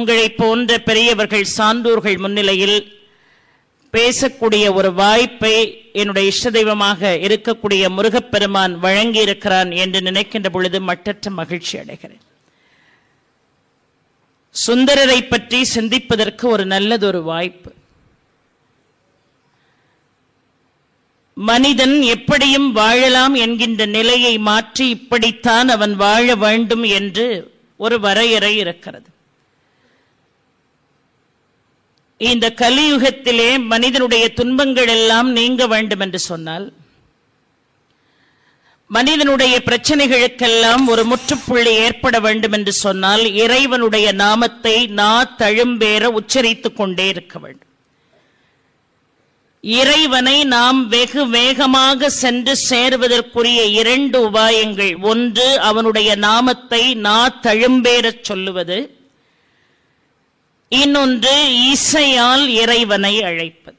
உங்களை போன்ற பெரியவர்கள் சான்றோர்கள் முன்னிலையில் பேசக்கூடிய ஒரு வாய்ப்பை என்னுடைய இஷ்ட தெய்வமாக இருக்கக்கூடிய முருகப்பெருமான் வழங்கி இருக்கிறான் என்று நினைக்கின்ற பொழுது மட்டற்ற மகிழ்ச்சி அடைகிறேன். சுந்தரரை பற்றி சிந்திப்பதற்கு ஒரு நல்லதொரு வாய்ப்பு. மனிதன் எப்படியும் வாழலாம் என்கின்ற நிலையை மாற்றி இப்படித்தான் அவன் வாழ வேண்டும் என்று ஒரு வரையறை இருக்கிறது. இந்த கலியுகத்திலே மனிதனுடைய துன்பங்கள் எல்லாம் நீங்க வேண்டும் என்று சொன்னால், மனிதனுடைய பிரச்சனைகளுக்கெல்லாம் ஒரு முற்றுப்புள்ளி ஏற்பட வேண்டும் என்று சொன்னால், இறைவனுடைய நாமத்தை தழும்பேற உச்சரித்துக் கொண்டே இருக்க வேண்டும். இறைவனை நாம் வெகு வேகமாக சென்று சேருவதற்குரிய 2 உபாயங்கள். ஒன்று, அவனுடைய நாமத்தை தழும்பேறச் சொல்லுவது. இன்னொன்று, இசையால் இறைவனை அழைப்பது.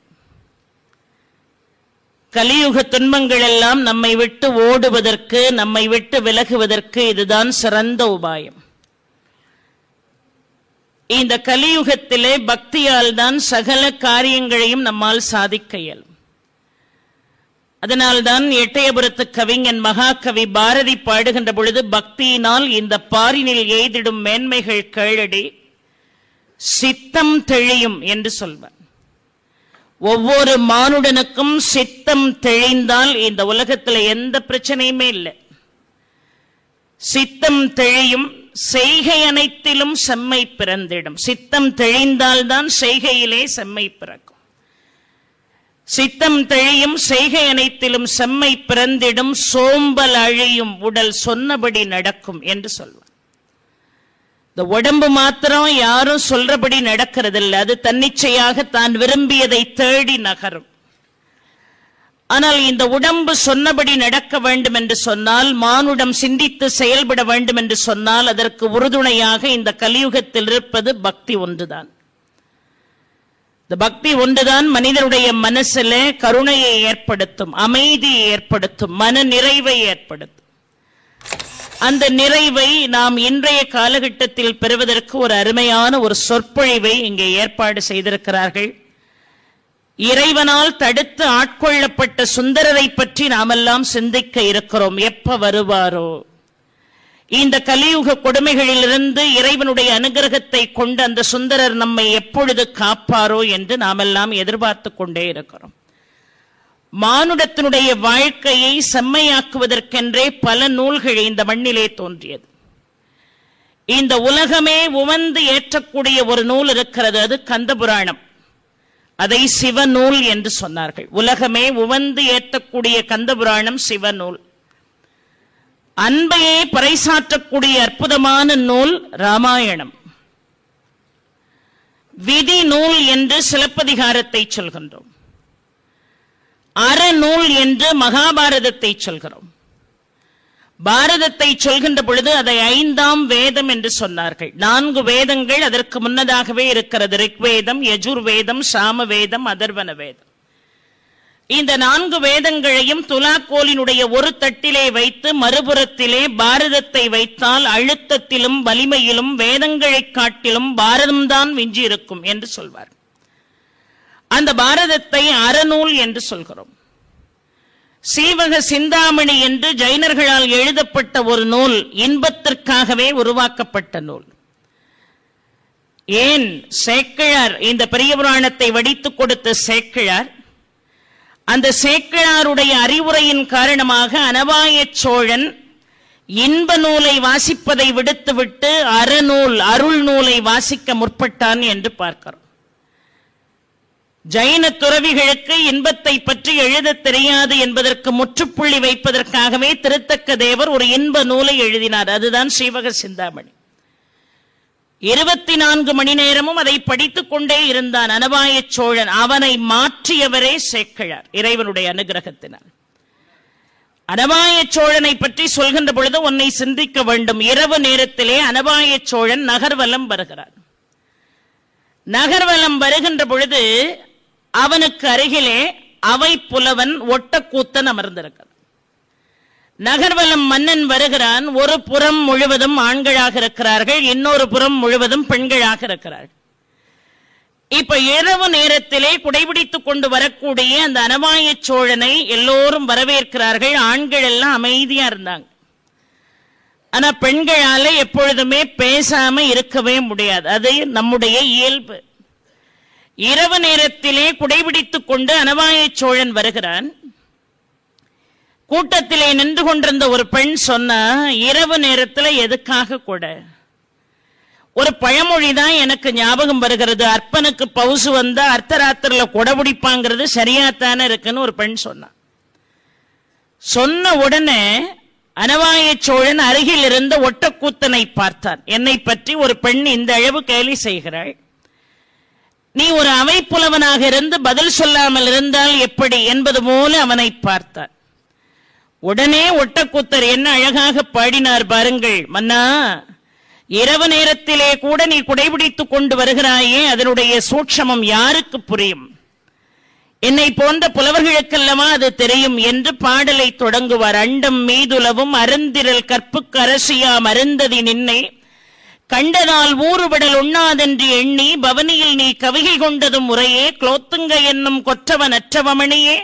கலியுக துன்பங்கள் எல்லாம் நம்மை விட்டு ஓடுவதற்கு, நம்மை விட்டு விலகுவதற்கு இதுதான் சிறந்த உபாயம். இந்த கலியுகத்திலே பக்தியால் தான் சகல காரியங்களையும் நம்மால் சாதிக்க இயலும். அதனால்தான் எட்டயபுரத்து கவிஞன் மகாகவி பாரதி பாடுகின்ற பொழுது, பக்தியினால் இந்த பாரினில் எய்திடும் மேன்மைகள் கேளடி சித்தம் தெளியும் என்று சொல்வார். ஒவ்வொரு மானுடனுக்கும் சித்தம் தெளிந்தால் இந்த உலகத்தில் எந்த பிரச்சனையுமே இல்லை. சித்தம் தெளியும், செய்கை அனைத்திலும் செம்மை பிறந்திடும். சித்தம் தெளிந்தால்தான் செய்கையிலே செம்மை பிறக்கும். சித்தம் தெளியும், செய்கை அனைத்திலும் செம்மை பிறந்திடும், சோம்பல் அழியும், உடல் சொன்னபடி நடக்கும் என்று சொல்வார். இந்த உடம்பு மாத்திரம் யாரும் சொல்றபடி நடக்கிறதில்லை. அது தன்னிச்சையாக தான் விரும்பியதை தேடி நகரும். ஆனால் இந்த உடம்பு சொன்னபடி நடக்க வேண்டும் என்று சொன்னால், மானுடம் சிந்தித்து செயல்பட வேண்டும் என்று சொன்னால், அதற்கு உறுதுணையாக இந்த கலியுகத்தில் இருப்பது பக்தி ஒன்றுதான். இந்த பக்தி ஒன்றுதான் மனிதனுடைய மனசிலே கருணையை ஏற்படுத்தும், அமைதியை ஏற்படுத்தும், மன நிறைவை ஏற்படுத்தும். அந்த நிறைவை நாம் இன்றைய காலகட்டத்தில் பெறுவதற்கு ஒரு அருமையான ஒரு சொற்பொழிவை இங்கே ஏற்பாடு செய்திருக்கிறார்கள். இறைவனால் தடுத்து ஆட்கொள்ளப்பட்ட சுந்தரரை பற்றி நாமெல்லாம் சிந்திக்க இருக்கிறோம். எப்ப வருவாரோ, இந்த கலியுக கொடுமைகளிலிருந்து இறைவனுடைய அனுகிரகத்தை கொண்டு அந்த சுந்தரர் நம்மை எப்பொழுது காப்பாரோ என்று நாமெல்லாம் எதிர்பார்த்து கொண்டே இருக்கிறோம். மானுடத்தினுடைய வாழ்க்கையை செம்மையாக்குவதற்கென்றே பல நூல்கள் இந்த மண்ணிலே தோன்றியது. இந்த உலகமே உவந்து ஏற்றக்கூடிய ஒரு நூல் இருக்கிறது, அது கந்தபுராணம். அதை சிவநூல் என்று சொன்னார்கள். உலகமே உவந்து ஏற்றக்கூடிய கந்தபுராணம் சிவநூல். அன்பையே பறைசாற்றக்கூடிய அற்புதமான நூல் ராமாயணம். விதி நூல் என்று சிலப்பதிகாரத்தை சொல்கின்றோம். அறநூல் என்று மகாபாரதத்தை சொல்கிறோம். பாரதத்தை சொல்கின்ற பொழுது அதை 5ஆம் வேதம் என்று சொன்னார்கள். 4 வேதங்கள் அதற்கு முன்னதாகவே இருக்கிறது. ரிக்வேதம், யஜுர்வேதம், சாமவேதம், அதர்வன வேதம். இந்த 4 வேதங்களையும் துலாக்கோலினுடைய ஒரு தட்டிலே வைத்து மறுபுறத்திலே பாரதத்தை வைத்தால் அழுத்தத்திலும் வலிமையிலும் வேதங்களை காட்டிலும் பாரதம்தான் விஞ்சி இருக்கும் என்று சொல்வார். அந்த பாரதத்தை அறநூல் என்று சொல்கிறோம். சீவக சிந்தாமணி என்று ஜைனர்களால் எழுதப்பட்ட ஒரு நூல், இன்பத்திற்காகவே உருவாக்கப்பட்ட நூல். ஏன் சேக்கிழார், இந்த பெரிய புராணத்தை வடித்துக் கொடுத்த சேக்கிழார், அந்த சேக்கிழாருடைய அறிவுரையின் காரணமாக அனபாய சோழன் இன்ப நூலை வாசிப்பதை விடுத்துவிட்டு அறநூல், அருள் நூலை வாசிக்க முற்பட்டான் என்று பார்க்கிறோம். ஜைன துறவிகளுக்கு இன்பத்தை பற்றி எழுத தெரியாது என்பதற்கு முற்றுப்புள்ளி வைப்பதற்காகவே திருத்தக்க தேவர் ஒரு இன்ப நூலை எழுதினார். அதுதான் சீவக சிந்தாமணி. 24 மணி நேரமும் அதை படித்துக் கொண்டே இருந்தான் அனபாய சோழன். அவனை மாற்றியவரே சேக்கிழார், இறைவனுடைய அனுகிரகத்தினால். அனபாய சோழனை பற்றி சொல்கின்ற பொழுது உன்னை சிந்திக்க வேண்டும். இரவு நேரத்திலே அனபாய சோழன் நகர்வலம் வருகிறார். நகர்வலம் வருகின்ற பொழுது அவனுக்கு அருகிலே அவை புலவன் ஒட்டக்கூத்தன் அமர்ந்திருக்கிறார். நகர்வலம் மன்னன் வருகிறான். ஒரு புறம் முழுவதும் ஆண்களாக இருக்கிறார்கள், இன்னொரு புறம் முழுவதும் பெண்களாக இருக்கிறார்கள். இப்ப இரவு நேரத்திலே குடைபிடித்துக் கொண்டு வரக்கூடிய அந்த அனவாய சோழனை எல்லோரும் வரவேற்கிறார்கள். ஆண்கள் எல்லாம் அமைதியா இருந்தாங்க. ஆனா பெண்களால எப்பொழுதுமே பேசாம இருக்கவே முடியாது, அது நம்முடைய இயல்பு. இரவு நேரத்திலே குடைபிடித்துக் கொண்டு அனவாய சோழன் வருகிறான். கூட்டத்திலே நின்று கொண்டிருந்த ஒரு பெண் சொன்னா, இரவு நேரத்தில் எதுக்காக கூட? ஒரு பழமொழிதான் எனக்கு ஞாபகம் வருகிறது, அற்பனுக்கு பவுசு வந்தா அர்த்தராத்திரில கொடைபிடிப்பாங்கிறது சரியாத்தானே இருக்குன்னு ஒரு பெண் சொன்னா. சொன்ன உடனே அனவாய சோழன் அருகில் இருந்த ஒட்டக்கூத்தனை பார்த்தான். என்னை பற்றி ஒரு பெண் இந்த அளவு கேலி செய்கிறாள், நீ ஒரு அமைப்புலவனாக இருந்து பதில் சொல்லாமல் இருந்தால் எப்படி என்பது போல அவனை பார்த்தார். உடனே ஒட்டக்கூத்தர் என்ன அழகாக பாடினார் பாருங்கள். மன்னா, இரவு நேரத்திலே கூட நீ குடைபிடித்துக் கொண்டு வருகிறாயே, அதனுடைய சூட்சமம் யாருக்கு புரியும்? என்னை போன்ற புலவர்களுக்கெல்லமா அது தெரியும் என்று பாடலை தொடங்குவார். அண்டம் மீதுலவும் அருந்திரல் கற்புக்கு அரசியாம் அருந்ததி நின்னை கண்டதால் ஊறுபடல் உண்ணாதென்று எண்ணி பவனியில் நீ கவிகை கொண்டதும் முறையே குலோத்துங்க என்னும் கொற்றவன் அற்றவமணியே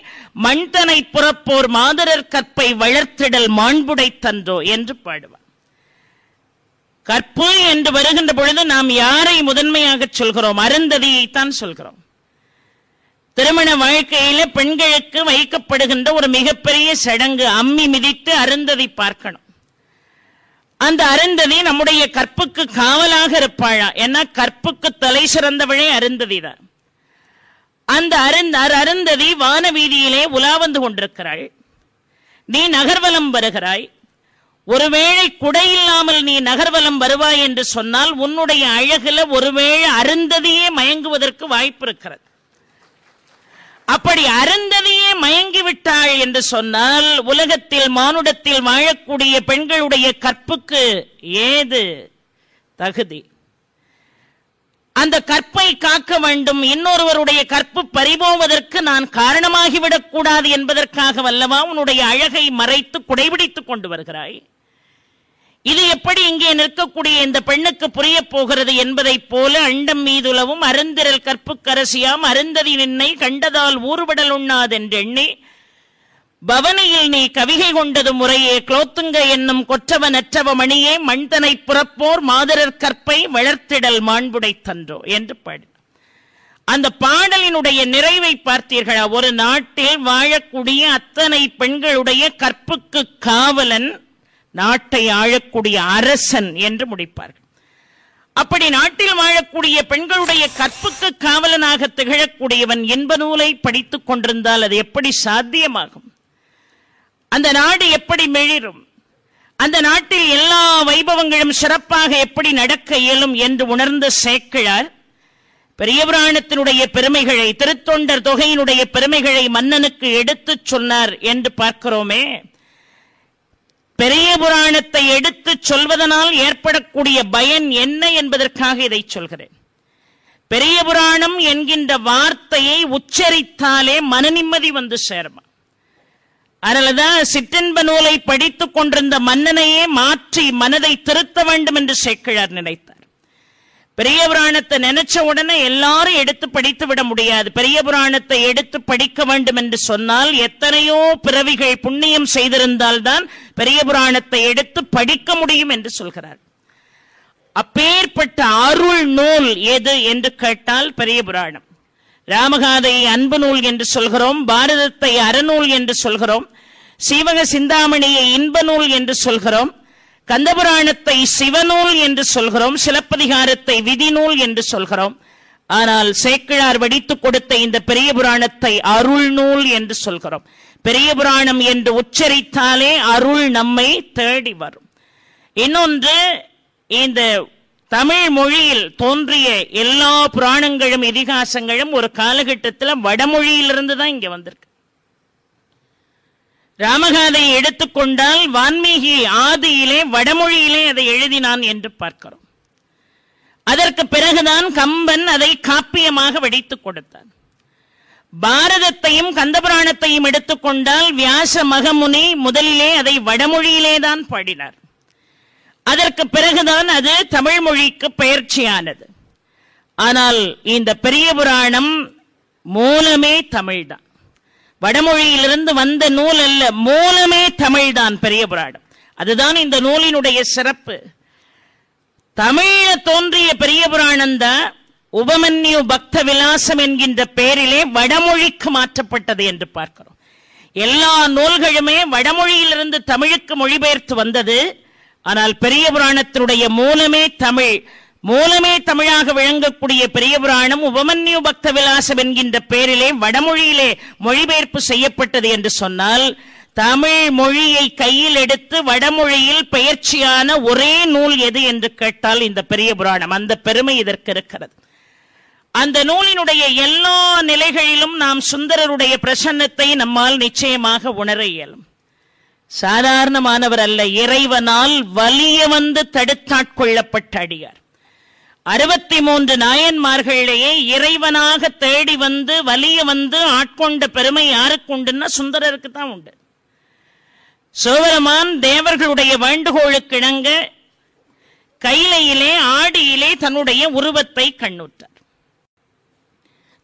மண்தனை புறப்போர் மாதரர் கற்பை வளர்த்திடல் மாண்புடை தன்றோ என்று பாடுவார். கற்பு என்று வருகின்ற பொழுது நாம் யாரை முதன்மையாக சொல்கிறோம்? அருந்ததியைத்தான் சொல்கிறோம். திருமண வாழ்க்கையில பெண்களுக்கு வைக்கப்படுகின்ற ஒரு மிகப்பெரிய சடங்கு, அம்மி மிதித்து அருந்ததி பார்க்கணும். அந்த அருந்ததி நம்முடைய கற்புக்கு காவலாக இருப்பாளா? ஏன்னா கற்புக்கு தலை சிறந்தவளே அருந்ததி தான். அந்த அருந்ததி வான வீதியிலே உலா வந்து கொண்டிருக்கிறாள். நீ நகர்வலம் வருகிறாய். ஒருவேளை குடையில்லாமல் நீ நகர்வலம் வருவாய் என்று சொன்னால் உன்னுடைய அழகுல ஒருவேளை அருந்ததியே மயங்குவதற்கு வாய்ப்பு இருக்கிறது. அப்படி அருந்ததியே மயங்கிவிட்டாள் என்று சொன்னால் உலகத்தில் மானுடத்தில் வாழக்கூடிய பெண்களுடைய கற்புக்கு ஏது தகுதி? அந்த கற்பை காக்க வேண்டும், இன்னொருவருடைய கற்பு பறிபோவதற்கு நான் காரணமாகிவிடக் கூடாது என்பதற்காக வல்லவா உன்னுடைய அழகை மறைத்து குடைபிடித்துக் கொண்டு வருகிறாய். இது எப்படி இங்கே நிற்கக்கூடிய இந்த பெண்ணுக்கு புரிய போகிறது என்பதை போல அண்டம் மீதுலவும் அருந்திரல் கற்புக்கரசியாம் அருந்ததி நின்னை கண்டதால் ஊறுபடல் உண்ணாதென்று எண்ணி பவனியில் நீ கவிகை கொண்டது முறையே குலோத்துங்க என்னும் கொற்றவன் அற்றவமணியே மண்தனை புறப்போர் மாதரர் கற்பை வளர்த்திடல் மாண்புடை தன்றோ என்று பாடி. அந்த பாடலினுடைய நிறைவை பார்த்தீர்களா? ஒரு நாட்டில் வாழக்கூடிய அத்தனை பெண்களுடைய கற்புக்கு காவலன் நாட்டை ஆளக்கூடிய அரசன் என்று முடிப்பார்கள். அப்படி நாட்டில் வாழக்கூடிய பெண்களுடைய கற்புக்கு காவலனாக திகழக்கூடியவன் இன்ப நூலை படித்துக் கொண்டிருந்தால் அது எப்படி சாத்தியமாகும்? அந்த நாடு எப்படி மெழிரும்? அந்த நாட்டில் எல்லா வைபவங்களும் சிறப்பாக எப்படி நடக்க இயலும் என்று உணர்ந்த சேக்கிழார் பெரிய புராணத்தினுடைய பெருமைகளை, திருத்தொண்டர் தொகையினுடைய பெருமைகளை மன்னனுக்கு எடுத்துச் சொன்னார் என்று பார்க்கிறோமே. பெரிய புராணத்தை எடுத்துச் சொல்வதனால் ஏற்படக்கூடிய பயன் என்ன என்பதற்காக இதை சொல்கிறேன். பெரிய புராணம் என்கின்ற வார்த்தையை உச்சரித்தாலே மன நிம்மதி வந்து சேருமா? அதனாலதான் சிற்றின்ப நூலை படித்துக் கொண்டிருந்த மன்னனையே மாற்றி மனதை திருத்த வேண்டும் என்று சேக்கிழார் நினைத்தார். பெரிய புராணத்தை நினைச்ச உடனே எல்லாரும் எடுத்து படித்து விட முடியாது. பெரிய புராணத்தை எடுத்து படிக்க வேண்டும் என்று சொன்னால் எத்தனையோ பிறவிகள் புண்ணியம் செய்திருந்தால்தான் பெரிய புராணத்தை எடுத்து படிக்க முடியும் என்று சொல்கிறார். அப்பேற்பட்ட அருள் நூல் எது என்று கேட்டால் பெரிய புராணம். ராமகாதையை அன்பு நூல் என்று சொல்கிறோம், பாரதத்தை அறநூல் என்று சொல்கிறோம், சீவக சிந்தாமணியை இன்ப நூல் என்று சொல்கிறோம், கந்தபுராணத்தை சிவநூல் என்று சொல்கிறோம், சிலப்பதிகாரத்தை விதிநூல் என்று சொல்கிறோம். ஆனால் சேக்கிழார் வடித்துக் கொடுத்த இந்த பெரிய புராணத்தை அருள் நூல் என்று சொல்கிறோம். பெரிய புராணம் என்று உச்சரித்தாலே அருள் நம்மை தேடி வரும். இன்னொன்று, இந்த தமிழ் மொழியில் தோன்றிய எல்லா புராணங்களும் இதிகாசங்களும் ஒரு காலகட்டத்தில் வடமொழியிலிருந்து தான் இங்க வந்திருக்கு. ராமகாதையை எடுத்துக்கொண்டால் வான்மீகி ஆதியிலே வடமொழியிலே அதை எழுதினான் என்று பார்க்கிறோம். அதற்கு பிறகுதான் கம்பன் அதை காப்பியமாக வடித்துக் கொடுத்தான். பாரதத்தையும் கந்தபுராணத்தையும் எடுத்துக்கொண்டால் வியாச மகமுனி முதலிலே அதை வடமொழியிலே தான் பாடினார். அதற்கு பிறகுதான் அது தமிழ் மொழிக்கு பெயர்ச்சியானது. ஆனால் இந்த பெரிய புராணம் மூலமே தமிழ்தான். வடமொழியிலிருந்து வந்த நூல் அல்ல, மூலமே தமிழ்தான் பெரிய புராணம். அதுதான் இந்த நூலினுடைய சிறப்பு. தமிழ தோன்றிய பெரிய புராணம் தான் உபமன்யு பக்த விலாசம் என்கின்ற பெயரிலே வடமொழிக்கு மாற்றப்பட்டது என்று பார்க்கிறோம். எல்லா நூல்களுமே வடமொழியிலிருந்து தமிழுக்கு மொழிபெயர்த்து வந்தது. ஆனால் பெரிய புராணத்தினுடைய மூலமே தமிழ். மூலமே தமிழாக விளங்கக்கூடிய பெரிய புராணம் உபமன்யு பக்த விலாசம் என்கின்ற பெயரிலே வடமொழியிலே மொழிபெயர்ப்பு செய்யப்பட்டது என்று சொன்னால், தமிழ் மொழியை கையில் எடுத்து வடமொழியில் பெயர்ச்சியான ஒரே நூல் எது என்று கேட்டால் இந்த பெரிய புராணம். அந்த பெருமை இதற்கு இருக்கிறது. அந்த நூலினுடைய எல்லா நிலைகளிலும் நாம் சுந்தரருடைய பிரசன்னத்தை நம்மால் நிச்சயமாக உணர இயலும். சாதாரணமானவர் அல்ல, இறைவனால் வலிய வந்து தடுத்தாட்கொள்ளப்பட்ட அடியார். 63 நாயன்மார்களிலேயே இறைவனாக தேடி வந்து வலிய வந்து ஆட்கொண்ட பெருமை யாருக்கு உண்டுன்னா சுந்தரருக்கு தான் உண்டு. சிவபெருமான் தேவர்களுடைய வேண்டுகோளுக்கு இணங்க கையிலே ஆடியிலே தன்னுடைய உருவத்தை கண்ணுற்றார்.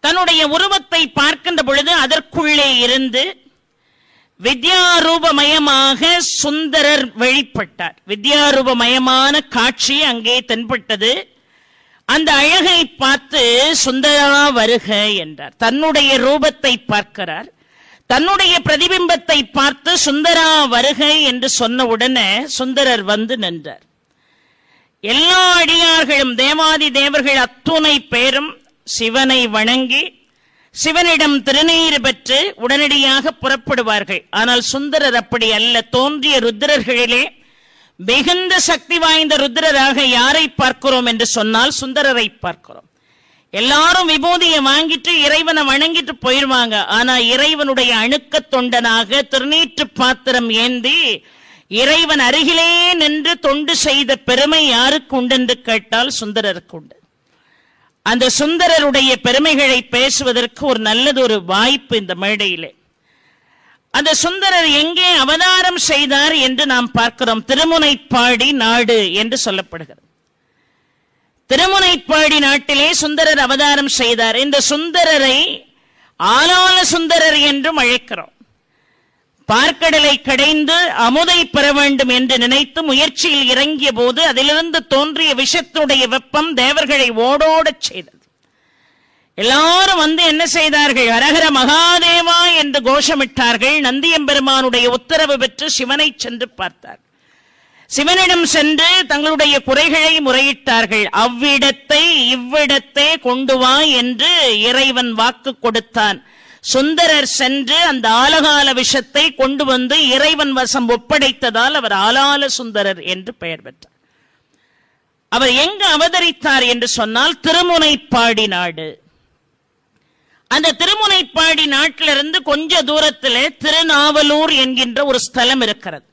தன்னுடைய உருவத்தை பார்க்கின்ற பொழுது அதற்குள்ளே இருந்து வித்யாரூபமயமாக சுந்தரர் வெளிப்பட்டார். வித்யாரூபமயமான காட்சி அங்கே தென்பட்டது. அந்த அழகை பார்த்து சுந்தரா வருக என்றார். தன்னுடைய ரூபத்தை பார்க்கிறார். தன்னுடைய பிரதிபிம்பத்தை பார்த்து சுந்தரா வருக என்று சொன்ன உடனே சுந்தரர் வந்து நின்றார். எல்லா அடியார்களும் தேவாதி தேவர்கள் அத்துணை பேரும் சிவனை வணங்கி சிவனிடம் திருநீறு பெற்று உடனடியாக புறப்படுவார்கள். ஆனால் சுந்தரர் அப்படி அல்ல. தோன்றிய ருத்ரர்களிலே மிகுந்த சக்தி வாய்ந்த ருத்ரராக யாரை பார்க்கிறோம் என்று சொன்னால் சுந்தரரை பார்க்கிறோம். எல்லாரும் விபூதியை வாங்கிட்டு இறைவனை வணங்கிட்டு போயிடுவாங்க. ஆனா இறைவனுடைய அணுக்க தொண்டனாக திருநீற்று பாத்திரம் ஏந்தி இறைவன் அருகிலே நின்று தொண்டு செய்த பெருமை யாருக்கு உண்டென்று கேட்டால் சுந்தரருக்கு உண்டு. அந்த சுந்தரருடைய பெருமைகளை பேசுவதற்கு ஒரு நல்லதொரு வாய்ப்பு இந்த மேடையிலே. அந்த சுந்தரர் எங்கே அவதாரம் செய்தார் என்று நாம் பார்க்கிறோம். திருமுனைப்பாடி நாடு என்று சொல்லப்படுகிறது. திருமுனைப்பாடி நாட்டிலே சுந்தரர் அவதாரம் செய்தார். இந்த சுந்தரரை ஆலால சுந்தரர் என்றும் அழைக்கிறோம். பார்க்கடலை கடைந்து அமுதை பெற வேண்டும் என்று நினைத்து முயற்சியில் இறங்கிய போது அதிலிருந்து தோன்றிய விஷத்தினுடைய வெப்பம் தேவர்களை ஓடோடச் செய்தது. எல்லாரும் வந்து என்ன செய்தார்கள்? ஹரஹர மகாதேவா என்று கோஷமிட்டார்கள். நந்தியம்பெருமானுடைய உத்தரவு பெற்று சிவனை சென்று பார்த்தார். சிவனிடம் சென்று தங்களுடைய குறைகளை முறையிட்டார்கள். அவ்விடத்தை இவ்விடத்தை கொண்டு வா என்று இறைவன் வாக்கு கொடுத்தான். சுந்தரர் சென்று அந்த ஆலகால விஷத்தை கொண்டு வந்து இறைவன் வசம் ஒப்படைத்ததால் அவர் ஆலால சுந்தரர் என்று பெயர் பெற்றார். அவர் எங்கு அவதரித்தார் என்று சொன்னால் திருமுனைப்பாடி நாடு. அந்த திருமுனைப்பாடி நாட்டிலிருந்து கொஞ்ச தூரத்தில் திருநாவலூர் என்கின்ற ஒரு ஸ்தலம் இருக்கிறது.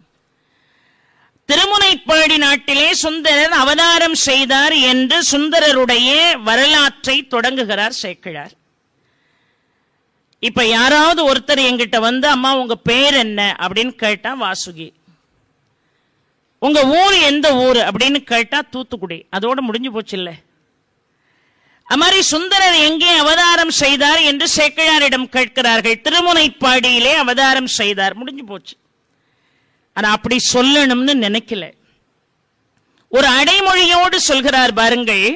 திருமுனைப்பாடி நாட்டிலே சுந்தரர் அவதாரம் செய்தார் என்று சுந்தரருடைய வரலாற்றை தொடங்குகிறார் சேக்கிழார். இப்ப யாராவது ஒருத்தர் என்கிட்ட வந்து அம்மா உங்க பேர் என்ன அப்படின்னு கேட்டா வாசுகி, உங்க ஊர் எந்த ஊர் அப்படின்னு கேட்டா தூத்துக்குடி, அதோட முடிஞ்சு போச்சு இல்ல. அது மாதிரி சுந்தரர் எங்கே அவதாரம் செய்தார் என்று சேக்கிழாரிடம் கேட்கிறார்கள். திருமுனைப்பாடியிலே அவதாரம் செய்தார், முடிஞ்சு போச்சு. ஆனா அப்படி சொல்லணும்னு நினைக்கல. ஒரு அடைமொழியோடு சொல்கிறார் பாருங்கள்.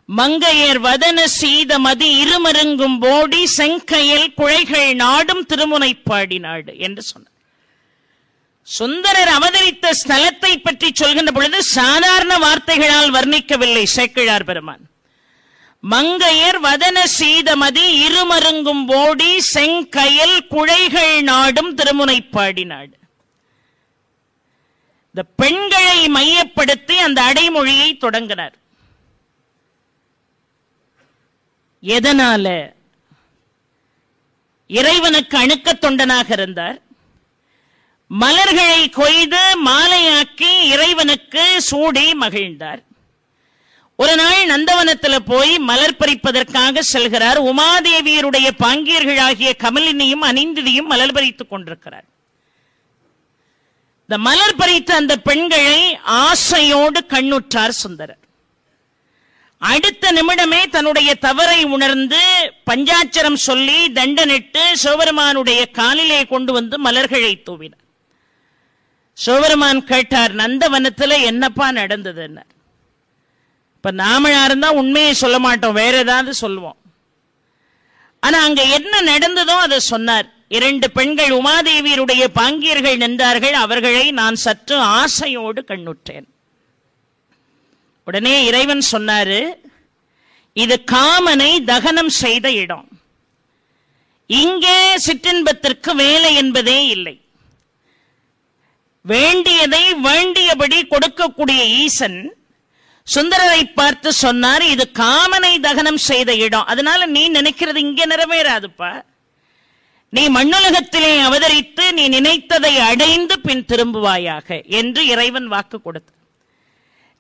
மங்கையர் வதன சீத மதி இருமருங்கும் போடி செங்கையல் குழைகள் நாடும் திருமுனைப்பாடி நாடு என்று சொன்னார். சுந்தரர் அவதரித்த ஸ்தலத்தை பற்றி சொல்கின்ற பொழுது சாதாரண வார்த்தைகளால் வர்ணிக்கவில்லை சேக்கிழார் பெருமான். மங்கையர் வதன சீதமதி இருமருங்கும் போடி செங்கயல் குழைகள் நாடும் திருமுனைப்பாடி நாடு. இந்த பெண்களை மையப்படுத்தி அந்த அடைமொழியை தொடங்கினார். எதனால? இறைவனுக்கு அணுக்க தொண்டனாக இருந்தார். மலர்களை கொய்து மாலையாக்கி இறைவனுக்கு சூடி மகிழ்ந்தார். ஒரு நாள் நந்தவனத்தில் போய் மலர் பறிப்பதற்காக செல்கிறார். உமாதேவியருடைய பாங்கியர்களாகிய கமலினியும் அனிந்திதியும் மலர் பறித்துக் கொண்டிருக்கிறார். இந்த மலர் பறித்த அந்த பெண்களை ஆசையோடு கண்ணுற்றார் சுந்தரர். அடுத்த நிமிடமே தன்னுடைய தவறை உணர்ந்து பஞ்சாட்சரம் சொல்லி தண்டனிட்டு சிவபெருமானுடைய காலிலே கொண்டு வந்து மலர்களை தூவினார். சிவபெருமான் கேட்டார், நந்தவனத்தில் என்னப்பா நடந்ததுன்னு. இப்ப நாம யாருந்தா உண்மையை சொல்ல மாட்டோம், வேற ஏதாவது சொல்லுவோம். ஆனா அங்க என்ன நடந்ததோ அதை சொன்னார். 2 பெண்கள் உமாதேவியருடைய பாங்கியர்கள் நின்றார்கள். அவர்களை நான் சற்று ஆசையோடு கண்ணுற்றேன். உடனே இறைவன் சொன்னாரு, இது காமனை தகனம் செய்த இடம். இங்கே சிற்றின்பத்திற்கு வேலை என்பதே இல்லை. வேண்டியதை வேண்டியபடி கொடுக்கக்கூடிய ஈசன் சுந்தரரை பார்த்து சொன்னார், இது காமனை தகனம் செய்த இடம். அதனால நீ நினைக்கிறது இங்கே நிறைவேறாதுப்பா. நீ மண்ணுலகத்திலே அவதரித்து நீ நினைத்ததை அடைந்து பின் திரும்புவாயாக என்று இறைவன் வாக்கு கொடுத்தார்.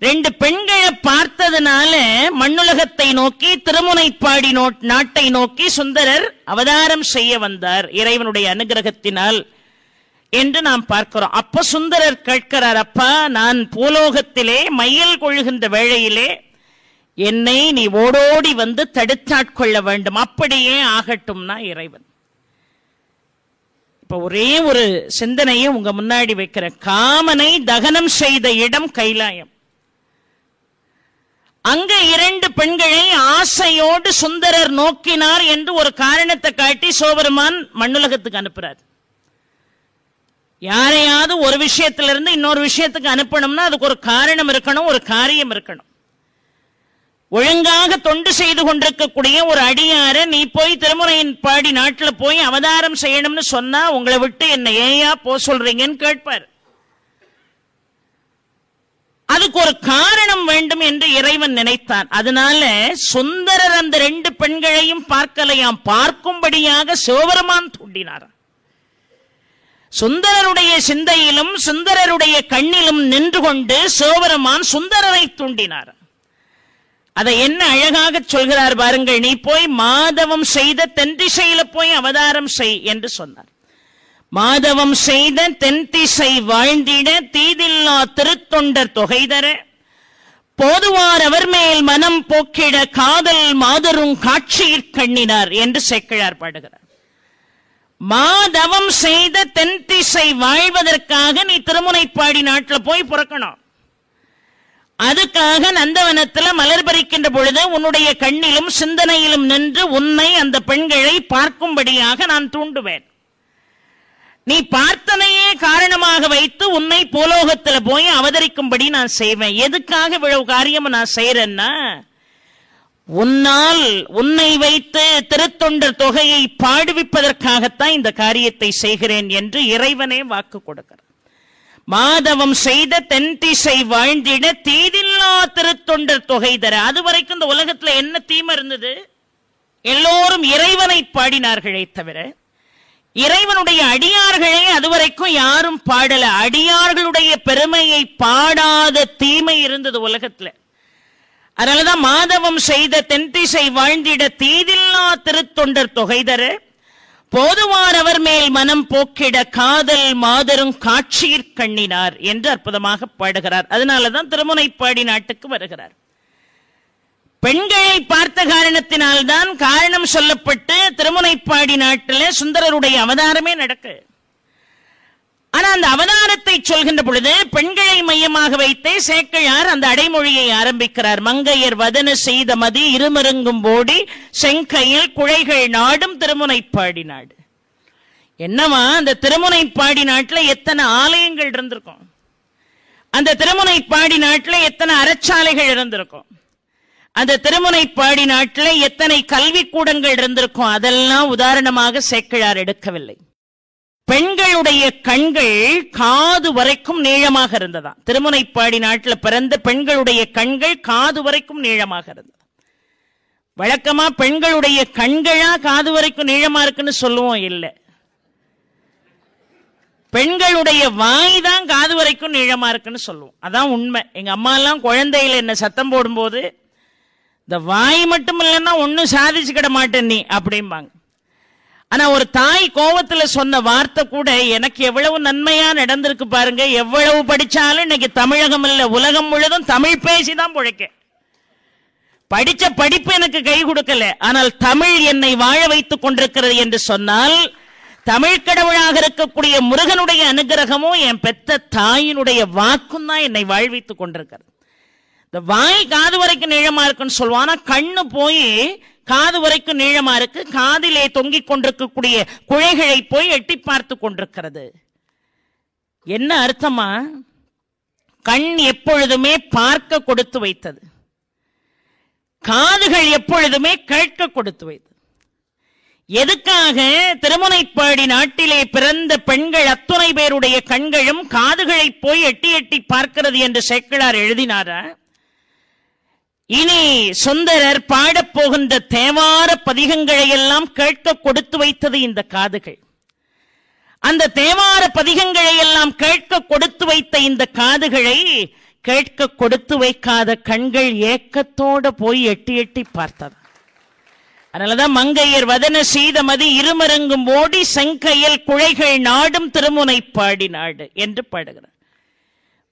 2 பெண்களை பார்த்ததுனால மண்ணுலகத்தை நோக்கி திருமுனைப்பாடி நாட்டை நோக்கி சுந்தரர் அவதாரம் செய்ய வந்தார் இறைவனுடைய அனுகிரகத்தினால் என்று நாம் பார்க்கிறோம். அப்ப சுந்தரர் கேட்கிறார், அப்பா, நான் பூலோகத்திலே மயில் கொள்கின்ற வேளையிலே என்னை நீ ஓடோடி வந்து தடுத்தாட்கொள்ள வேண்டும். அப்படியே ஆகட்டும்னா இறைவன். இப்ப ஒரே ஒரு சிந்தனையை உங்க முன்னாடி வைக்கிற, காமனை தகனம் செய்த இடம் கைலாயம். அங்க 2 பெண்களை ஆசையோடு சுந்தரர் நோக்கினார் என்று ஒரு காரணத்தை காட்டி சிவபெருமான் மண்ணுலகத்துக்கு அனுப்புறார். யாரையாவது ஒரு விஷயத்திலிருந்து இன்னொரு விஷயத்துக்கு அனுப்பணும்னா அதுக்கு ஒரு காரணம் இருக்கணும், ஒரு காரியம் இருக்கணும். ஒழுங்காக தொண்டு செய்து கொண்டிருக்கக்கூடிய ஒரு அடியார நீ போய் திருமுனைப்பாடி நாட்டில் போய் அவதாரம் செய்யணும்னு சொன்னா உங்களை விட்டு என்ன ஏயா போ சொல்றீங்கன்னு கேட்பார். அதுக்கு ஒரு காரணம் வேண்டும் என்று இறைவன் நினைத்தான். அதனால சுந்தரர் அந்த 2 பெண்களையும் பார்க்கலையாம், பார்க்கும்படியாக சிவபெருமான் தூண்டினார். சுந்தரருடைய சிந்தையிலும் சுந்தரருடைய கண்ணிலும் நின்று கொண்டு சிவபெருமான் சுந்தரரை தூண்டினார். அதை என்ன அழகாக சொல்கிறார் பாருங்கள். நீ போய் மாதவம் செய்த தென்திசையில போய் அவதாரம் செய் என்று சொன்னார். மாதவம் செய்த தென்திசை வாழ்ந்திட தீதில்லா திருத்தொண்டர் தொகைதர போதுவார் அவர் மேல் மனம் போக்கிட காதல் மாதரும் காட்சியிற் கண்ணினார் என்று சேக்கிழார் பாடுகிறார். மாதவம் செய்த தென்திசை வாழ்வதற்காக நீ திருமுனைப்பாடி நாட்டில் போய் பிறக்கணும். அதுக்காக நந்தவனத்தில் மலர் பறிக்கின்ற பொழுது உன்னுடைய கண்ணிலும் சிந்தனையிலும் நின்று உன்னை அந்த பெண்களை பார்க்கும்படியாக நான் தூண்டுவேன். நீ பார்த்தனையே காரணமாக வைத்து உன்னை பூலோகத்தில் போய் அவதரிக்கும்படி நான் செய்வேன். எதுக்காக இவ்வளவு காரியம் நான் செய்யறேன்னா, உன்னால் உன்னை வைத்து திருத்தொண்டர் தொகையை பாடுவிப்பதற்காகத்தான் இந்த காரியத்தை செய்கிறேன் என்று இறைவனே வாக்கு கொடுக்கிறார். மாதவம் செய்த தென்திசை வாழ்ந்திட தீதில்லா திருத்தொண்டர் தொகை தர. அதுவரைக்கும் இந்த உலகத்துல என்ன தீமை இருந்தது? எல்லோரும் இறைவனை பாடினார்களே தவிர இறைவனுடைய அடியார்களே அதுவரைக்கும் யாரும் பாடல. அடியார்களுடைய பெருமையை பாடாத தீமை இருந்தது உலகத்துல. அதனாலதான் மாதவம் செய்த தென்திசை வாழ்ந்திட தீதில்லா திருத்தொண்டர் தொகை தர போதுவார் அவர் மேல் மனம் போக்கிட காதல் மாதரும் காட்சியிற் கண்ணினார் என்று அற்புதமாக பாடுகிறார். அதனாலதான் திருமுனைப்பாடி நாட்டுக்கு வருகிறார். பெண்களை பார்த்த காரணத்தினால்தான் காரணம் சொல்லப்பட்டு திருமுனைப்பாடி நாட்டில் சுந்தரருடைய அவதாரமே நடக்கு. ஆனா அந்த அவதாரத்தை சொல்கின்ற பொழுது பெண்களை மையமாக வைத்தே சேக்கிழார் அந்த அடைமொழியை ஆரம்பிக்கிறார். மங்கையர் வதன செய்த மதி இருமருங்கும் போடி செங்கையில் குழைகள் நாடும் திருமுனைப்பாடி நாடு. என்னவா, அந்த திருமுனைப்பாடி நாட்டில் எத்தனை ஆலயங்கள் இருந்திருக்கும், அந்த திருமுனைப்பாடி நாட்டில் எத்தனை அறச்சாலைகள் இருந்திருக்கும், அந்த திருமுனைப்பாடி நாட்டில் எத்தனை கல்விக்கூடங்கள் இருந்திருக்கும். அதெல்லாம் உதாரணமாக சேக்கிழார் எடுக்கவில்லை. பெண்களுடைய கண்கள் காது வரைக்கும் நீளமாக இருந்ததா. திருமுனைப்பாடி நாட்டில் பிறந்த பெண்களுடைய கண்கள் காது வரைக்கும் நீளமாக இருந்தது. வழக்கமா பெண்களுடைய கண்களா காது வரைக்கும் நீளமா இருக்குன்னு சொல்லுவோம். இல்லை, பெண்களுடைய வாய் தான் காது வரைக்கும் நீளமா இருக்குன்னு சொல்லுவோம். அதான் உண்மை. எங்க அம்மா எல்லாம் குழந்தையில என்ன சத்தம் போடும்போது இந்த வாய் மட்டும் இல்லைன்னா ஒன்னும் சாதிச்சுக்கிட மாட்டேன் நீ அப்படிம்பாங்க. ஆனா ஒரு தாய் கோவத்துல சொன்ன வார்த்தை கூட எனக்கு எவ்வளவு நன்மையா நடந்திருக்கு பாருங்க. எவ்வளவு படிச்சாலும் இன்னைக்கு தமிழகம் இல்ல உலகம் முழுதும் தமிழ் பேசிதான் பிழைக்க. படிச்ச படிப்பு எனக்கு கை கொடுக்கல, ஆனால் தமிழ் என்னை வாழ வைத்துக் கொண்டிருக்கிறது என்று சொன்னால் தமிழ் கடவுளாக இருக்கக்கூடிய முருகனுடைய அனுகிரகமும் என் பெத்த தாயினுடைய வாக்கும் தான் என்னை வாழ்வித்துக் கொண்டிருக்கிறது. இந்த வாய் காது வரைக்கும் நீளமா இருக்குன்னு சொல்லுவான், கண்ணு போய் காது வரைக்கும் நீளமா இருக்கு, காதிலே தொங்கிக் கொண்டிருக்கக்கூடிய குழைகளை போய் எட்டி பார்த்து கொண்டிருக்கிறது. என்ன அர்த்தமா? கண் எப்பொழுதுமே பார்க்க கொடுத்து வைத்தது, காதுகள் எப்பொழுதுமே கேட்க கொடுத்து வைத்தது. எதுக்காக? திருமுனைப்பாடி நாட்டிலே பிறந்த பெண்கள் அத்துணை பேருடைய கண்களும் காதுகளை போய் எட்டி எட்டி பார்க்கிறது என்று சேக்கிழார் எழுதினாரா? இனி சுந்தரர் பாடப்போகின்ற தேவார பதிகங்களை எல்லாம் கேட்க கொடுத்து வைத்தது இந்த காதுகள். அந்த தேவார பதிகங்களை எல்லாம் கேட்க கொடுத்து வைத்த இந்த காதுகளை கேட்க கொடுத்து வைக்காத கண்கள் ஏக்கத்தோட போய் எட்டி எட்டி பார்த்தது. அதனாலதான் மங்கையர் வதன சீதமதி இருமருங்கும் ஓடி செங்கையில் குழைகள் நாடும் திருமுனைப்பாடி நாடு என்று பாடுகிறார்.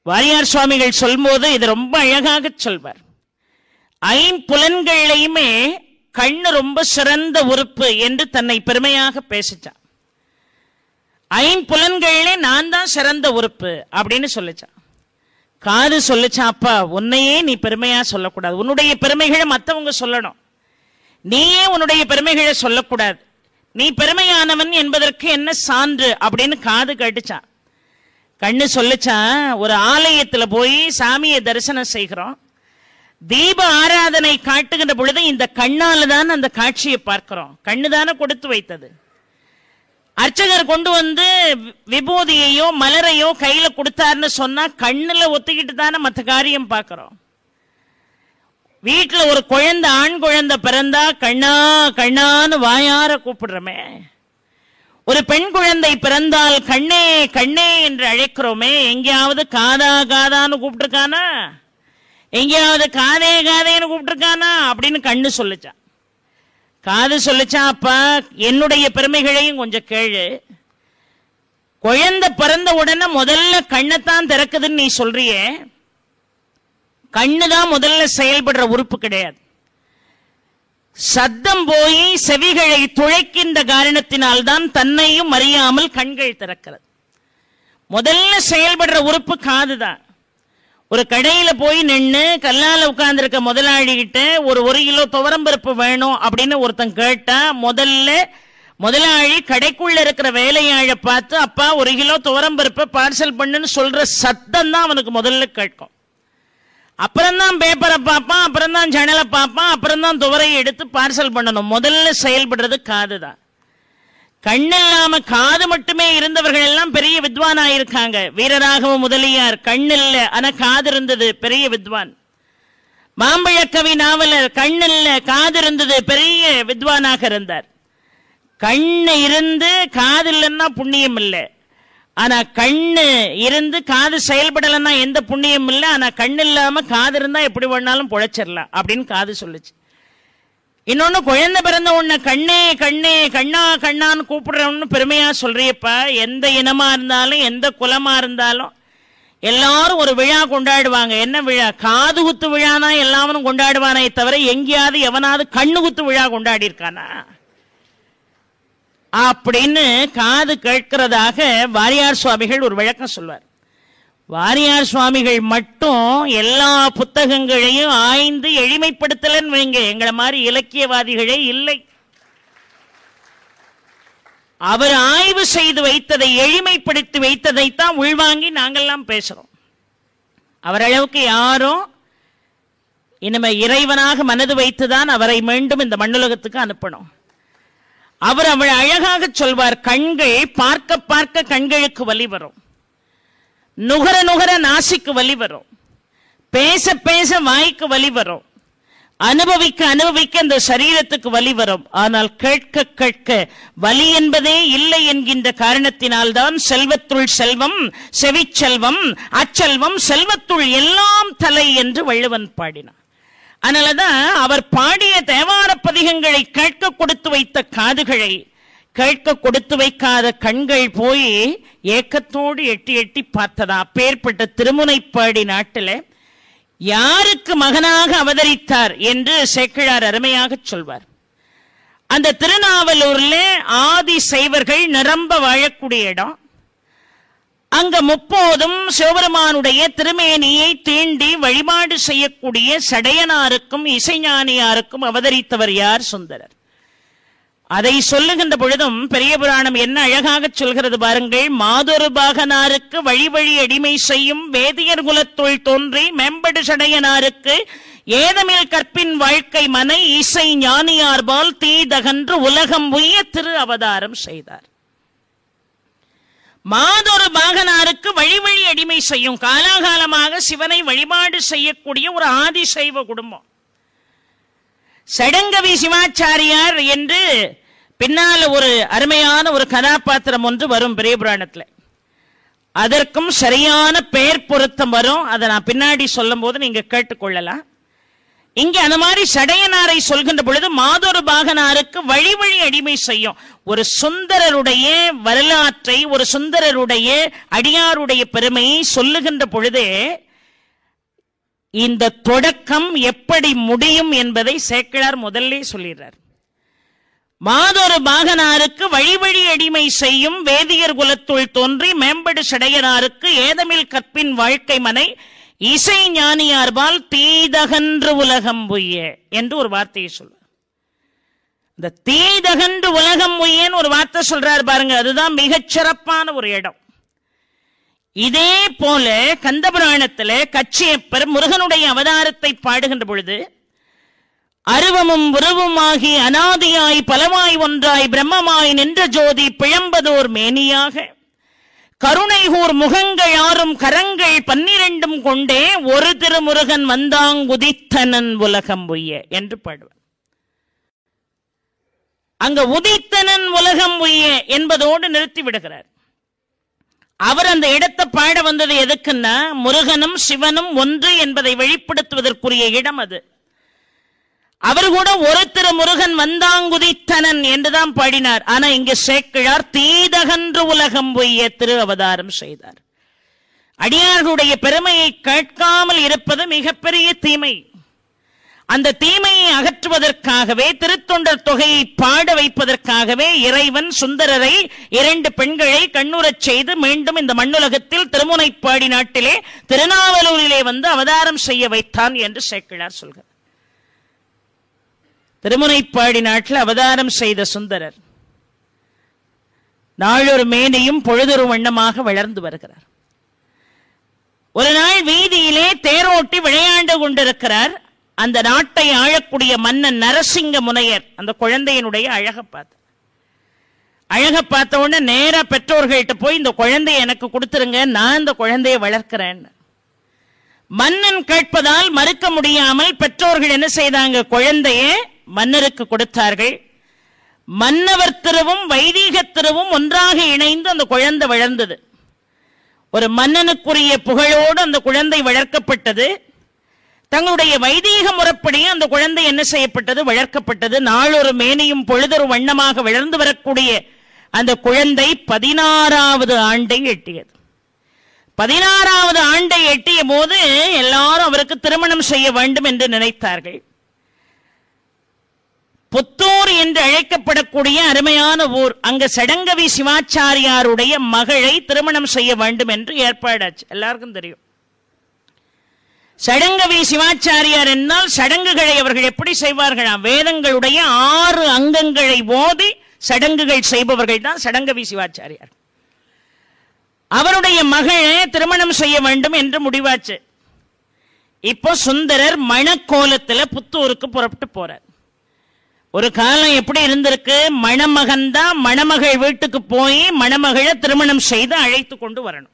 வாரியார் சுவாமிகள் சொல்லும்போது இது ரொம்ப அழகாக சொல்வார். ஐம்புலன்களையுமே கண்ணு ரொம்ப சிறந்த உறுப்பு என்று தன்னை பெருமையாக பேசிச்சான். ஐம்புலன்களே நான் தான் சிறந்த உறுப்பு அப்படின்னு சொல்லிச்சான். காது சொல்லிச்சான், அப்பா உன்னையே நீ பெருமையா சொல்லக்கூடாது, உன்னுடைய பெருமைகளை மற்றவங்க சொல்லணும், நீயே உன்னுடைய பெருமைகளை சொல்லக்கூடாது, நீ பெருமையானவன் என்பதற்கு என்ன சான்று அப்படின்னு காது கேட்டுச்சான். கண்ணு சொல்லிச்சான், ஒரு ஆலயத்துல போய் சாமியை தரிசனம் செய்கிறோம், தீப ஆராதனை காட்டுகின்ற பொழுது இந்த கண்ணால தான் அந்த காட்சியை பார்க்கிறோம், கண்ணுதானே கொடுத்து வைத்தது. அர்ச்சகர் கொண்டு வந்து விபூதியையோ மலரையோ கையில கொடுத்தாருன்னு சொன்னா கண்ணுல ஒத்திக்கிட்டு தானே மற்ற காரியம் பார்க்கிறோம். வீட்டுல ஒரு குழந்தை, ஆண் குழந்தை பிறந்தா கண்ணா கண்ணான்னு வாயார கூப்பிடுறோமே, ஒரு பெண் குழந்தை பிறந்தால் கண்ணே கண்ணே என்று அழைக்கிறோமே, எங்கேயாவது காதா காதான்னு கூப்பிட்டுருக்கானா, எங்கேயாவது காதே காதேன்னு கூப்பிட்டுருக்கானா அப்படின்னு கண்ணு சொல்லிச்சான். காது சொல்லிச்சான், அப்பா என்னுடைய பெருமைகளையும் கொஞ்சம் கேளு, குழந்தை பிறந்த உடனே முதல்ல கண்ணைத்தான் திறக்குதுன்னு நீ சொல்றியே, கண்ணுதான் முதல்ல செயல்படுற உறுப்பு கிடையாது. சத்தம் போய் செவிகளை துளைக்கின்ற காரணத்தினால்தான் தன்னையும் அறியாமல் கண்கள் திறக்கிறது. முதல்ல செயல்படுற உறுப்பு காதுதான். ஒரு கடையில போய் நின்று கல்லால உட்கார்ந்துருக்க முதலாளி கிட்ட ஒரு கிலோ துவரம்பருப்பு வேணும் அப்படின்னு ஒருத்தன் கேட்டா, முதலாளி கடைக்குள்ள இருக்கிற வேலையாளை பார்த்து அப்பா 1 கிலோ துவரம்பருப்பை பார்சல் பண்ணுன்னு சொல்ற சத்தம் தான் அவனுக்கு முதல்ல கேட்கும். அப்புறம்தான் பேப்பரை பார்ப்பான், அப்புறம் தான் ஜன்னலை பார்ப்பான், அப்புறம் தான் துவரையை எடுத்து பார்சல் பண்ணணும். முதல்ல செயல்படுறது காது தான். கண்ணில்லாம காது மட்டுமே இருந்தவர்கள் எல்லாம் பெரிய வித்வான் ஆயிருக்காங்க. வீரராகவ முதலியார் கண்ணில்ல ஆனா காது இருந்தது, பெரிய வித்வான். மாம்பழக்கவி நாவலர் கண்ணில்ல காது இருந்தது, பெரிய வித்வானாக இருந்தார். கண்ணு இருந்து காது இல்லைன்னா புண்ணியம் இல்லை, ஆனா கண்ணு இருந்து காது செயல்படலைன்னா எந்த புண்ணியம் இல்லை. ஆனா கண்ணு இல்லாம காது இருந்தா எப்படி வேணாலும் பொழைச்சிடலாம் அப்படின்னு காது சொல்லுச்சு. இன்னொன்னு, குழந்தை பிறந்த உன்னை கண்ணே கண்ணே கண்ணா கண்ணான்னு கூப்பிடுறவன்னு பெருமையா சொல்றியப்பா. எந்த இனமா இருந்தாலும் எந்த குலமா இருந்தாலும் எல்லாரும் ஒரு விழா கொண்டாடுவாங்க. என்ன விழா? காது குத்து விழா தான் எல்லாரும் கொண்டாடுவானே தவிர எங்கேயாவது எவனாவது கண்ணு குத்து விழா கொண்டாடி இருக்கானா அப்படின்னு காது கேட்கிறதாக வாரியார் சுவாமிகள் ஒரு விளக்கம் சொல்வார். வாரியார் சுவாமிகள் மட்டும் எல்லா புத்தகங்களையும் ஆய்ந்து எளிமைப்படுத்தலன்னு வைங்க, எங்களை மாதிரி இலக்கியவாதிகளே இல்லை. அவர் ஆய்வு செய்து வைத்ததை, எளிமைப்படுத்தி வைத்ததைத்தான் உள்வாங்கி நாங்கள்லாம் பேசுறோம். அவரளவுக்கு யாரும் இனிமே இறைவனாக மனது வைத்துதான் அவரை மீண்டும் இந்த மண்ணுலகத்துக்கு அனுப்பணும். அவர் அவள் அழகாக சொல்வார், கண்கள் பார்க்க பார்க்க கண்களுக்கு வலி வரும், நுகர நுகர நாசிக்கு வலி வரும், பேச பேச வாய்க்கு வலி வரும், அனுபவிக்க அனுபவிக்க இந்த சரீரத்துக்கு வலி வரும். ஆனால் கேட்க கேட்க வலி என்பதே இல்லை என்கின்ற காரணத்தினால்தான் செல்வத்துள் செல்வம் செவிச்செல்வம் அச்செல்வம் செல்வத்துள் எல்லாம் தலை என்று வள்ளுவன் பாடினான். அதனாலதான் அவர் பாடிய தேவார பதிகங்களை கேட்க கொடுத்து வைத்த காதுகளை கேட்க கொடுத்து வைக்காத கண்கள் போய் ஏக்கத்தோடு எட்டி எட்டி பார்த்ததா. அப்பேற்பட்ட திருமுனைப்பாடி நாட்டில் யாருக்கு மகனாக அவதரித்தார் என்று சேக்கிழார் அருமையாக சொல்வார். அந்த திருநாவலூர்ல ஆதி சைவர்கள் நிரம்ப வாழக்கூடிய இடம். அங்க முப்போதும் சிவபெருமானுடைய திருமேனியை தீண்டி வழிபாடு செய்யக்கூடிய சடையனாருக்கும் இசைஞானியாருக்கும் அவதரித்தவர் யார்? சுந்தரர். அதை சொல்லுகின்ற பொழுதும் பெரிய புராணம் என்ன அழகாக சொல்கிறது பாருங்கள். மாதொரு பாகனாருக்கு வழி வழி அடிமை செய்யும் வேதியர் குலத்துள் தோன்றி மேம்படு சடையனாருக்கு ஏதமில் கற்பின் வாழ்க்கை மனை இசை ஞானியார்பால் தீதகன்று உலகம் உய்ய திரு அவதாரம் செய்தார். மாதொரு பாகனாருக்கு வழி வழி அடிமை செய்யும், காலாகாலமாக சிவனை வழிபாடு செய்யக்கூடிய ஒரு ஆதி சைவ குடும்பம். சடங்கவி சிவாச்சாரியார் என்று பின்னால ஒரு அருமையான ஒரு கதாபாத்திரம் ஒன்று வரும் பெரிய புராணத்தில். அதற்கும் சரியான பெயர் பொருத்தம் வரும். அதை நான் பின்னாடி சொல்லும் போது நீங்க கேட்டுக்கொள்ளலாம். இங்க அந்த மாதிரி சடையனாரை சொல்கின்ற பொழுது மாதொரு பாகனாருக்கு வழி வழி அடிமை செய்யும். ஒரு சுந்தரருடைய வரலாற்றை, ஒரு சுந்தரருடைய அடியாருடைய பெருமையை சொல்லுகின்ற பொழுதே இந்த தொடக்கம் எப்படி முடியும் என்பதை சேக்கிழார் முதல்ல சொல்லிடுறார். மாதொரு பாகனாருக்கு வழி வழி அடிமை செய்யும் வேதியர் குலத்துள் தோன்றி மேம்படு சடையனாருக்கு ஏதமில் கற்பின் வாழ்க்கை மனை இசை ஞானியார்பால் தீதகன்று உலகம் உய்ய என்று ஒரு வார்த்தையை சொல்றார். இந்த தீதகன்று உலகம் உய்யன்னு ஒரு வார்த்தை சொல்றார் பாருங்க, அதுதான் மிகச் சிறப்பான ஒரு இடம். இதே போல கந்தபுராணத்தில் கச்சியப்பர் முருகனுடைய அவதாரத்தை பாடுகின்ற பொழுது அருவமும் உருவுமாகி அனாதியாய் பலவாய் ஒன்றாய் பிரம்மமாய் நின்ற ஜோதி பிழம்பதோர் மேனியாக கருணைகூர் முகங்கள் ஆறும் கரங்கள் 12 கொண்டே ஒரு திருமுருகன் வந்தாங்குதித்தனன் உலகம் உய்ய என்று பாடுவார். அங்க உதித்தனன் உலகம் உய்ய என்பதோடு நிறுத்தி விடுகிறார். அவர் அந்த இடத்தை பாட வந்தது எதுக்குன்னா, முருகனும் சிவனும் ஒன்று என்பதை வெளிப்படுத்துவதற்குரிய இடம் அது. அவர் கூட ஒரு திரு முருகன் வந்தாங்குதித்தனன் என்றுதான் பாடினார். ஆனா இங்கு சேக்கிழார் தீதகன்று உலகம் உய்ய திரு அவதாரம் செய்தார். அடியார்களுடைய பெருமையை கேட்காமல் இருப்பது மிகப்பெரிய தீமை. அந்த தீமையை அகற்றுவதற்காகவே, திருத்தொண்டர் தொகையை பாட வைப்பதற்காகவே இறைவன் சுந்தரரை 2 பெண்களை கண்ணுறச் செய்து மீண்டும் இந்த மண்ணுலகத்தில் திருமுனைப்பாடி நாட்டிலே திருநாவலூரிலே வந்து அவதாரம் செய்ய வைத்தான் என்று சேக்கிழார் சொல்கிறார். திருமுனைப்பாடி நாட்டில் அவதாரம் செய்த சுந்தரர் நாளொரு மேனியும் பொழுதொரு வண்ணமாக வளர்ந்து வருகிறார். ஒரு நாள் வீதியிலே தேரோட்டி விளையாண்டு கொண்டிருக்கிறார். அந்த நாட்டை ஆளக்கூடிய மன்னன் நரசிங்க முனையர் அந்த குழந்தையினுடைய அழக பார்த்த உடனே நேரா பெற்றோர்கள்ட்ட போய் இந்த குழந்தைய எனக்கு கொடுத்துருங்க, நான் இந்த குழந்தைய வளர்க்கிறேன். மன்னன் கேட்பதால் மறுக்க முடியாமல் பெற்றோர்கள் என்ன செய்தாங்க, குழந்தைய மன்னருக்கு கொடுத்தார்கள். மன்னவர் திருவும் வைதீக திருவும் ஒன்றாக இணைந்து அந்த குழந்தை வளர்ந்தது. ஒரு மன்னனுக்குரிய புகழோடு அந்த குழந்தை வளர்க்கப்பட்டது. தங்களுடைய வைதீக முறைப்படி அந்த குழந்தை என்ன செய்யப்பட்டது, வளர்க்கப்பட்டது. நாளொரு மேனியும் பொழுதொரு வண்ணமாக வளர்ந்து வரக்கூடிய அந்த குழந்தை 16வது ஆண்டை எட்டியது. 16வது ஆண்டை எட்டிய போது எல்லாரும் அவருக்கு திருமணம் செய்ய வேண்டும் என்று நினைத்தார்கள். புத்தூர் என்று அழைக்கப்படக்கூடிய அருமையான ஊர், அங்க சடங்கவி சிவாச்சாரியாருடைய மகளை திருமணம் செய்ய வேண்டும் என்று ஏற்பாடாச்சு. எல்லாருக்கும் தெரியும். சடங்கவி சிவாச்சாரியார் என்றால் சடங்குகளை அவர்கள் எப்படி செய்வார்களாம், வேதங்களுடைய 6 அங்கங்களை ஓதி சடங்குகள் செய்பவர்கள் தான் சடங்கவி சிவாச்சாரியார். அவருடைய மகளை திருமணம் செய்ய வேண்டும் என்று முடிவாச்சு. இப்போ சுந்தரர் மணக்கோலத்தில் புத்தூருக்கு புறப்பட்டு போறார். ஒரு காலம் எப்படி இருந்திருக்கு, மணமகன் தான் மணமகள் வீட்டுக்கு போய் மணமகளை திருமணம் செய்து அழைத்து கொண்டு வரணும்.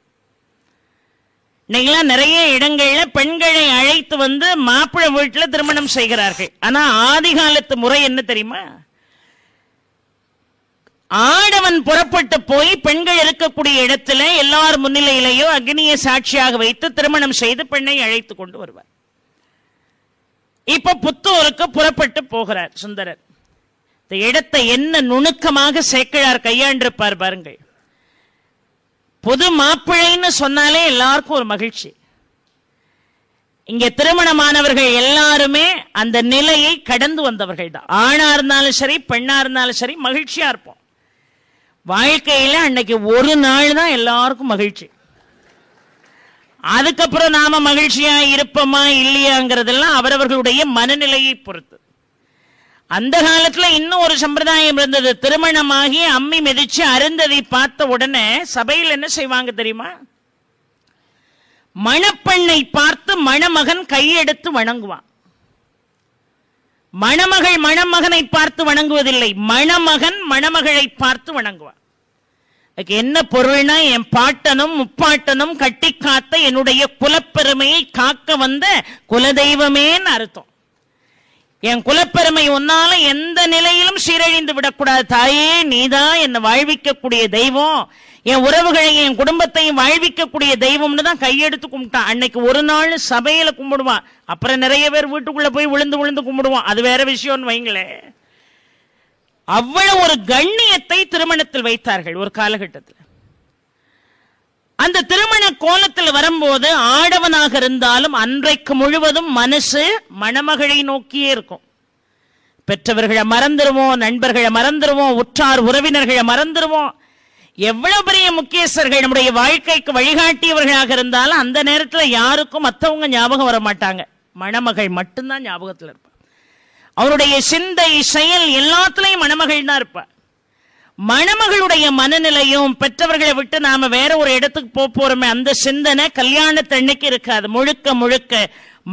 இன்னைக்கெல்லாம் நிறைய இடங்கள்ல பெண்களை அழைத்து வந்து மாப்பிள்ளை வீட்டுல திருமணம் செய்கிறார்கள். ஆனா ஆதி காலத்து முறை என்ன தெரியுமா, ஆடவன் புறப்பட்டு போய் பெண்கள் இருக்கக்கூடிய இடத்துல எல்லார் முன்னிலையிலேயோ அக்னியை சாட்சியாக வைத்து திருமணம் செய்து பெண்ணை அழைத்து கொண்டு வருவார். இப்ப புத்தூருக்கு புறப்பட்டு போகிறார் சுந்தரர். இந்த இடத்தை என்ன நுணுக்கமாக சேக்கிழார் கையாண்டிருப்பார் பாருங்கள். புது மாப்பிள்ளைன்னு சொன்னாலே எல்லாருக்கும் ஒரு மகிழ்ச்சி. இங்கே திருமணமானவர்கள் எல்லாருமே அந்த நிலையை கடந்து வந்தவர்கள் தான். ஆணா இருந்தாலும் சரி, பெண்ணா இருந்தாலும் சரி, மகிழ்ச்சியா இருப்போம். வாழ்க்கையில அன்னைக்கு ஒரு நாள் தான் எல்லாருக்கும் மகிழ்ச்சி. அதுக்கப்புறம் நாம மகிழ்ச்சியா இருப்போமா இல்லையாங்கிறதெல்லாம் அவரவர்களுடைய மனநிலையை பொறுத்து. அந்த காலத்துல இன்னும் ஒரு சம்பிரதாயம் இருந்தது. திருமணமாகி அம்மி மிதிச்சு அருந்ததி பார்த்த உடனே சபையில் என்ன செய்வாங்க தெரியுமா? மணப்பெண்ணை பார்த்து மணமகன் கையெடுத்து வணங்குவான். மணமகள் மணமகனை பார்த்து வணங்குவதில்லை, மணமகன் மணமகளை பார்த்து வணங்குவான். அதுக்கு என்ன பொருள்னா, என் பாட்டனும் முப்பாட்டனும் கட்டி காத்த என்னுடைய குலப்பெருமையை காக்க வந்த குலதெய்வமேன்னு அர்த்தம். என் குலப்பெருமை உன்னால எந்த நிலையிலும் சீரழிந்து விடக்கூடாது தாயே, நீதான் என்னை வாழ்விக்கக்கூடிய தெய்வம், என் உறவுகளை என் குடும்பத்தையும் வாழ்விக்கக்கூடிய தெய்வம்னு தான் கையெடுத்து கும்பிட்டான். அன்னைக்கு ஒரு நாள் சபையில கும்பிடுவான். அப்புறம் நிறைய பேர் வீட்டுக்குள்ள போய் விழுந்து விழுந்து கும்பிடுவான், அது வேற விஷயம்னு வைங்களே. அவ்வளவு ஒரு கண்ணியத்தை திருமணத்தில் வைத்தார்கள் ஒரு காலகட்டத்தில். அந்த திருமண கோலத்தில் வரும்போது ஆடவனாக இருந்தாலும் அன்றைக்கு முழுவதும் மனசு மணமகளை நோக்கியே இருக்கும். பெற்றவர்களை மறந்துடுவோம், நண்பர்களை மறந்துடுவோம், உற்றார் உறவினர்களை மறந்துடுவோம். எவ்வளவு பெரிய முக்கியஸ்தர்கள் நம்முடைய வாழ்க்கைக்கு வழிகாட்டியவர்களாக இருந்தாலும் அந்த நேரத்தில் யாருக்கும் மற்றவங்க ஞாபகம் வர மாட்டாங்க, மணமகள் மட்டும்தான் ஞாபகத்தில் இருப்பார். அவருடைய சிந்தை செயல் எல்லாத்துலயும் மணமகள் தான் இருப்பார். மணமகளுடைய மனநிலையும் பெற்றவர்களை விட்டு நாம வேற ஒரு இடத்துக்கு போறோமே அந்த சிந்தனை கல்யாணத்தன்னைக்கு இருக்காது. முழுக்க முழுக்க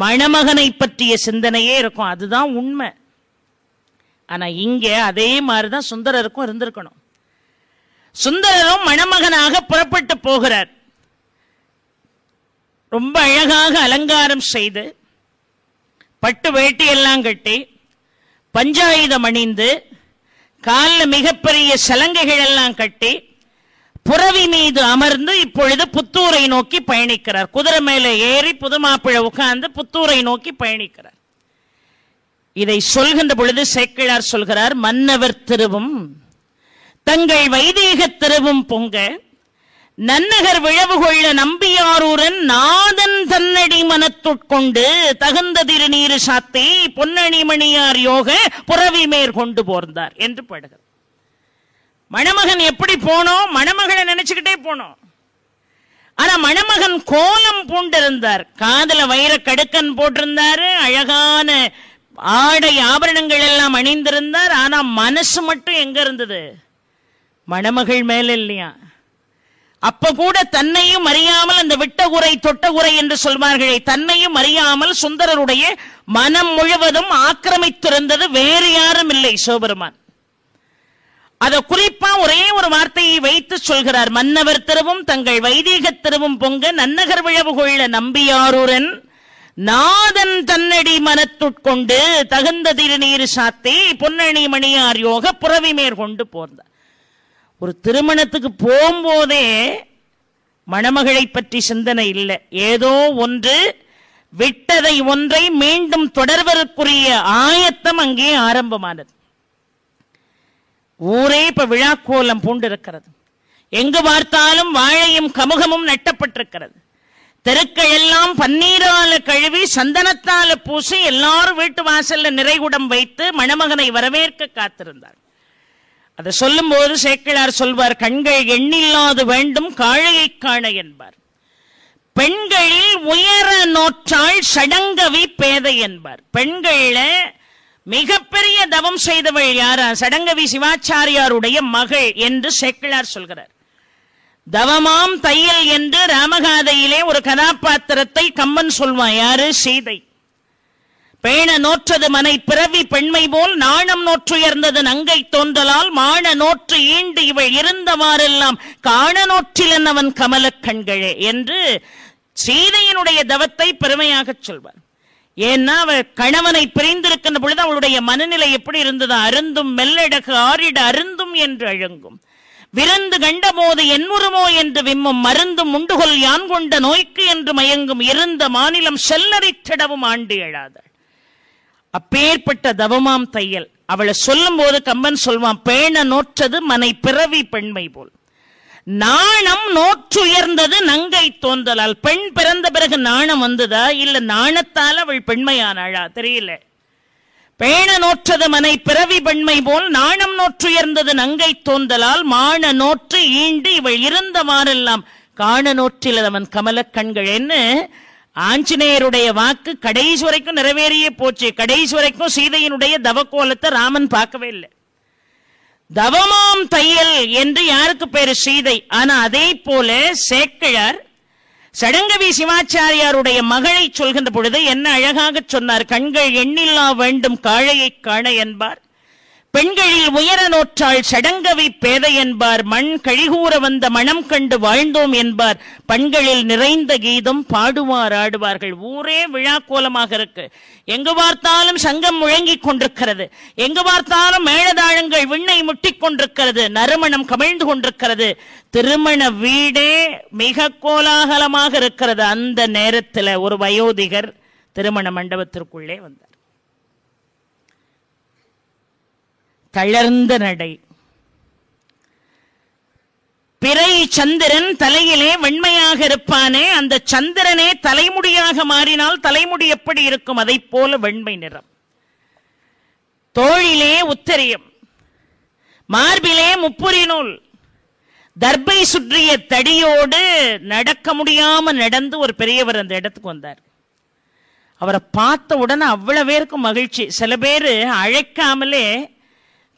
மணமகனை பற்றிய சிந்தனையே இருக்கும். அதுதான் உண்மை. ஆனா இங்க அதே மாதிரிதான் சுந்தரருக்கும் இருந்திருக்கணும். சுந்தரரும் மணமகனாக புறப்பட்டு போகிறார். ரொம்ப அழகாக அலங்காரம் செய்து பட்டு வேட்டி எல்லாம் கட்டி பஞ்சாயுதம் அணிந்து காலில் மிகப்பெரிய சலங்கைகள் எல்லாம் கட்டி புறவி மீது அமர்ந்து இப்பொழுது புத்தூரை நோக்கி பயணிக்கிறார். குதிரை மேலே ஏறி புதுமாப்பிள்ளை உட்கார்ந்து புத்தூரை நோக்கி பயணிக்கிறார். இதை சொல்கின்ற பொழுது சேக்கிழார் சொல்கிறார், மன்னவர் திருவும் தங்கள் வைதீக திருவும் பொங்க நன்னகர் விழவு கொள்ள நம்பியாரூரன் நாதன் தன்னடி மனத்துட்கொண்டு தகுந்த திருநீரு சாத்தி பொன்னணி மணியார் யோக புறவி மேற்கொண்டு போர்ந்தார் என்று பாடுகிறார். மணமகன் எப்படி போனோம்? மணமகளை நினைச்சுக்கிட்டே போனோம். ஆனா மணமகன் கோலம் பூண்டிருந்தார். காதல வைர கடுக்கன் போட்டிருந்தாரு, அழகான ஆடை ஆபரணங்கள் எல்லாம் அணிந்திருந்தார். ஆனா மனசு மட்டும் எங்க இருந்தது? மணமகள் மேல இல்லையா? அப்ப கூட தன்னையும் அறியாமல், அந்த விட்ட குறை தொட்ட குறை என்று சொல்வார்களே, தன்னையும் அறியாமல் சுந்தரருடைய மனம் முழுவதும் ஆக்கிரமித்திருந்தது வேறு யாரும் இல்லை, சிவபெருமான். அத குறிப்பா ஒரே ஒரு வார்த்தையை வைத்து சொல்கிறார். மன்னவர் திருவும் தங்கள் வைதீக திருவும் பொங்க நன்னகர் விழவு கொள்ள நம்பியாரூரன் நாதன் தன்னடி மனத்துட்கொண்டு தகுந்த திருநீர் சாத்தி பொன்னணி மணியார் யோக புறவி மேற்கொண்டு போர்ந்தார். ஒரு திருமணத்துக்கு போகும்போதே மணமகளை பற்றி சிந்தனை இல்லை. ஏதோ ஒன்று விட்டதை ஒன்றை மீண்டும் தொடர்வதற்குரிய ஆயத்தம் அங்கே ஆரம்பமானது. ஊரே இப்ப விழாக்கோலம் பூண்டிருக்கிறது. எங்கு பார்த்தாலும் வாழையும் கமுகமும் நட்டப்பட்டிருக்கிறது. தெருக்கள் எல்லாம் பன்னீரால கழுவி சந்தனத்தால பூசி எல்லாரும் வீட்டு வாசல்ல நிறைகுடம் வைத்து மணமகனை வரவேற்க காத்திருந்தார். அதை சொல்லும் போது சேக்கிழார் சொல்வார், கண்கள் எண்ணில்லாது வேண்டும் காழையை காண என்பார். பெண்களில் உயர நோற்றாள் சடங்கவி பேதை என்பார். பெண்கள மிகப்பெரிய தவம் செய்தவள் யாரா? சடங்கவி சிவாச்சாரியாருடைய மகள் என்று சேக்கிழார் சொல்கிறார். தவமாம் தையல் என்று ராமகாதையிலே ஒரு கதாபாத்திரத்தை கம்பன் சொல்வான். யாரு? சீதை. பேண நோற்றது மனை பிறவி பெண்மை போல் நாணம் நோற்றுயர்ந்தது நங்கை தோன்றலால் மான நோற்று ஈண்டு இவள் இருந்தவாறெல்லாம் காண நோற்றிலன் அவன் கமல கண்களே என்று சீதையினுடைய தவத்தை பெருமையாக சொல்வார். ஏன்னா அவள் கணவனை பிரிந்திருக்கின்ற பொழுது அவளுடைய மனநிலை எப்படி இருந்தது? அருந்தும் மெல்லடகு ஆறிட அருந்தும் என்று அழுங்கும், விருந்து கண்டபோது என்முருமோ என்று விம்மும், மருந்தும் உண்டுகொள் யான் கொண்ட நோய்க்கு என்று மயங்கும், இருந்த மாநிலம் செல்லறித்திடவும் ஆண்டு எழாதாள். அப்பேற்பட்ட தவமாம் தையல். அவளை சொல்லும் போது கம்பன் சொல்வான், பேண நோற்றது மனை பிறவி பெண்மை போல், நாணம் நோற்றுயர்ந்தது நங்கை தோன்றலால். பெண் பிறந்த பிறகு நாணம் வந்ததா, இல்ல நாணத்தால் அவள் பெண்மையானாளா தெரியல. பேண நோற்றது மனை பிறவி பெண்மை போல், நாணம் நோற்றுயர்ந்தது நங்கை தோன்றலால், மான நோற்று ஈண்டு இவள் இருந்தவாறெல்லாம் காண நோற்றில் அவன் கமல கண்கள். என்ன ஆஞ்சநேயருடைய வாக்கு கடைசி வரைக்கும் நிறைவேறியே போச்சு. கடைசி வரைக்கும் சீதையினுடைய தவக்கோலத்தை ராமன் பார்க்கவே இல்லை. தவமாம் தையல் என்று யாருக்கு பேரு? சீதை. ஆனா அதே போல சேக்கிழார் சடங்கவி சிவாச்சாரியாருடைய மகளை சொல்கின்ற பொழுது என்ன அழகாக சொன்னார். கண்கள் எண்ணில்லா வேண்டும் காழையை காண என்பார், பெண்களில் உயர நோற்றாள் சடங்கவி பேதை என்பார், மண் கழிகூற வந்த மனம் கண்டு வாழ்ந்தோம் என்பார், பண்களில் நிறைந்த கீதம் பாடுவார் ஆடுவார்கள். ஊரே விழா கோலமாக இருக்கு. எங்கு பார்த்தாலும் சங்கம் முழங்கிக் கொண்டிருக்கிறது, எங்கு பார்த்தாலும் மேளதாளங்கள் விண்ணை முட்டிக் கொண்டிருக்கிறது, நறுமணம் கமிழ்ந்து கொண்டிருக்கிறது. திருமண வீடே மிக கோலாகலமாக இருக்கிறது. அந்த நேரத்தில் ஒரு வயோதிகர் திருமண மண்டபத்திற்குள்ளே வந்தார். தளர்ந்த நடை, பிறை சந்திரன் தலையிலே வெண்மையாக இருப்பானே, அந்த சந்திரனே தலைமுடியாக மாறினால் தலைமுடி எப்படி இருக்கும்? அதை போல வெண்மை நிறம். தோளிலே உத்தரியம், மார்பிலே முப்புரி நூல், தர்பை சுற்றிய தடியோடு நடக்க முடியாம நடந்து ஒரு பெரியவர் அந்த இடத்துக்கு வந்தார். அவரை பார்த்த உடனே அவ்வளவு பேருக்கும் மகிழ்ச்சி. சில பேர் அழைக்காமலே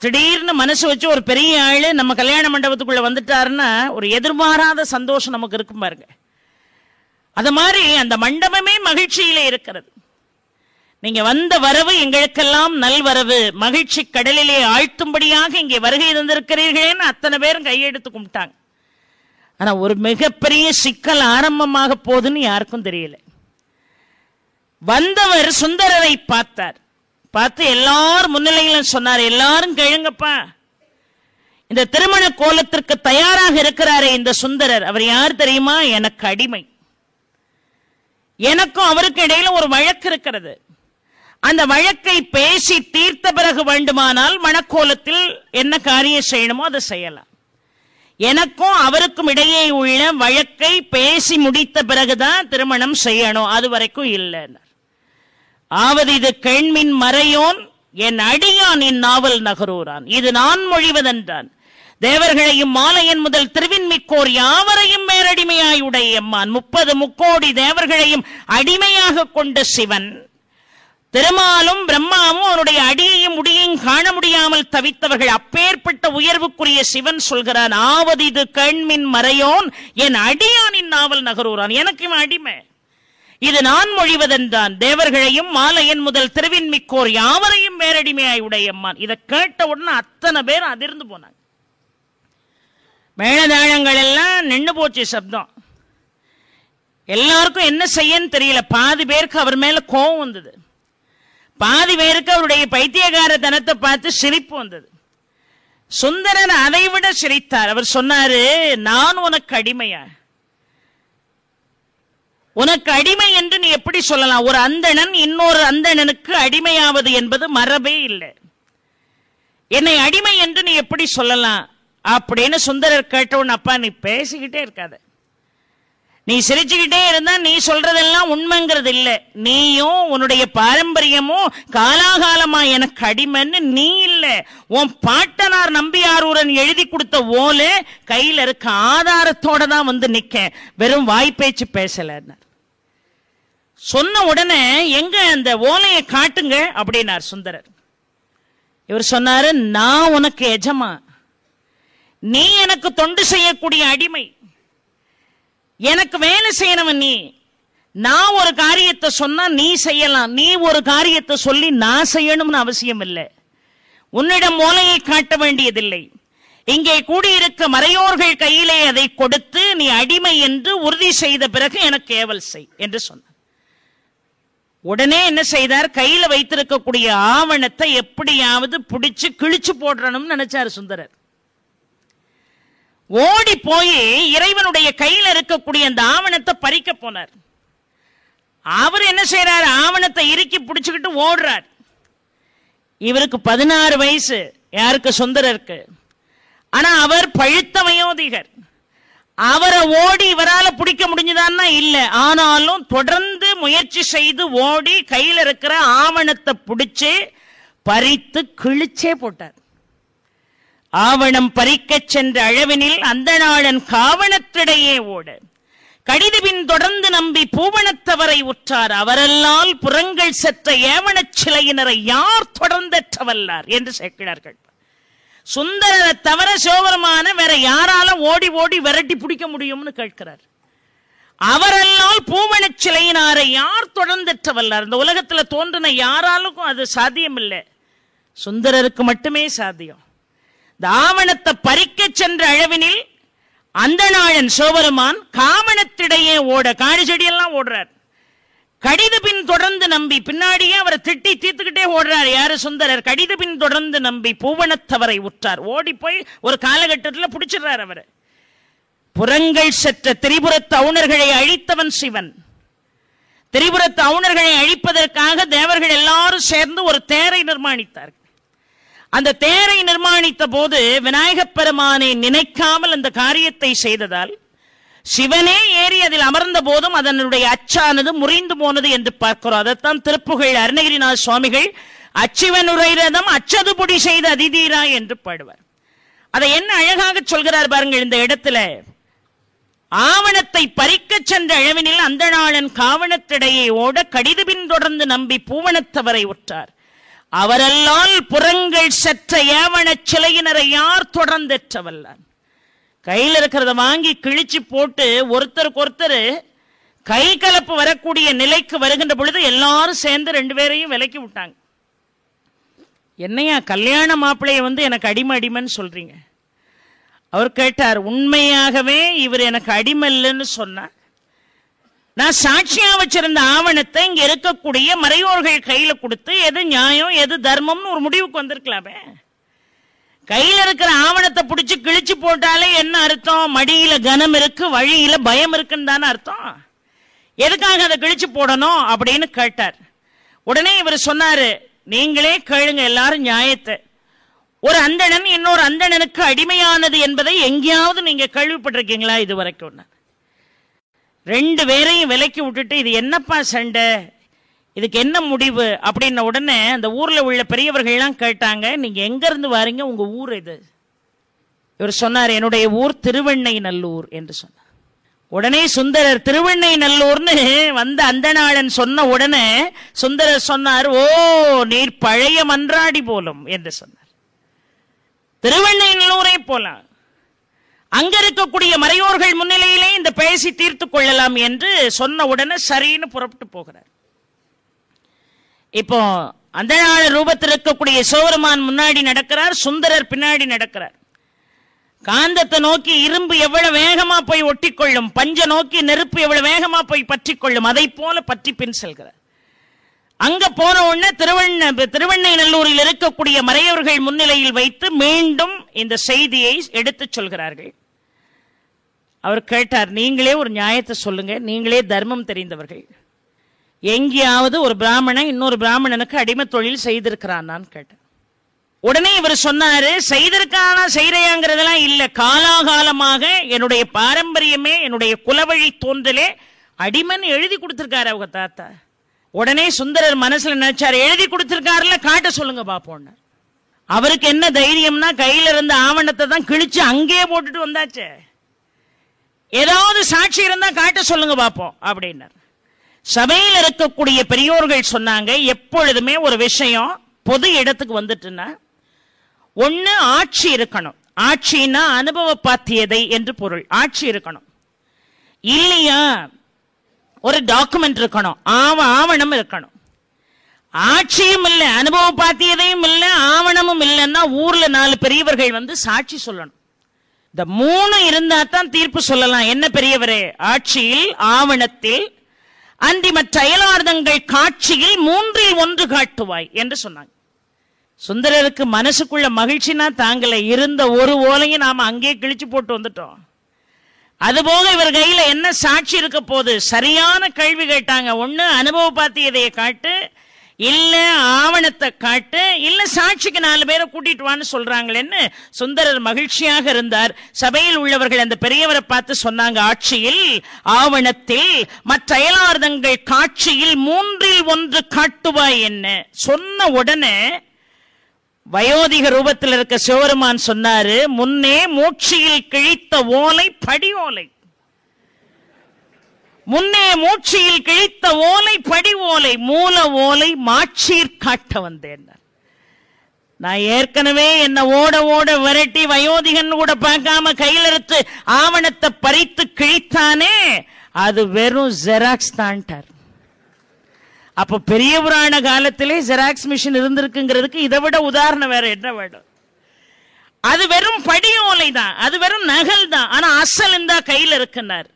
திடீர்னு மனசு வச்சு ஒரு பெரிய ஆளு நம்ம கல்யாண மண்டபத்துக்குள்ள வந்துட்டாருன்னா ஒரு எதிர்பாராத சந்தோஷம் நமக்கு இருக்கும் பாருங்க. அது மாதிரி அந்த மண்டபமே மகிழ்ச்சியிலே இருக்கிறது. நீங்க வந்த வரவு எங்களுக்கெல்லாம் நல்வரவு, மகிழ்ச்சி கடலிலே ஆழ்த்தும்படியாக இங்கே வருகை தந்திருக்கிறீர்களேன்னு அத்தனை பேரும் கையெடுத்து கும்பிட்டாங்க. ஆனா ஒரு மிகப்பெரிய சிக்கல் ஆரம்பமாக போகுதுன்னு யாருக்கும் தெரியல. வந்தவர் சுந்தரரை பார்த்தார். பார்த்து எல்லாரும் முன்னிலையிலும் சொன்னார், எல்லாரும் கேளுங்கப்பா, இந்த திருமண கோலத்திற்கு தயாராக இருக்கிறாரே இந்த சுந்தரர், அவர் யார் தெரியுமா? எனக்கு அடிமை. எனக்கும் அவருக்கு இடையில ஒரு வழக்கு இருக்கிறது. அந்த வழக்கை பேசி தீர்த்த பிறகு வேண்டுமானால் மணக்கோலத்தில் என்ன காரியம் செய்யணுமோ அதை செய்யலாம். எனக்கும் அவருக்கும் இடையே உள்ள வழக்கை பேசி முடித்த பிறகுதான் திருமணம் செய்யணும், அது வரைக்கும் இல்லை. ஆவது இது கேண்மின் மறையோன் என் அடியான் இந்நாவல் நகரூரான், இது நான் மொழிவதென்றான். தேவர்களையும் மாலையன் முதல் திருவின்மிக்கோர் யாவரையும் மேலடிமையாய் உடைய எம்மான், 30 முக்கோடி தேவர்களையும் அடிமையாக கொண்ட சிவன், திருமாலும் பிரம்மாவும் அவருடைய அடியையும் முடியையும் காண முடியாமல் தவித்தவர்கள். அப்பேற்பட்ட உயர்வுக்குரிய சிவன் சொல்கிறான், ஆவது இது கேண்மின் மறையோன் என் அடியானின் நாவல் நகரூரான், எனக்கு இவன் அடிமை, இது நான் மொழிவதென்றான். தேவர்களையும் மாலையன் முதல் திருவின்மிக்கோர் யாவரையும் மேலடிமையாய் உடையம்மான். இதை கேட்ட உடனே அத்தனை பேர் அதிர்ந்து போனாங்க. மேளதாளங்கள் எல்லாம் நின்று போச்சு சப்தம். எல்லாருக்கும் என்ன செய்யன்னு தெரியல. பாதி பேருக்கு அவர் மேல கோபம் வந்தது, பாதி பேருக்கு அவருடைய பைத்தியகார தனத்தை பார்த்து சிரிப்பு வந்தது. சுந்தரன் அதை விட சிரித்தார். அவர் சொன்னாரு, நான் உனக்கு அடிமையா? உனக்கு அடிமை என்று நீ எப்படி சொல்லலாம்? ஒரு அந்தணன் இன்னொரு அந்தணனுக்கு அடிமையாவது என்பது மரபே இல்லை. என்னை அடிமை என்று நீ எப்படி சொல்லலாம் அப்படின்னு சுந்தரர் கேட்டவன், அப்பா நீ பேசிக்கிட்டே இருக்காத, நீ சிரிச்சுக்கிட்டே இருந்தா நீ சொல்றதெல்லாம் உண்மைங்கிறது இல்லை. நீயும் உன்னுடைய பாரம்பரியமும் காலாகாலமா எனக்கு அடிமைன்னு நீ இல்லை, உன் பாட்டனார் நம்பியாரூரன் எழுதி கொடுத்த ஓலை கையில இருக்க ஆதாரத்தோட தான் வந்து நிக்க, வெறும் வாய்ப்பேச்சு பேசல. சொன்ன உடனே எங்க அந்த ஓலையை காட்டுங்க அப்படின்னார் சுந்தரர். இவர் சொன்னாரு, நான் உனக்கு எஜமா, நீ எனக்கு தொண்டு செய்யக்கூடிய அடிமை, எனக்கு வேலை செய்யறவன் நீ. நான் ஒரு காரியத்தை சொன்னா நீ செய்யலாம், நீ ஒரு காரியத்தை சொல்லி நான் செய்யணும்னு அவசியம் இல்லை. உன்னிடம் ஓலையை காட்ட வேண்டியதில்லை. இங்கே கூடியிருக்க மறையோர்கள் கையிலே அதை கொடுத்து நீ அடிமை என்று உறுதி செய்த பிறகு எனக்கு ஏவல் செய் என்று சொன்னார். உடனே என்ன செய்தார்? கையில வைத்திருக்கக்கூடிய ஆவணத்தை எப்படியாவது பிடிச்சு கிழிச்சு போடணும்னு நினைச்சார் சுந்தரர். ஓடி போய் இறைவனுடைய கையில இருக்கக்கூடிய அந்த ஆவணத்தை பறிக்க போனார். அவர் என்ன செய்யறாரு? ஆவணத்தை இறுக்கி பிடிச்சுக்கிட்டு ஓடுறார். இவருக்கு 16 வயசு. யாருக்கு? சுந்தரருக்கு. ஆனா அவர் பழுத்த வயோதிகர். அவரை ஓடி இவரால் பிடிக்க முடிஞ்சுதான்னா இல்ல. ஆனாலும் தொடர்ந்து முயற்சி செய்து ஓடி கையில் இருக்கிற ஆவணத்தை பிடிச்சு பறித்து கிழிச்சே போட்டார். ஆவணம் பறிக்கச் சென்ற அளவினில் அந்த நாளன் காவணத்திடையே ஓட கடிதுபின் தொடர்ந்து நம்பி பூவணத்தவரை உற்றார். அவரல்லால் புறங்கள் செற்ற ஏவனச் சிலையினரை யார் தொடர்ந்தற்ற வல்லார் என்று சேர்க்கிறார்கள். சுந்தரரை தவிர சிவபெருமான வேற யாரால ஓடி ஓடி விரட்டி பிடிக்க முடியும்னு கேட்கிறார். அவரல்லால் பூவணச் சிலையினாரை யார் தொடர்ந்தற்ற வல்லார். இந்த உலகத்துல தோன்றின யாராலுக்கும் அது சாத்தியம் இல்லை, சுந்தரருக்கு மட்டுமே சாத்தியம். இந்த ஆவணத்தை பறிக்க சென்ற அளவினில் அந்த நாளன் சிவபெருமான் காவணத்திடையே ஓட, காணி செடியெல்லாம் ஓடுறார். கடிது பின் தொடர்ந்து நம்பி, பின்னாடியே அவரை திட்டி தீர்த்துக்கிட்டே ஓடுறார். யாரு? சுந்தரர். கடிது பின் தொடர்ந்து நம்பி பூவணத்தவரை உற்றார். ஓடி போய் ஒரு காலகட்டத்தில் பிடிச்சிடுறார் அவரை. புறங்கள் செற்ற திரிபுரத்து அவுணர்களை அழித்தவன் சிவன். திரிபுரத்து அவுணர்களை அழிப்பதற்காக தேவர்கள் எல்லாரும் சேர்ந்து ஒரு தேரை நிர்மாணித்தார்கள். அந்த தேரை நிர்மாணித்த போது விநாயகப் பெருமானை நினைக்காமல் அந்த காரியத்தை செய்ததால் சிவனே ஏறி அதில் அமர்ந்த போதும் அதனுடைய அச்சானது முறிந்து போனது என்று பார்க்கிறோம். அதைத்தான் திருப்புகழ் அருணகிரிநாத சுவாமிகள் அச்சிவனுரை ரதம் அச்சது பொடி செய்த அதிதீரா என்று பாடுவார். அதை என்ன அழகாக சொல்கிறார் பாருங்கள். இந்த இடத்துல ஆவணத்தை பறிக்க சென்ற அளவினில் அந்த நாளன் காவணத்திடையே ஓட கடிதுபின் தொடர்ந்து நம்பி பூவணத்தவரை உற்றார். அவரல்லால் புறங்கள் சற்ற ஏவன சிலையினரை யார் தொடர்ந்தற்றவல்லார். கையில் இருக்கிறத வாங்கி கிழிச்சு போட்டு ஒருத்தருக்கு ஒருத்தர் கை கலப்பு வரக்கூடிய நிலைக்கு வருகின்ற பொழுது எல்லாரும் சேர்ந்து 2 பேரையும் விலக்கி விட்டாங்க. என்னையா கல்யாண மாப்பிள்ளைய எனக்கு அடிமைன்னு சொல்றீங்க? அவர் கேட்டார், உண்மையாகவே இவர் எனக்கு அடிமை இல்லைன்னு சொன்னார். நான் சாட்சியா வச்சிருந்த ஆவணத்தை இங்க இருக்கக்கூடிய மறையோர்கள் கையில கொடுத்து எது நியாயம் எது தர்மம்னு ஒரு முடிவுக்கு வந்திருக்கலாமே. கையில இருக்கிற ஆவணத்தை பிடிச்சு கிழிச்சு போட்டாலே என்ன அர்த்தம்? மடியில கனம் இருக்கு, வழியில பயம் இருக்குன்னு தானே அர்த்தம். எதுக்காக அதை கிழிச்சு போடணும் அப்படின்னு கேட்டார். உடனே இவர் சொன்னாரு, நீங்களே கேளுங்க எல்லாரும் நியாயத்தை. ஒரு அந்தணன் இன்னொரு அந்தணனுக்கு அடிமையானது என்பதை எங்கேயாவது நீங்க கேள்விப்பட்டிருக்கீங்களா இது வரைக்கும்? 2 பேரையும் விலக்கி விட்டுட்டு இது என்னப்பா சண்டை, இதுக்கு என்ன முடிவு அப்படின்ன உடனே அந்த ஊர்ல உள்ள பெரியவர்கள்லாம் கேட்டாங்க, நீங்க எங்க இருந்து வாரீங்க, உங்க ஊர் இது? இவர் சொன்னார், என்னுடைய ஊர் திருவெண்ணைநல்லூர் என்று சொன்னார். உடனே சுந்தரர் திருவெண்ணைநல்லூர்னு வந்த அந்தணாளன் சொன்ன உடனே சுந்தரர் சொன்னார், ஓ நீர் பழைய மன்றாடி போலும் என்று சொன்னார். திருவெண்ணைநல்லூரை போலாம், அங்க இருக்கக்கூடிய மறையோர்கள் முன்னிலையிலே இந்த பேசி தீர்த்து கொள்ளலாம் என்று சொன்ன உடனே சரின்னு புறப்பட்டு போகிறார். இப்போ அந்த நாள் ரூபத்தில் இருக்கக்கூடிய சிவபெருமான் முன்னாடி நடக்கிறார், சுந்தரர் பின்னாடி நடக்கிறார். காந்தத்தை நோக்கி இரும்பு எவ்வளவு வேகமா போய் ஒட்டிக்கொள்ளும், பஞ்ச நோக்கி நெருப்பு எவ்வளவு வேகமா போய் பற்றி கொள்ளும், அதை போல பற்றி பின் செல்கிறார். அங்க போன உடனே திருவெண்ணைநல்லூரில் இருக்கக்கூடிய மறையவர்கள் முன்னிலையில் வைத்து மீண்டும் இந்த செய்தியை எடுத்து சொல்கிறார்கள். அவர் கேட்டார், நீங்களே ஒரு நியாயத்தை சொல்லுங்க, நீங்களே தர்மம் தெரிந்தவர்கள், எங்கேயாவது ஒரு பிராமணன் இன்னொரு பிராமணனுக்கு அடிமை தொழில் செய்திருக்கிறான் கேட்டார். உடனே இவர் சொன்னாரு, செய்திருக்கானா செய்யறையாங்கிறதெல்லாம் இல்ல, காலாகாலமாக என்னுடைய பாரம்பரியமே என்னுடைய குலவழி தோன்றலே அடிமன் எழுதி கொடுத்திருக்காரு அவங்க தாத்தா. உடனே சுந்தரர் மனசுல நினைச்சாரு, எழுதி கொடுத்திருக்காருல காட்ட சொல்லுங்க பாப்போம். அவருக்கு என்ன தைரியம்னா கையில இருந்த ஆவணத்தை தான் கிழிச்சு அங்கேயே போட்டுட்டு வந்தாச்சு, ஏதாவது சாட்சி இருந்தா காட்ட சொல்லுங்க பாப்போம் அப்படின்னார். சபையில் இருக்கக்கூடிய பெரியோர்கள் சொன்னாங்க, எப்பொழுதுமே ஒரு விஷயம் பொது இடத்துக்கு வந்துட்டுன்னா ஒன்னு ஆட்சி இருக்கணும், ஆட்சின்னா அனுபவ பாத்தியதை என்று பொருள், ஆட்சி இருக்கணும். இல்லையா ஒரு டாக்குமெண்ட் இருக்கணும், ஆவணம் இருக்கணும். ஆட்சியும் இல்லை, அனுபவ பாத்தியதையும் இல்லை, ஆவணமும் இல்லைன்னா ஊர்ல 4 பெரியவர்கள் சாட்சி சொல்லணும். இந்த 3 இருந்தா தான் தீர்ப்பு சொல்லலாம். என்ன பெரியவரே, ஆட்சியில் ஆவணத்தில் அன்றி மற்ற அயலார்தங்கள் காட்சியில் 3இல் 1 காட்டுவாய் என்று சொன்னாங்க. சுந்தரருக்கு மனசுக்குள்ள மகிழ்ச்சினா தாங்கல, இருந்த ஒரு ஓலையும் நாம அங்கே கிழிச்சு போட்டு வந்துட்டோம். அதுபோக இவர் கையில என்ன சாட்சி இருக்க போது? சரியான கேள்வி கேட்டாங்க. ஒண்ணு அனுபவ பாத்தியதையை காட்டு, இல்ல ஆவணத்தை காட்டு, இல்ல சாட்சிக்கு 4 பேரை கூட்டிட்டு வான்னு சொல்றாங்களேன்னு சுந்தரர் மகிழ்ச்சியாக இருந்தார். சபையில் உள்ளவர்கள் அந்த பெரியவரை பார்த்து சொன்னாங்க, ஆட்சியில் ஆவணத்தில் மற்ற அயலார்தங்கள் காட்சியில் 3இல் 1 காட்டுவாய் என்ன. சொன்ன உடனே வயோதிக ரூபத்தில் இருக்க சிவபெருமான் சொன்னாரு, முன்னே மூச்சியில் கிழித்த ஓலை படி ஓலை, முன்னே மூச்சியில் கிழித்த ஓலை படி ஓலை, மூல ஓலை மாட்சியில் காட்ட வந்தேன். நான் ஏற்கனவே என்ன ஓட ஓட விரட்டி வயோதிகன் கூட பார்க்காம கையில் எடுத்து ஆவணத்தை பறித்து கிழித்தானே, அது வெறும் ஜெராக்ஸ் தான்ட்டார். அப்ப பெரிய புராண காலத்திலே ஜெராக்ஸ் மிஷின் இருந்திருக்குங்கிறதுக்கு இதை விட உதாரணம் வேற என்ன வேணும்? அது வெறும் படி ஓலை தான், அது வெறும் நகல் தான். ஆனா அசல் இந்த கையில் இருக்குன்னார்.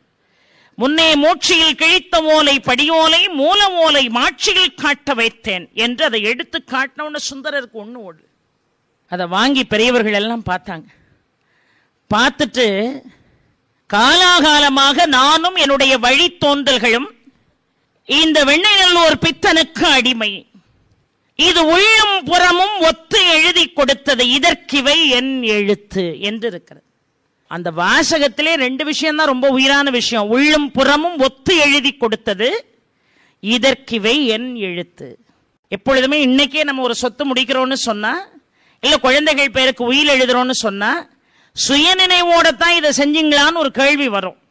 முன்னே மூச்சியில் கிழித்த ஓலை படியோலை, மூல ஓலை மாட்சியில் காட்ட வைத்தேன் என்று அதை எடுத்து காட்டினவன சுந்தரருக்கு ஒண்ணு ஓடு. அதை வாங்கி பெரியவர்கள் எல்லாம் பார்த்தாங்க. பார்த்துட்டு காலாகாலமாக நானும் என்னுடைய வழித்தோன்றல்களும் இந்த வெண்ணெய்நல்லூர் பித்தனுக்கு அடிமை, இது உள்ளும் புறமும் ஒத்து எழுதி கொடுத்தது, இதற்கிவை என் எழுத்து என்று இருக்கிறது. அந்த வாசகத்திலே 2 விஷயம் தான் ரொம்ப உயிரான விஷயம். உள்ளும் புறமும் ஒத்து எழுதி கொடுத்தது, இதற்கிவை என் எழுத்து. எப்பொழுதுமே இன்னைக்கே நம்ம ஒரு சொத்து முடிக்கிறோம்னு சொன்னா, இல்ல குழந்தைகள் பேருக்கு உயில் எழுதுறோம்னு சொன்னா, சுயநினைவோடத்தான் இதை செஞ்சீங்களான்னு ஒரு கேள்வி வரும்.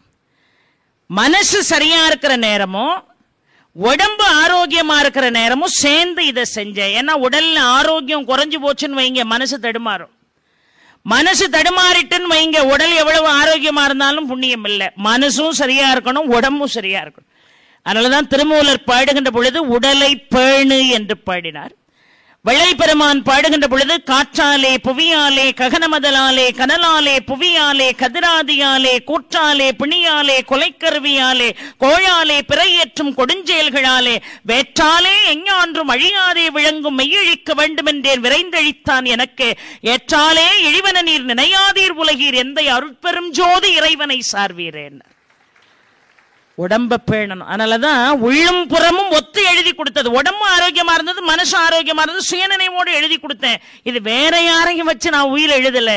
மனசு சரியா இருக்கிற நேரமும் உடம்பு ஆரோக்கியமா இருக்கிற நேரமும் சேர்ந்து இதை செஞ்சேன். ஏன்னா உடல்ல ஆரோக்கியம் குறைஞ்சு போச்சுன்னு வைங்க, மனசு தடுமாறும். மனசு தடுமாறிட்டுன்னு வைங்க, உடல் எவ்வளவு ஆரோக்கியமா இருந்தாலும் புண்ணியம் இல்லை. மனசும் சரியா இருக்கணும், உடம்பும் சரியா இருக்கணும். அதனாலதான் திருமூலர் பாடுகின்ற பொழுது உடலை பேணு என்று பாடினார். வள்ளல் பெருமான் பாடுகின்ற பொழுது காற்றாலே புவியாலே ககனமதலாலே கனலாலே புவியாலே கதிராதியாலே கூற்றாலே பிணியாலே கொலைக்கருவியாலே கோழாலே பிறையேற்றும் கொடுஞ்செயல்களாலே வேற்றாலே எஞ்ஞான்றும் அழியாதே விளங்கும் மெய்யழிக்க வேண்டும் என்றேன் விரைந்தழித்தான் எனக்கு ஏற்றாலே இழிவன நீர் நினையாதீர் உலகீர் எந்த அருட்பெரும் ஜோதி இறைவனை சார்வீரேன். உடம்ப பேணணும். அதனாலதான் உள்ளும் புறமும் ஒத்து எழுதி கொடுத்தது. உடம்பு ஆரோக்கியமா இருந்தது, மனசு ஆரோக்கியமா இருந்தது, சுயநினைவோடு எழுதி கொடுத்தேன். இது வேற யாரையும் வச்சு நான் உயிர் எழுதல,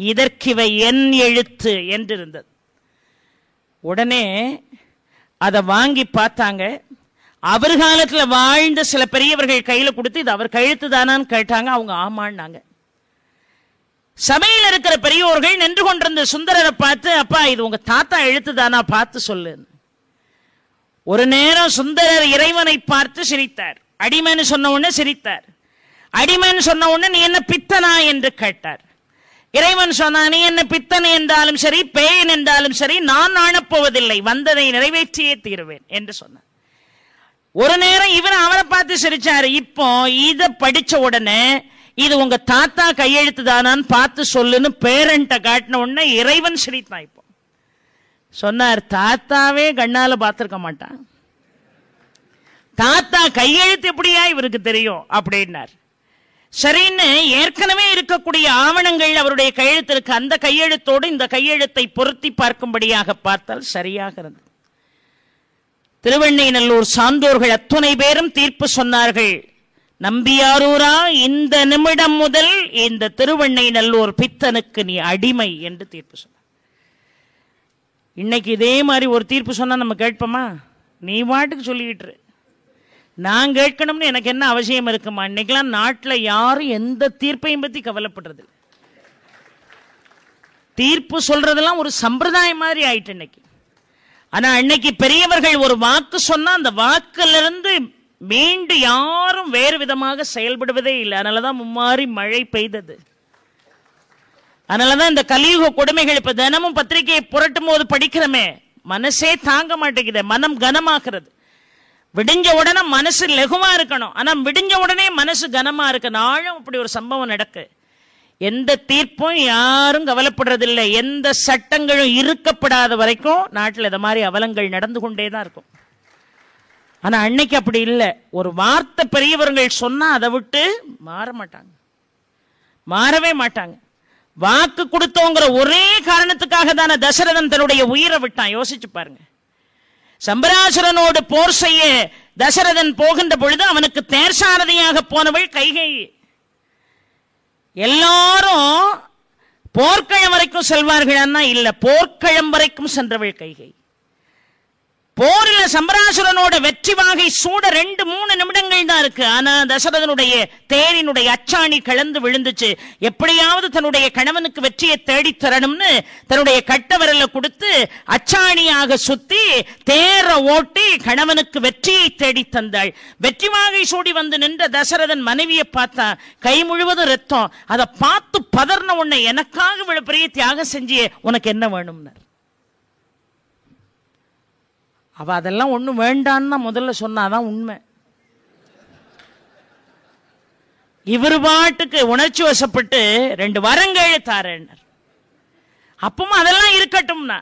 இதற்கிவை என் எழுத்து என்று இருந்தது. உடனே அதை வாங்கி பார்த்தாங்க. அவர் காலத்துல வாழ்ந்த சில பெரியவர்கள் கையில கொடுத்து இது அவர் கையெழுத்து தானான்னு கேட்டாங்க. அவங்க ஆமான்னாங்க. சபையில் இருக்கிற பெரியோர்கள் நின்று கொண்டிருந்த சுந்தரரை பார்த்து, அப்பா இது உங்க தாத்தா எழுத்து தானா, பார்த்து சொல்லு. ஒரு நேரம் சுந்தரர் இறைவனை பார்த்து சிரித்தார். அடிமைன்னு சொன்ன உடனே சிரித்தார். அடிமைன்னு சொன்ன உடனே நீ என்ன பித்தனா என்று கேட்டார். இறைவன் சொன்னா, நீ என்ன பித்தன் என்றாலும் சரி பேயன் என்றாலும் சரி நான் ஆணப்போவதில்லை, வந்ததை நிறைவேற்றியே தீருவேன் என்று சொன்னார். ஒரு நேரம் இவர் அவரை பார்த்து சிரிச்சாரு. இப்போ இத படிச்ச உடனே இது உங்க தாத்தா கையெழுத்து தானான்னு பார்த்து சொல்லுன்னு பேரண்ட காட்டின உடனே இறைவன் சிரித்தான். இப்போ சொன்னார், தாத்தாவே கண்ணால பார்த்திருக்க மாட்டான், தாத்தா கையெழுத்து எப்படியா இவருக்கு தெரியும் அப்படின்னார். சரின்னு ஏற்கனவே இருக்கக்கூடிய ஆவணங்கள் அவருடைய கையெழுத்து இருக்கு. அந்த கையெழுத்தோடு இந்த கையெழுத்தை பொருத்தி பார்க்கும்படியாக பார்த்தால் சரியாக இருந்தது. திருவெண்ணைநல்லூர் சான்றோர்கள் அத்துணை பேரும் தீர்ப்பு சொன்னார்கள். நம்பியாரூரா, இந்த நிமிடம் முதல் இந்த திருவெண்ணைநல்லூர் பித்தனுக்கு நீ அடிமை என்று தீர்ப்பு சொன்னார். இன்னைக்கு இதே மாதிரி ஒரு தீர்ப்பு சொன்னா நம்ம கேட்போமா? நீ வாட்டுக்கு சொல்லிக்கிட்டு நான் கேட்கணும்னு எனக்கு என்ன அவசியம் இருக்குமா? இன்னைக்கெல்லாம் நாட்டில் யாரும் எந்த தீர்ப்பையும் பத்தி கவலைப்படுறது, தீர்ப்பு சொல்றதெல்லாம் ஒரு சம்பிரதாயம் மாதிரி ஆயிட்டு இன்னைக்கு. ஆனா அன்னைக்கு பெரியவர்கள் ஒரு வாக்கு சொன்னா அந்த வாக்கிலிருந்து மீண்டு யாரும் வேறு விதமாக செயல்படுவதே இல்லை. அதனாலதான் மும்மாறி மழை பெய்தது. அதனாலதான் இந்த கலியுக கொடுமைகள் இப்ப தினமும் பத்திரிகையை புரட்டும் போது படிக்கிறமே, மனசே தாங்க மாட்டேங்குது, மனம் கனமாகிறது. விடிஞ்ச உடனே மனசு லகுவா இருக்கணும், ஆனா விடிஞ்ச உடனே மனசு கனமா இருக்கு. நாளும் அப்படி ஒரு சம்பவம் நடக்கு. எந்த தீர்ப்பும் யாரும் கவலைப்படுறதில்லை. எந்த சட்டங்களும் இருக்கப்படாத வரைக்கும் நாட்டில் இந்த மாதிரி அவலங்கள் நடந்து கொண்டேதான் இருக்கும். ஆனா அன்னைக்கு அப்படி இல்லை. ஒரு வார்த்தை பெரியவர்கள் சொன்னா அதை விட்டு மாற மாட்டாங்க, மாறவே மாட்டாங்க. வாக்கு கொடுத்தோங்கிற ஒரே காரணத்துக்காக தானே தசரதன் தன்னுடைய உயிரை விட்டான். யோசிச்சு பாருங்க. சம்பராசுரனோடு போர் செய்ய தசரதன் போகின்ற பொழுது அவனுக்கு தேர்சாரதியாக போனவள் கைகேயி. எல்லாரும் போர்க்களம் வரைக்கும் செல்வார்கள், இல்ல, போர்க்களம் வரைக்கும் சென்றவள் கைகேயி. போரில் சம்பராசுரனோட வெற்றி வாகை சூட 2-3 நிமிடங்கள் தான் இருக்கு. ஆனா தசரதனுடைய தேரினுடைய அச்சாணி கலந்து விழுந்துச்சு. எப்படியாவது தன்னுடைய கணவனுக்கு வெற்றியை தேடி தரணும்னு தன்னுடைய கட்ட விரல கொடுத்து அச்சாணியாக சுத்தி தேர ஓட்டி கணவனுக்கு வெற்றியை தேடி தந்தாள். வெற்றி வாகை சூடி வந்து நின்ற தசரதன் மனைவியை பார்த்தா கை முழுவதும் ரத்தம். அதை பார்த்து பதர்ன உன்னை, எனக்காக இவ்வளவு பெரிய தியாகம் செஞ்சியே, உனக்கு என்ன வேணும்னார். அவ அதெல்லாம் ஒண்ணும் வேண்டான்னு முதல்ல சொன்னாதான் உண்மை. இவர் பாட்டுக்கு உணர்ச்சி வசப்பட்டு 2 வரங்கேழு தாரேன்னார். அப்பவும் அதெல்லாம் இருக்கட்டும்னா,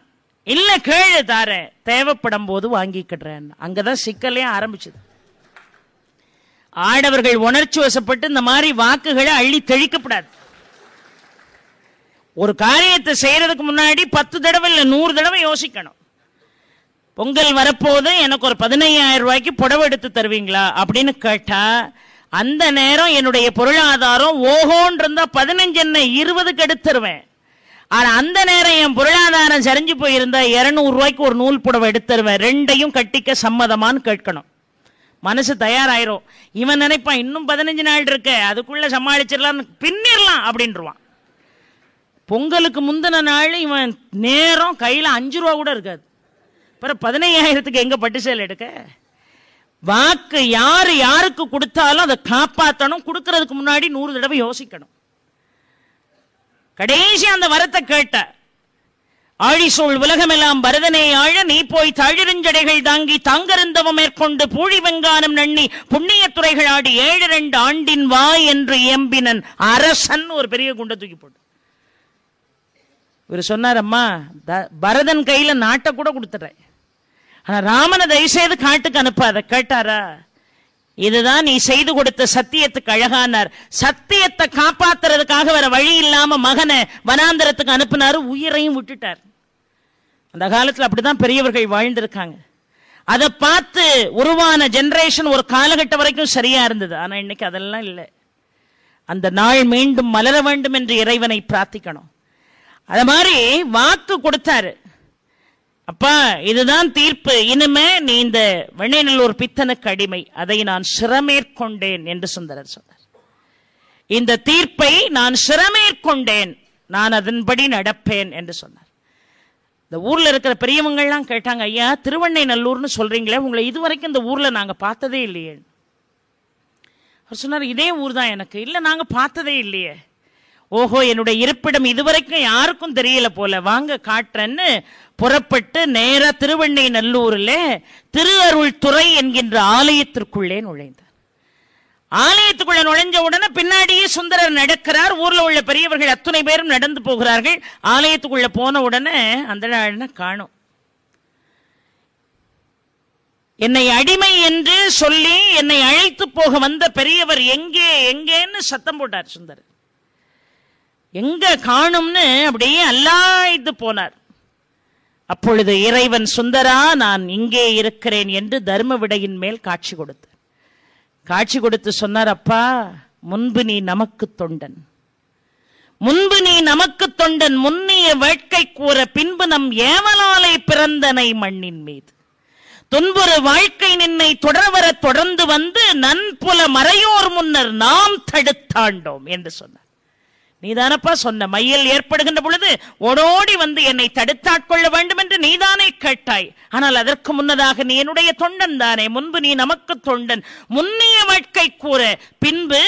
இல்ல கேழு தாரேன், தேவைப்படும் போது வாங்கிக்கிடுறேன். அங்கதான் சிக்கலே ஆரம்பிச்சது. ஆடவர்கள் உணர்ச்சி வசப்பட்டு இந்த மாதிரி வாக்குகளை அள்ளி தெளிக்கப்படாது. ஒரு காரியத்தை செய்யறதுக்கு முன்னாடி 10 தடவை இல்ல 100 தடவை யோசிக்கணும். பொங்கல் வரப்போது எனக்கு ஒரு 15,000 ரூபாய்க்கு புடவை எடுத்து தருவீங்களா அப்படின்னு கேட்டா, அந்த நேரம் என்னுடைய பொருளாதாரம் ஓஹோன்னு இருந்தா 15 என்ன 20க்கு எடுத்துருவேன். ஆனா அந்த நேரம் என் பொருளாதாரம் சரிஞ்சு போயிருந்தா 200 ரூபாய்க்கு ஒரு நூல் புடவை எடுத்துருவேன். 2யும் கட்டிக்க சம்மதமான்னு கேட்கணும். மனசு தயாராயிரும். இவன் நினைப்பான் இன்னும் 15 நாள் இருக்கு, அதுக்குள்ள சமாளிச்சிடலாம், பின்னிடலாம் அப்படின்றான். பொங்கலுக்கு முந்தின நாள் இவன் நேரம் கையில 5 ரூபா கூட இருக்காது. 15,000க்கு எங்க பட்டு சேலை எடுக்க? வாக்கு யாரு யாருக்கு கொடுத்தாலும் அதை காப்பாற்றணும். கொடுக்கறதுக்கு முன்னாடி 100 தடவை யோசிக்கணும். கடைசி அந்த வரத்தை கேட்ட, ஆழிசூழ் உலகமெல்லாம் பரதனை ஆழ நீ போய் தழிருஞ்சடைகள் தாங்கி தாங்கருந்தவம் மேற்கொண்டு பூழி வெங்கானம் நண்ணி புண்ணிய துறைகள் ஆடி 7-2 ஆண்டின் வா என்று எம்பினன் அரசன் ஒரு பெரிய குண்டை தூக்கி போட்டு இவர் சொன்னார், அம்மா பரதன் கையில நாட்டை கூட கொடுத்துறேன், ஆனா ராமனை தயவுசெய்து காட்டுக்கு அனுப்பாத. கேட்டாரா? இதுதான் நீ செய்து கொடுத்த சத்தியத்துக்கு அழகானார். சத்தியத்தை காப்பாத்துறதுக்காக வேற வழி இல்லாம மகனை வனாந்தரத்துக்கு அனுப்பினாரு, உயிரையும் விட்டுட்டார். அந்த காலத்துல அப்படிதான் பெரியவர்கள் வாழ்ந்திருக்காங்க. அதை பார்த்து உருவான ஜெனரேஷன் ஒரு காலகட்டம் வரைக்கும் சரியா இருந்தது. ஆனா இன்னைக்கு அதெல்லாம் இல்லை. அந்த நாள் மீண்டும் மலர வேண்டும் என்று இறைவனை பிரார்த்திக்கணும். அத மாதிரி வாக்கு கொடுத்தாரு, அப்பா இதுதான் தீர்ப்பு, இனிமே நீ இந்த வெண்ணைநல்லூர் பித்தனுக்கு அடிமை, அதை நான் சிரமேற்கொண்டேன் என்று சுந்தரர் சொன்னார். இந்த தீர்ப்பை நான் சிரமேற்கொண்டேன், நான் அதன்படி நடப்பேன் என்று சொன்னார். இந்த ஊர்ல இருக்கிற பெரியவங்கள்லாம் கேட்டாங்க, ஐயா திருவெண்ணைநல்லூர்னு சொல்றீங்களே, உங்களை இதுவரைக்கும் இந்த ஊர்ல நாங்க பார்த்ததே இல்லையே. அவர் சொன்னார், இதே ஊர் தான் எனக்கு. இல்ல நாங்க பார்த்ததே இல்லையே. ஓஹோ, என்னுடைய இருப்பிடம் இதுவரைக்கும் யாருக்கும் தெரியல போல, வாங்க காட்டுறேன்னு புறப்பட்டு நேரா திருவெண்ணைநல்லூரில் திரு அருள் துறை என்கின்ற ஆலயத்திற்குள்ளே நுழைந்தார். ஆலயத்துக்குள்ள நுழைஞ்ச உடனே பின்னாடியே சுந்தரர் நடக்கிறார். ஊர்ல உள்ள பெரியவர்கள் அத்துணை பேரும் நடந்து போகிறார்கள். ஆலயத்துக்குள்ள போன உடனே அந்த நாள்னா காணும். என்னை அடிமை என்று சொல்லி என்னை அழைத்து போக வந்த பெரியவர் எங்கே எங்கேன்னு சத்தம் போட்டார் சுந்தரர். எங்க காணும்னு அப்படியே அல்லாய்ந்து போனார். அப்பொழுது இறைவன் சுந்தரா நான் இங்கே இருக்கிறேன் என்று தர்ம விடையின் மேல் காட்சி கொடுத்தார். காட்சி கொடுத்து சொன்னார், அப்பா முன்பு நீ நமக்கு தொண்டன், முன்பு நீ நமக்கு தொண்டன், முன்னிய வேட்கை கூற பின்பு நம் ஏவலாலை பிறந்தனை மண்ணின் மீது துன்புறு வாழ்க்கை நின்னை தொடர்வர தொடர்ந்து வந்து நன்புல மறையோர் முன்னர் நாம் தடுத்தாண்டோம் என்று சொன்னார். நீதானப்பா சொன்ன, மையில் ஏற்படுகின்ற பொழுது ஓடோடி வந்து என்னை தடுத்தாட்கொள்ள வேண்டும் என்று நீதானே கேட்டாய். ஆனால் அதற்கு முன்னதாக நீ என்னுடைய தொண்டன் தானே, முன்பு நீ நமக்கு தொண்டன், முன்னிய வாழ்க்கை கூற பின்பு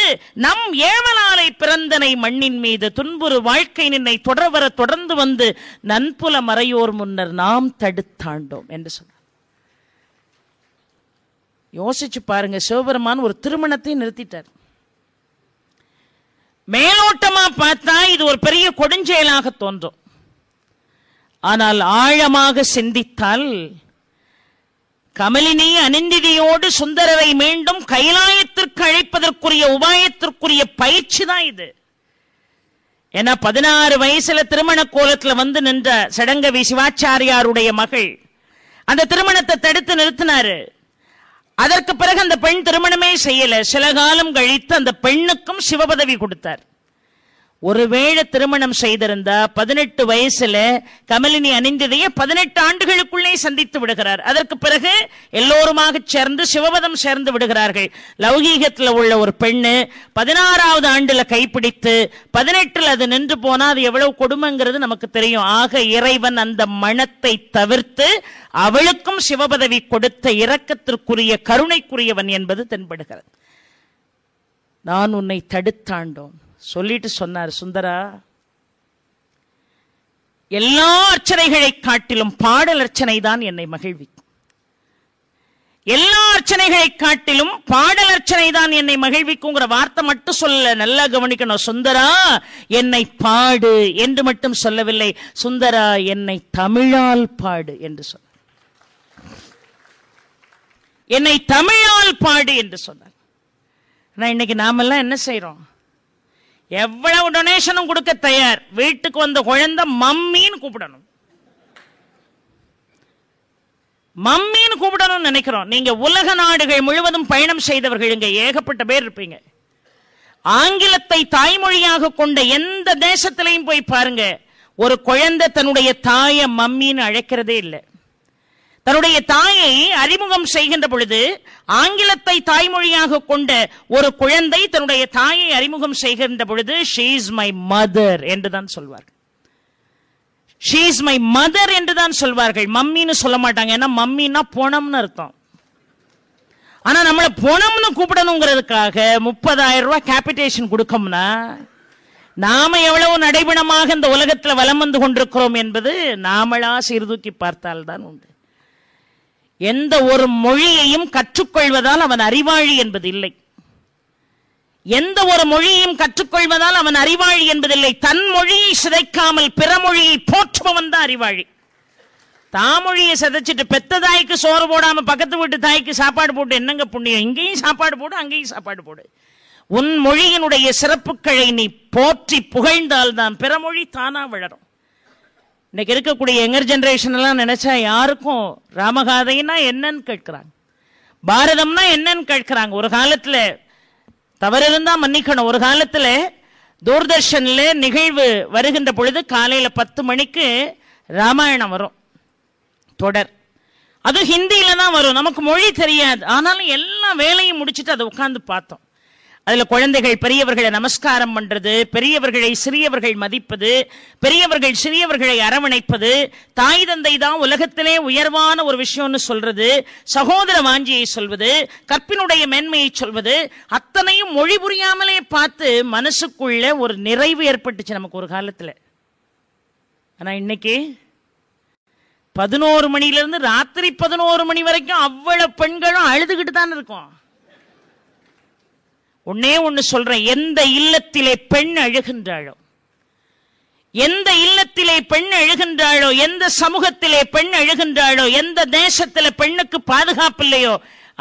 நம் ஏவலாலை பிறந்தனை மண்ணின் மீது துன்புறு வாழ்க்கை நின்னை தொடர்வர தொடர்ந்து வந்து நன்புல மறையோர் முன்னர் நாம் தடுத்தாண்டோம் என்று சொன்னார். யோசிச்சு பாருங்க, சிவபெருமான் ஒரு திருமணத்தை நிறுத்திட்டார். மேலோட்டமா பார்த்தா இது ஒரு பெரிய கொடுஞ்செயலாக தோன்றும். ஆனால் ஆழமாக சிந்தித்தால் கமலினி அனிந்திதியோடு சுந்தரரை மீண்டும் கைலாயத்திற்கு அழைப்பதற்குரிய உபாயத்திற்குரிய பயிற்சி தான் இது. ஏன்னா 16 வயசுல திருமண கோலத்துல வந்து நின்ற சடங்கவி சிவாச்சாரியாருடைய மகள், அந்த திருமணத்தை தடுத்து நிறுத்தினாரு. அதற்கு பிறகு அந்த பெண் திருமணமே செய்யல. சில காலம் கழித்து அந்த பெண்ணுக்கும் சிவபதவி கொடுத்தார். ஒருவேளை திருமணம் செய்திருந்தா 18 வயசுல கமலினி அணிந்ததையே 18 ஆண்டுகளுக்குள்ளே சந்தித்து விடுகிறார். அதற்கு பிறகு எல்லோருமாக சேர்ந்து சிவபதம் சேர்ந்து விடுகிறார்கள். லௌகீகத்தில் உள்ள ஒரு பெண்ணு 16வது ஆண்டுல கைப்பிடித்து 18 அது நின்று போனா அது எவ்வளவு கொடுமைங்கிறது நமக்கு தெரியும். ஆக இறைவன் அந்த மனத்தை தவிர்த்து அவளுக்கும் சிவபதவி கொடுத்த இரக்கத்திற்குரிய கருணைக்குரியவன் என்பது தென்படுகிறது. நான் உன்னை தடுத்தாண்டோம் சொல்லிட்டு சொன்னார், சுந்தரா, எல்லா அர்ச்சனைகளை காட்டிலும் பாடல் அர்ச்சனை தான் என்னை மகிழ்விக்கும். எல்லா அர்ச்சனைகளை காட்டிலும் பாடல் அர்ச்சனை தான் என்னை மகிழ்விக்குங்கிற வார்த்தை மட்டும் சொல்ல, நல்லா கவனிக்கணும். சுந்தரா என்னை பாடு என்று மட்டும் சொல்லவில்லை, சுந்தரா என்னை தமிழால் பாடு என்று சொன்னார். என்னை தமிழால் பாடு என்று சொன்னார். ஆனா இன்னைக்கு நாமெல்லாம் என்ன செய்யறோம்? எவ்வளவு டொனேஷனும் கொடுக்க தயார். வீட்டுக்கு வந்த குழந்தை மம்மின்னு கூப்பிடணும், மம்மின்னு கூப்பிடணும் நினைக்கிறோம். நீங்க உலக நாடுகள் முழுவதும் பயணம் செய்தவர்கள் இங்க ஏகப்பட்ட பேர் இருப்பீங்க. ஆங்கிலத்தை தாய்மொழியாக கொண்ட எந்த தேசத்திலையும் போய் பாருங்க, ஒரு குழந்தை தன்னுடைய தாயை மம்மின்னு அழைக்கிறதே இல்லை. தன்னுடைய தாயை அறிமுகம் செய்கின்ற பொழுது ஆங்கிலத்தை தாய்மொழியாக கொண்ட ஒரு குழந்தை தன்னுடைய தாயை அறிமுகம் செய்கின்ற பொழுது she is my mother என்றுதான் சொல்வார்கள். she is my mother என்றுதான் சொல்வார்கள், மம்மின்னு சொல்ல மாட்டாங்க. ஏன்னா மம்மின்னா போனம்னு அர்த்தம். ஆனா நம்மளை போனம்னு கூப்பிடணுங்கிறதுக்காக 30,000 ரூபாய் கேபிடேஷன் கொடுக்கோம்னா நாம எவ்வளவு நடைபெணமாக இந்த உலகத்தில் வலம் வந்து கொண்டிருக்கிறோம் என்பது நாமளா சீர்தூக்கி பார்த்தால்தான் உண்டு. எந்த ஒரு மொழியையும் கற்றுக்கொள்வதால் அவன் அறிவாளி என்பது இல்லை. எந்த ஒரு மொழியையும் கற்றுக்கொள்வதால் அவன் அறிவாளி என்பதில்லை. தன் மொழியை சிதைக்காமல் பிற மொழியை போற்றுபவன் தான் அறிவாளி. தாமொழியை சிதைச்சிட்டு பெத்த தாய்க்கு சோறு போடாம பக்கத்து வீட்டு தாய்க்கு சாப்பாடு போட்டு என்னங்க புண்ணியம்? இங்கேயும் சாப்பாடு போடு, அங்கேயும் சாப்பாடு போடு. உன் மொழியினுடைய சிறப்புகளை நீ போற்றி புகழ்ந்தால் தான் பிற மொழி தானா வளரும். இன்னைக்கு இருக்கக்கூடிய யங்கர் ஜெனரேஷன் எல்லாம் நினைச்சா யாருக்கும் ராமகாதைன்னா என்னன்னு கேட்கிறாங்க, பாரதம்னா என்னன்னு கேட்கிறாங்க. ஒரு காலத்துல தவறு இருந்தா மன்னிக்கணும், ஒரு காலத்துல தூர்தர்ஷன்ல நிகழ்வு வருகின்ற பொழுது காலையில 10 மணிக்கு ராமாயணம் வரும் தொடர். அது ஹிந்தியில தான் வரும், நமக்கு மொழி தெரியாது. ஆனாலும் எல்லா வேலையும் முடிச்சுட்டு அதை உட்கார்ந்து பார்த்தோம். அதுல குழந்தைகள் பெரியவர்களை நமஸ்காரம் பண்றது, பெரியவர்களை சிறியவர்கள் மதிப்பது, பெரியவர்கள் சிறியவர்களை அரவணைப்பது, தாய் தந்தை தான் உலகத்திலே உயர்வான ஒரு விஷயம்னு சொல்றது, சகோதர வாஞ்சியை சொல்வது, கற்பினுடைய மேன்மையை சொல்வது, அத்தனையும் மொழி புரியாமலே பார்த்து மனசுக்குள்ள ஒரு நிறைவு ஏற்பட்டுச்சு நமக்கு ஒரு காலத்துல. ஆனா இன்னைக்கு 11 மணியிலிருந்து ராத்திரி 11 மணி வரைக்கும் அவ்வளவு பெண்களும் அழுதுகிட்டு தான் இருக்கும். ஒன்னே ஒன்னு சொல்றேன், எந்த இல்லத்திலே பெண் அழுகின்றாளோ, எந்த இல்லத்திலே பெண் அழுகின்றாளோ, எந்த சமூகத்திலே பெண் அழுகின்றாளோ, எந்த தேசத்திலே பெண்ணுக்கு பாதுகாப்பு இல்லையோ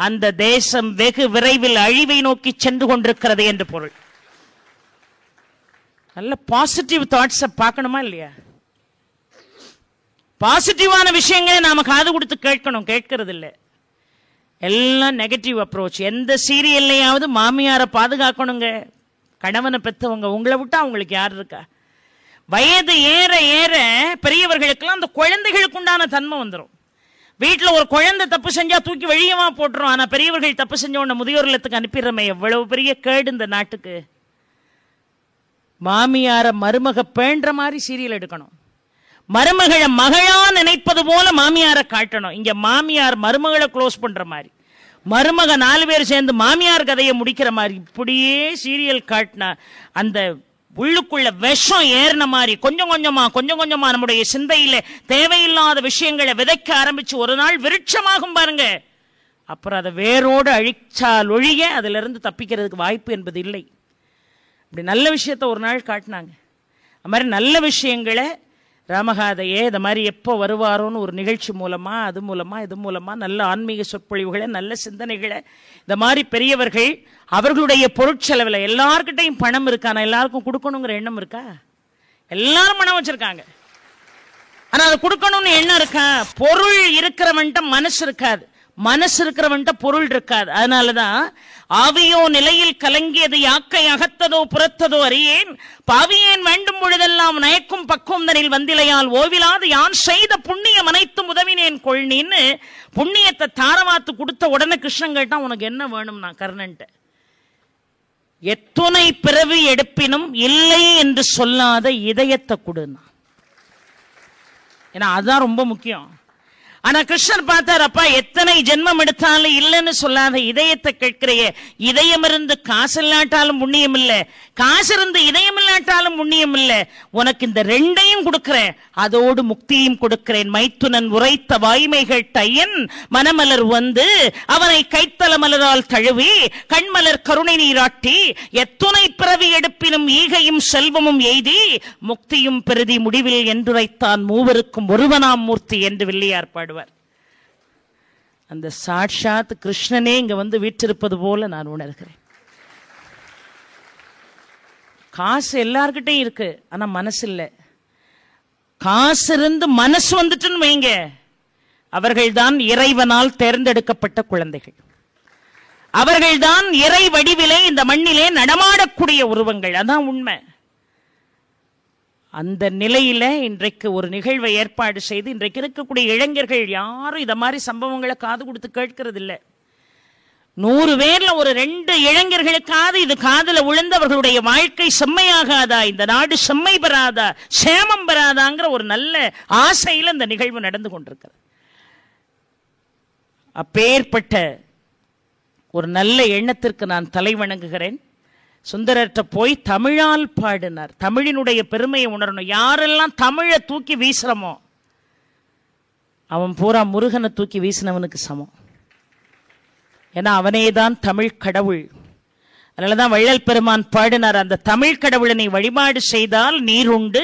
அந்த தேசம் வெகு விரைவில் அழிவை நோக்கி சென்று கொண்டிருக்கிறது என்று பொருள். நல்ல பாசிட்டிவ் தாட்ஸ் பார்க்கணுமா இல்லையா? பாசிட்டிவான விஷயங்களை நாம காது கொடுத்து கேட்கணும், கேட்கறது இல்லை. எல்லாம் நெகட்டிவ் அப்ரோச். எந்த சீரியல்லையாவது மாமியாரை பாதுகாக்கணுங்க, கணவனை பெற்றவங்க, உங்களை விட்டா அவங்களுக்கு யார் இருக்கா? வயது ஏற ஏற பெரியவர்களுக்கெல்லாம் அந்த குழந்தைகளுக்கு உண்டான தன்மை வந்துடும். வீட்டில் ஒரு குழந்தை தப்பு செஞ்சா தூக்கி வெளியவா போட்டுரும். ஆனா பெரியவர்கள் தப்பு செஞ்ச உடனே முதியோர் இல்லத்துக்கு அனுப்பிடுறமே, எவ்வளவு பெரிய கேடு இந்த நாட்டுக்கு. மாமியார மருமக பேண்ற மாதிரி சீரியல் எடுக்கணும், மருமகளை மகளா நினைப்பது போல மாமியாரை காட்டணும். இங்க மாமியார் மருமகளை க்ளோஸ் பண்ற மாதிரி, மருமக 4 பேர் சேர்ந்து மாமியார் கதையை முடிக்கிற மாதிரி இப்படியே சீரியல் காட்டினா அந்த உள்ளுக்குள்ள விஷம் ஏறின மாதிரி கொஞ்சம் கொஞ்சமா நம்முடைய சிந்தையில தேவையில்லாத விஷயங்களை விதைக்க ஆரம்பிச்சு ஒரு நாள் விருட்சமாகும் பாருங்க. அப்புறம் அதை வேரோடு அழிச்சால் ஒழிய அதுல இருந்து தப்பிக்கிறதுக்கு வாய்ப்பு என்பது இல்லை. இப்படி நல்ல விஷயத்த ஒரு நாள் காட்டினாங்க. அது மாதிரி நல்ல விஷயங்களை ராமகாதையே இந்த மாதிரி எப்போ வருவாரோன்னு ஒரு நிகழ்ச்சி மூலமா அது மூலமா இது மூலமா நல்ல ஆன்மீக சொற்பொழிவுகளை, நல்ல சிந்தனைகளை, இந்த மாதிரி பெரியவர்கள் அவர்களுடைய பொருட்செலவில் எல்லார்கிட்டையும் பணம் இருக்கா, நான் எல்லாருக்கும் கொடுக்கணுங்கிற எண்ணம் இருக்கா? எல்லாரும் பணம் வச்சிருக்காங்க. ஆனா அதை கொடுக்கணும்னு எண்ணம் இருக்கா? பொருள் இருக்கிறவன்ட்ட மனசு இருக்காது, மனசு இருக்கிறவன்ட்ட பொருள் இருக்காது. அதனாலதான் ஆவியோ நிலையில் கலங்கியது யாக்கை அகத்ததோ புறத்ததோ அறியேன், பாவியேன் வேண்டும் பொழுதெல்லாம் நயக்கும் பக்குவம் தனில் வந்திலையால் ஓவிலாது யான் செய்த புண்ணியம் அனைத்தும் உதவினேன் கொள்ளின்னு புண்ணியத்தை தாரவாத்து கொடுத்த உடனே கிருஷ்ணன் கேட்டான், உனக்கு என்ன வேணும்? நான் கர்ணன்ட்ட எத்துணை பிறவி எடுப்பினும் இல்லை என்று சொல்லாத இதயத்தை கொடுனா. ஏன்னா அதுதான் ரொம்ப முக்கியம். ஆனா கிருஷ்ணர் பார்த்தார், அப்பா எத்தனை ஜென்மம் எடுத்தாலும் இல்லைன்னு சொல்லாத இதயத்தை கேட்கிறைய. இதயம் இருந்து காசு இல்லாட்டாலும் புண்ணியம் இல்லை, காசு இருந்து இதயம் இல்லாட்டாலும் புண்ணியம் இல்லை. உனக்கு இந்த ரெண்டையும் கொடுக்கிறேன், அதோடு முக்தியும் கொடுக்கிறேன். மைத்துனன் உரைத்த வாய்மைகள் டையன் மனமலர் வந்து அவனை கைத்தல மலரால் தழுவி கண்மலர் கருணை நீராட்டி எத்துணை பிறவி எடுப்பினும் ஈகையும் செல்வமும் எய்தி முக்தியும் பெருதி முடிவில் என்றுரைத்தான் மூவருக்கும் ஒருவனாம் மூர்த்தி என்று வில்லியார் பாடுவார். அந்த சாட்சாத் கிருஷ்ணனே இங்க வந்து வீற்றிருப்பது போல நான் உணர்கிறேன். காசு எல்லார்கிட்டையும் இருக்கு, ஆனா மனசு இல்லை. காசு இருந்து மனசு வந்துட்டுன்னு வைங்க, அவர்கள்தான் இறைவனால் தேர்ந்தெடுக்கப்பட்ட குழந்தைகள். அவர்கள்தான் இறை வடிவிலே இந்த மண்ணிலே நடமாடக்கூடிய உருவங்கள். அதான் உண்மை. அந்த நிலையில இன்றைக்கு ஒரு நிகழ்வை ஏற்பாடு செய்து இன்றைக்கு இருக்கக்கூடிய இளைஞர்கள் யாரும் இத மாதிரி சம்பவங்களை காது கொடுத்து கேட்கிறது இல்லை. 100 பேர்ல ஒரு 2 இளைஞர்களுக்காவது இது காதுல விழுந்து அவர்களுடைய வாழ்க்கை செம்மையாகாதா, இந்த நாடு செம்மை பெறாதா, சேமம் பெறாதாங்கிற ஒரு நல்ல ஆசையில் இந்த நிகழ்வு நடந்து கொண்டிருக்கிறது. அப்பேற்பட்ட ஒரு நல்ல எண்ணத்திற்கு நான் தலை வணங்குகிறேன். சுந்தரர்கிட்ட போய் தமிழால் பாடினார். தமிழினுடைய பெருமையை உணரணும். யாரெல்லாம் தமிழை தூக்கி வீசுறமோ அவன் பூரா முருகனை தூக்கி வீசினவனுக்கு சமம். ஏன்னா அவனேதான் தமிழ் கடவுள். அதனாலதான் வள்ளல் பெருமான் பாடினார், அந்த தமிழ் கடவுளனை வழிபாடு செய்தால் நீர் உண்டு,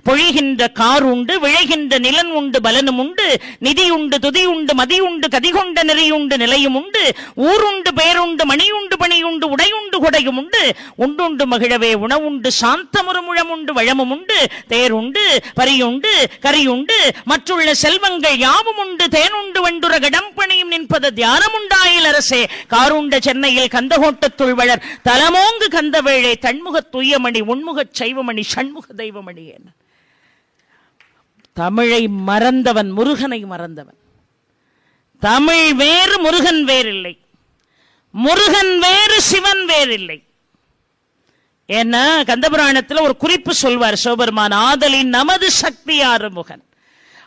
பொழிகின்ற கார் உண்டு, விளைகின்ற நிலன் உண்டு, பலனும் உண்டு, நிதி உண்டு, துதி உண்டு, மதி உண்டு, கதிகொண்ட நெறியுண்டு, நிலையும் உண்டு, ஊருண்டு, பேருண்டு, மணியுண்டு, பணியுண்டு, உடையுண்டு, கொடையும் உண்டு, உண்டுண்டு மகிழவே உணவுண்டு, சாந்தமுறு முழமுண்டு, வளமும் உண்டு, தேருண்டு, பரியுண்டு, கரியுண்டு, மற்றுள்ள செல்வங்கள் யாவும் உண்டு, தேனுண்டு, வெண்டுற கடம்பணியும் நின்பது தியானம் உண்டாயில் அரசே, காருண்ட சென்னையில் கந்தகோட்டத்துள் வளர் தலமோங்கு கந்தவேளை தன்முக துய்யமணி உண்முகச் சைவமணி சண்முக தெய்வமணி. தமிழை மறந்தவன் முருகனை மறந்தவன். தமிழ் வேறு முருகன் வேறில்லை, முருகன் வேறு சிவன் வேறில்லை. ஏன்னா கந்தபுராணத்தில் ஒரு குறிப்பு சொல்வார் சிவபெருமான், ஆதலின் நமது சக்தி ஆறுமுகன்,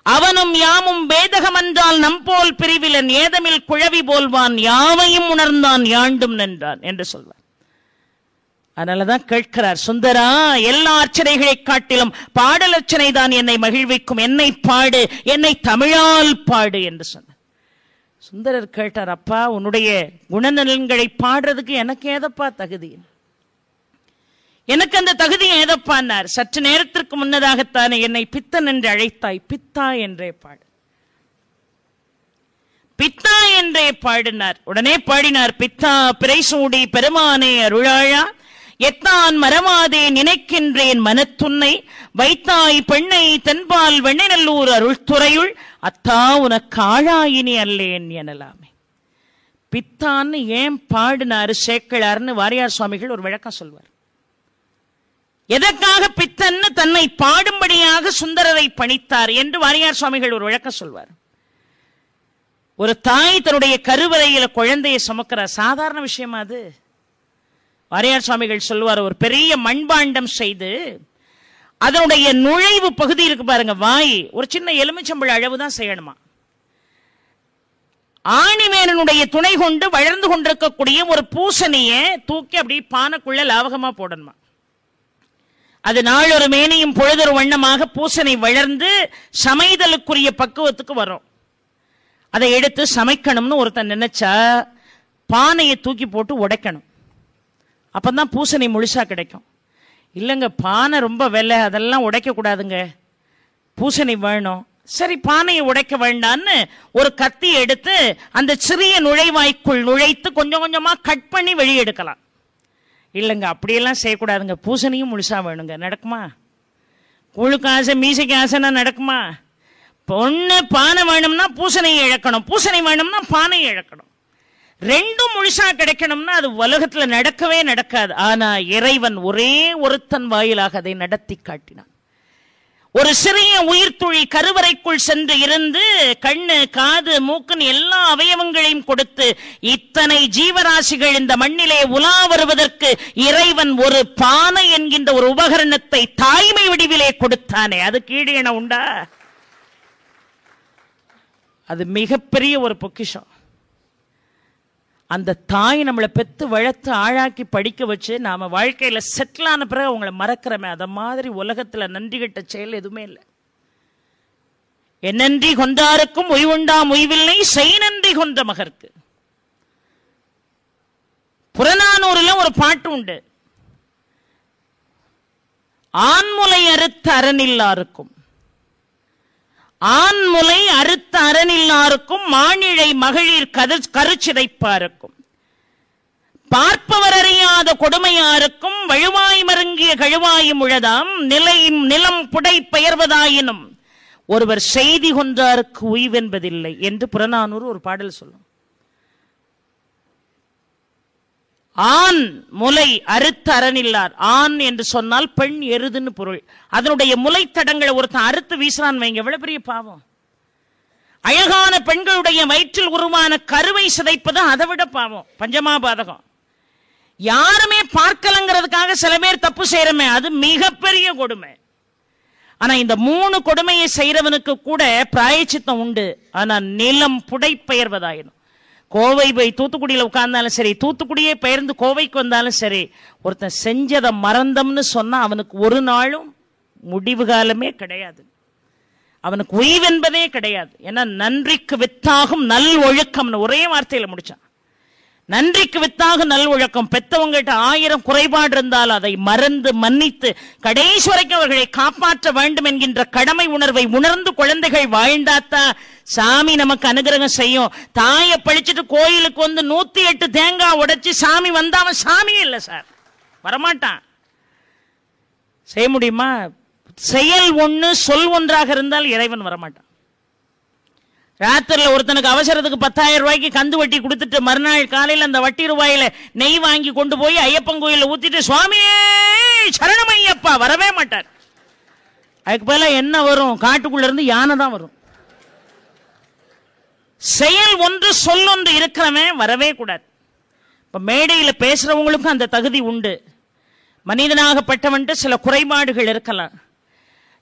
அவனும் யாமும் வேதகம் என்றால் நம்போல் பிரிவிலன், ஏதமில் குழவி போல்வான், யாவையும் உணர்ந்தான் யாண்டும் நின்றான் என்று சொல்வார். அதனாலதான் கேட்கிறார் சுந்தரா, எல்லா அர்ச்சனைகளை காட்டிலும் பாடல் அர்ச்சனை தான் என்னை மகிழ்விக்கும், என்னை பாடு, என்னை தமிழால் பாடு என்று சொன்னார். சுந்தரர் கேட்டார், அப்பா உன்னுடைய குணநலன்களை பாடுறதுக்கு எனக்கு ஏதப்பா தகுதி, எனக்கு அந்த தகுதி ஏதப்பான்னார். சற்று நேரத்திற்கு முன்னதாகத்தானே என்னை பித்தன் என்று அழைத்தாய், பித்தா என்றே பாடு, பித்தா என்றே பாடினார். உடனே பாடினார், பித்தா பிறைசூடி பெருமானே அருளாழா, எத்தான் மரமாதே நினைக்கின்றேன் மனத்துன்னை, வைத்தாய் பெண்ணை தென்பால் வெண்ணிநல்லூர் அருள்துறையுள், அத்தா உனக்கு ஆழாயினி அல்லேன் எனலாமே. பித்தான்னு ஏன் பாடினாரு சேக்கிழார்னு வாரியார் சுவாமிகள் ஒரு விளக்கம் சொல்வார். எதற்காக பித்தன்னு தன்னை பாடும்படியாக சுந்தரரை பணித்தார் என்று வாரியார் சுவாமிகள் ஒரு விளக்கம் சொல்வார். ஒரு தாய் தன்னுடைய கருவறையில குழந்தையை சுமக்கிறார், சாதாரண விஷயமா அது? வாரியார் சுவாமிகள் சொல்லுவார், ஒரு பெரிய மண்பாண்டம் செய்து அதனுடைய நுழைவு பகுதி இருக்கு பாருங்க, வாய், ஒரு சின்ன எலுமிச்சம்பழ அளவுதான் செய்யணுமா. ஆணிவேரனுடைய துணை கொண்டு வளர்ந்து கொண்டிருக்கக்கூடிய ஒரு பூசணிய தூக்கி அப்படி பானைக்குள்ள லாவகமா போடணுமா. அது நாளொரு மேனியும் பொழுதொரு வண்ணமாக பூசணி வளர்ந்து சமைதலுக்குரிய பக்குவத்துக்கு வரும். அதை எடுத்து சமைக்கணும்னு ஒருத்தன் நினைச்சா பானையை தூக்கி போட்டு உடைக்கணும், அப்பதான் பூசணி முழுசா கிடைக்கும். இல்லைங்க பானை ரொம்ப விலை, அதெல்லாம் உடைக்க கூடாதுங்க, பூசணி வேணும். சரி பானையை உடைக்க வேண்டான்னு ஒரு கத்தி எடுத்து அந்த சிறிய நுழைவாய்க்குள் நுழைத்து கொஞ்சம் கொஞ்சமா கட் பண்ணி வெளியெடுக்கலாம். இல்லைங்க அப்படியெல்லாம் செய்யக்கூடாதுங்க, பூசணியும் முழுசா வேணுங்க. நடக்குமா? கூழுக்கு ஆசை மீசைக்கு ஆசைன்னா நடக்குமா? பொண்ணு பானை வேணும்னா பூசணையை இழக்கணும், பூசணை வேணும்னா பானை இழக்கணும். ரெண்டும் முழுசா கிடைக்கணும்னா அது உலகத்துல நடக்கவே நடக்காது. ஆனா இறைவன் ஒரே ஒருத்தன் வாயிலாக அதை நடத்தி காட்டினான். ஒரு சிறிய உயிர்த்துளி கருவறைக்குள் சென்று இருந்து கண்ணு காது மூக்குன்னு எல்லா அவயவங்களையும் கொடுத்து இத்தனை ஜீவராசிகள் இந்த மண்ணிலே உலா வருவதற்கு இறைவன் ஒரு பானை என்கின்ற ஒரு உபகரணத்தை தாய்மை வடிவிலே கொடுத்தானே, அது கீழே உண்டா? அது மிகப்பெரிய ஒரு பொக்கிஷம். அந்த தாய் நம்மளை பெத்து வளர்த்து ஆழாக்கி படிக்க வச்சு நாம வாழ்க்கையில செட்டில் ஆன பிறகு அவங்களை மறக்கிறோமே, அத மாதிரி உலகத்துல நன்றி கட்ட செயல் எதுவுமே இல்லை. என்னன்றி கொண்டாருக்கும் உய்வுண்டாம் உய்வில்லை, செய் நன்றி கொன்ற மகற்கு. புறநானூறுல ஒரு பாட்டு உண்டு. ஆண்முலை அறுத்த அறனில்லாருக்கும், ஆண்முலை அறுத்த அறனில்லாருக்கும், மானிழை மகளிர் கருச்சிதைப்பாருக்கும், பார்ப்பவர் அறியாத கொடுமையாருக்கும், வழுவாய் மருங்கிய கழுவாயும் உழதாம் நிலையும் நிலம் புடை பெயர்வதாயினும் ஒருவர் செய்தி கொன்றாருக்கு உய்வென்பதில்லை என்று புறநானூறு ஒரு பாடல் சொல்லும். ஆண் முலை அறுத்த அறனில்லார். ஆண் என்று சொன்னால் பெண் எருதுன்னு பொருள். அதனுடைய முளைத்தடங்களை ஒருத்தன் அறுத்து வீசுறான் வைங்க, எவ்வளவு பெரிய பாவம். அழகான பெண்களுடைய வயிற்றில் உருவான கருவை சிதைப்பது அதை விட பாவம், பஞ்சமாபாதகம். யாருமே பார்க்கலங்கிறதுக்காக சில பேர் தப்பு செய்யறமே, அது மிகப்பெரிய கொடுமை. ஆனா இந்த 3 கொடுமையை செய்யறவனுக்கு கூட பிராயச்சித்தம் உண்டு. ஆனா நிலம் புடை பெயர்வதாயினும், கோவை போய் தூத்துக்குடியில் உட்கார்ந்தாலும் சரி, தூத்துக்குடியே பெயர்ந்து கோவைக்கு வந்தாலும் சரி, ஒருத்தன் செஞ்சதை மறந்தம்னு சொன்னா அவனுக்கு ஒரு நாளும் முடிவு காலமே கிடையாது, அவனுக்கு உய்வென்பதே கிடையாது. ஏன்னா நன்றிக்கு வித்தாகும் நல் ஒழுக்கம்னு ஒரே வார்த்தையில முடிச்சான். நன்றிக்கு வித்தாகும் நல் ஒழுக்கம். பெத்தவங்ககிட்ட 1000 குறைபாடு இருந்தாலும் அதை மறந்து மன்னித்து கடைசி வரைக்கும் அவர்களை காப்பாற்ற வேண்டும் என்கின்ற கடமை உணர்வை உணர்ந்து குழந்தைகள் வாழ்ந்தாத்தான் சாமி நமக்கு அனுகிரகம் செய்யும். தாயை பழிச்சிட்டு கோயிலுக்கு வந்து 108 தேங்காய் உடைச்சு சாமி வந்தா அவன் சாமியே இல்லை சார், வரமாட்டான். செய்ய முடியுமா? செயல் ஒண்ணு சொல் ஒன்றாக இருந்தால் இறைவன் வரமாட்டான். ராத்திரில ஒருத்தனுக்கு அவசரத்துக்கு 10,000 ரூபாய்க்கு கந்து வட்டி கொடுத்துட்டு மறுநாள் காலையில் அந்த வட்டி ரூபாயில நெய் வாங்கி கொண்டு போய் ஐயப்பன் கோயில ஊத்திட்டு சுவாமியே சரணம் ஐயப்பா வரவே மாட்டார். அதுக்கு பதிலா என்ன வரும்? காட்டுக்குள்ள இருந்து யானை தான் வரும். செயல் ஒன்று சொல் ஒன்று இருக்கிறவன் வரவே கூடாது. இப்ப மேடையில பேசுறவங்களுக்கும் அந்த தகுதி உண்டு. மனிதனாகப்பட்டவன்ட்டு சில குறைபாடுகள் இருக்கலாம்.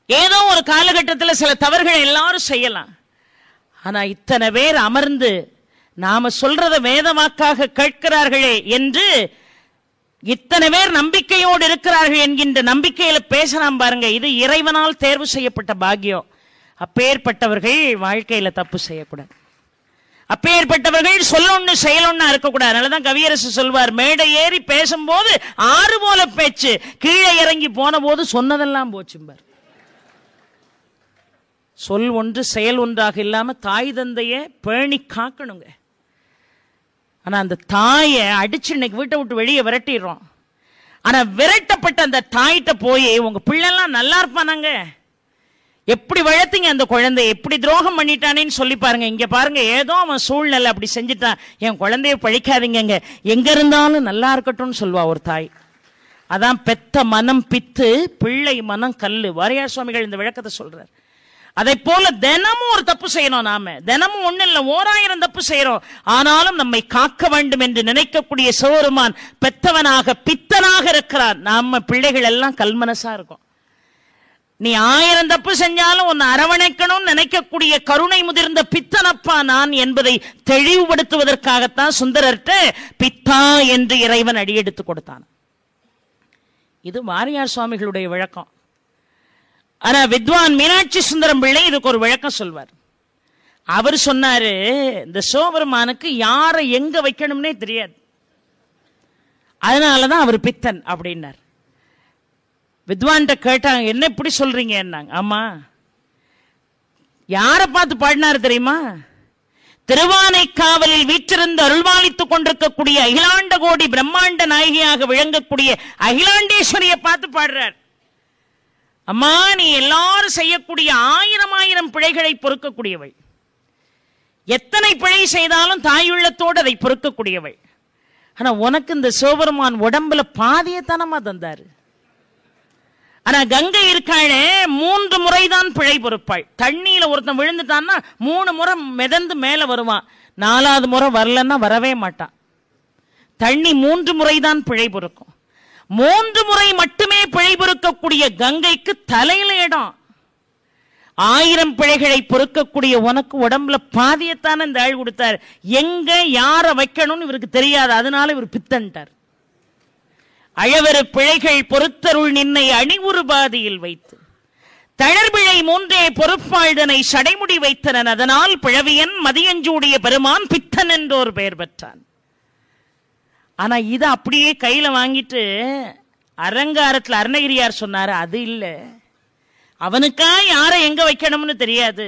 ஏதோ ஒரு காலகட்டத்தில் சில தவறுகள் எல்லாரும் செய்யலாம். ஆனா இத்தனை பேர் அமர்ந்து நாம சொல்றத வேதவாக்காக கேட்கிறார்களே என்று இத்தனை பேர் நம்பிக்கையோடு இருக்கிறார்கள் என்கின்ற நம்பிக்கையில பேசலாம் பாருங்க. இது இறைவனால் தேர்வு செய்யப்பட்ட பாக்கியம். அப்பேற்பட்டவர்கள் வாழ்க்கையில தப்பு செய்யக்கூடாது. அப்பேற்பட்டவர்கள் சொல்லொன்னு செயலொன்னா இருக்கக்கூடாது. அதனாலதான் கவியரசு சொல்வார், மேடை ஏறி பேசும்போது 6 போல பேச்சு, கீழே இறங்கி போன போது சொன்னதெல்லாம் போச்சும்பார். சொல் ஒன்று செயல் ஒன்றாக இல்லாம தாய் தந்தைய பேணி காக்கணுங்க. ஆனா அந்த தாயை அடிச்சு இன்னைக்கு வீட்டை விட்டு வெளியே விரட்டிடுறோம். ஆனா விரட்டப்பட்ட அந்த தாயிட்ட போய் உங்க பிள்ளைலாம் நல்லா இருப்பானாங்க, எப்படி வளர்த்தீங்க அந்த குழந்தைய, எப்படி துரோகம் பண்ணிட்டானேன்னு சொல்லி பாருங்க. இங்க பாருங்க, ஏதோ அவன் சூழ்நிலை அப்படி செஞ்சுட்டான், என் குழந்தைய பழிக்காதீங்க, எங்க இருந்தாலும் நல்லா இருக்கட்டும்னு சொல்லுவா ஒரு தாய். அதான் பெத்த மனம் பித்து, பிள்ளை மனம் கல்லு. வாரியார் சுவாமிகள் இந்த விளக்கத்தை சொல்றார். அதை போல தினமும் ஒரு தப்பு செய்யணும். நாம தினமும் ஒண்ணு இல்ல 1000 தப்பு செய்யறோம். ஆனாலும் நம்மை காக்க வேண்டும் என்று நினைக்கக்கூடிய சிவபெருமான் பெத்தவனாக பித்தனாக இருக்கிறார். நாம பிள்ளைகள் எல்லாம் கல்மனசா இருக்கும். நீ 1000 தப்பு செஞ்சாலும் உன்னை அரவணைக்கணும்னு நினைக்கக்கூடிய கருணை முதிர்ந்த பித்தனப்பா நான் என்பதை தெளிவுபடுத்துவதற்காகத்தான் சுந்தரர்ட்ட பித்தா என்று இறைவன் அடியெடுத்து கொடுத்தான். இது வாரியார் சுவாமிகளுடைய விளக்கம். ஆனா வித்வான் மீனாட்சி சுந்தரம் பிள்ளை இதுக்கு ஒரு விளக்கம் சொல்வார். அவர் சொன்னாரு, இந்த சிவபெருமானுக்கு யாரை எங்க வைக்கணும்னே தெரியாது, அதனாலதான் அவர் பித்தன் அப்படின்னார். வித்வான்கிட்ட கேட்டாங்க, என்ன இப்படி சொல்றீங்க? ஆமா, யாரை பார்த்து பாடினாரு தெரியுமா? திருவானைக்காவலில் வீற்றிருந்து அருள்வாளித்துக் கொண்டிருக்கக்கூடிய அகிலாண்ட கோடி பிரம்மாண்ட நாயகியாக விளங்கக்கூடிய அகிலாண்டேஸ்வரியை பார்த்து பாடுறார். அம்மா, நீ எல்லாரும் செய்யக்கூடிய 1000 1000 பிழைகளை பொறுக்கக்கூடியவள். எத்தனை பிழை செய்தாலும் தாயுள்ளத்தோடு அதை பொறுக்கக்கூடியவள். ஆனா உனக்கு இந்த சிவபெருமான் உடம்புல பாதியத்தனமா தந்தாரு. ஆனா கங்கை இருக்காளே 3 முறைதான் பிழை பொறுப்பாள். தண்ணியில ஒருத்தன் விழுந்துட்டான்னா 3 முறை மிதந்து மேல வருவான். 4வது முறை வரலன்னா வரவே மாட்டான். தண்ணி 3 முறைதான் பிழை பொறுக்கும். 3 முறை மட்டுமே பிழை பொறுக்கக்கூடிய கங்கைக்கு தலையில இடம். 1000 பிழைகளை பொறுக்கக்கூடிய உனக்கு உடம்புல பாதியத்தான இந்த ஆள் கொடுத்தார். எங்க யார வைக்கணும்னு இவருக்கு தெரியாது, அதனால இவர் பித்தன்ட்டார். அழவரு பிழைகள் பொறுத்தருள் நின்னை அணிவுறு பாதியில் வைத்து தளர்பிழை 3 பொறுப்பாழ்தனை சடைமுடி வைத்தனன். அதனால் பிழவியன் மதியஞ்சூடிய பெருமான் பித்தன் என்றோர் பெயர் பெற்றான். ஆனா இதை அப்படியே கையில வாங்கிட்டு அரங்காரத்தில் அருணகிரியார் சொன்னாரு, அது இல்ல, அவனுக்கா யாரை எங்க வைக்கணும்னு தெரியாது.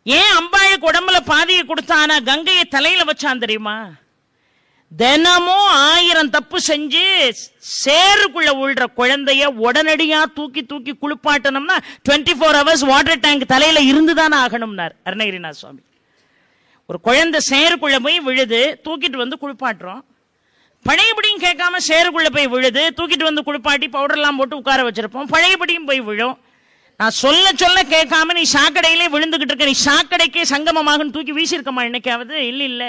ஏன் அம்பாளுக்கு உடம்புல பாதியை கொடுத்தானா கங்கையை தலையில வச்சான் தெரியுமா? தினமும் 1000 தப்பு செஞ்சு சேருக்குள்ள உள்ற குழந்தைய உடனடியா தூக்கி தூக்கி குளிப்பாட்டணும்னா 24 hours வாட்டர் டேங்க் தலையில இருந்துதானே ஆகணும்னார் அருணகிரிநாத சுவாமி. ஒரு குழந்தை சேருக்குள்ள போய் விழுது, தூக்கிட்டு வந்து குளிப்பாட்டுறோம். பழையபடியும் கேட்காம சேருக்குள்ள போய் விழுது, தூக்கிட்டு வந்து குளிப்பாட்டி பவுடர்லாம் போட்டு உட்கார வச்சிருப்போம். பழையபடியும் போய் விழும். நான் சொல்ல சொல்ல கேட்காம நீ சாக்கடையிலே விழுந்துகிட்டு இருக்க, நீ சாக்கடைக்கே சங்கமமாகன்னு தூக்கி வீசிருக்கமா இன்னைக்காவது? இல்ல.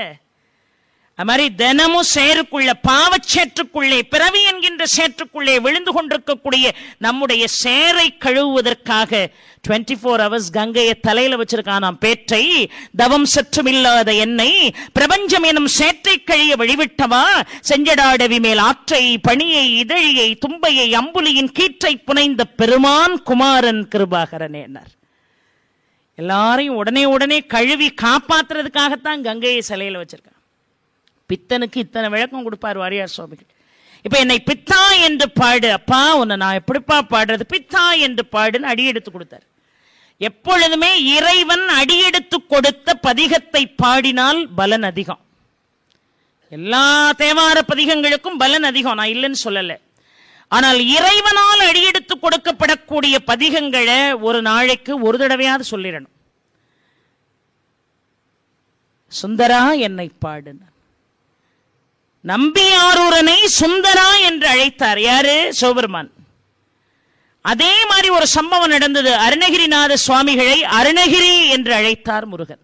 அது மாதிரி தினமும் சேருக்குள்ள பாவச்சேற்றுக்குள்ளே பிறவி என்கின்ற சேற்றுக்குள்ளே விழுந்து கொண்டிருக்கக்கூடிய நம்முடைய சேரை கழுவுவதற்காக 24 hours கங்கையை தலையில வச்சிருக்கானாம். பேற்றை தவம் சற்றுமில்லாத என்னை பிரபஞ்சம் எனும் சேற்றை கழிய வழிவிட்டவா செஞ்சடாடவி மேல் ஆற்றை பணியை இதழியை தும்பையை அம்புலியின் கீற்றை புனைந்த பெருமான் குமாரன் கிருபாகரன் என்னார். எல்லாரையும் உடனே கழுவி காப்பாத்துறதுக்காகத்தான் கங்கையை சிலையில வச்சிருக்கான். பித்தனுக்கு இத்தனை விளக்கம் கொடுப்பார் வாரியார் சுவாமிகள். இப்ப என்னை பித்தா என்று பாடு, அப்பா உன்னை நான் எப்படிப்பா பாடுறது, பித்தா என்று பாடுன்னு அடியெடுத்து கொடுத்தார். எப்பொழுதுமே இறைவன் அடியெடுத்து கொடுத்த பதிகத்தை பாடினால் பலன் அதிகம். எல்லா தேவார பதிகங்களுக்கும் பலன் அதிகம், நான் இல்லைன்னு சொல்லல. ஆனால் இறைவனால் அடியெடுத்து கொடுக்கப்படக்கூடிய பதிகங்களை ஒரு நாளைக்கு ஒரு தடவையாவது சொல்லிடணும். சுந்தரா என்னை பாடு. நம்பியாரூரனை சுந்தரா என்று அழைத்தார். யாரு? சிவபெருமான். அதே மாதிரி ஒரு சம்பவம் நடந்தது. அருணகிரிநாத சுவாமிகளை அருணகிரி என்று அழைத்தார் முருகன்.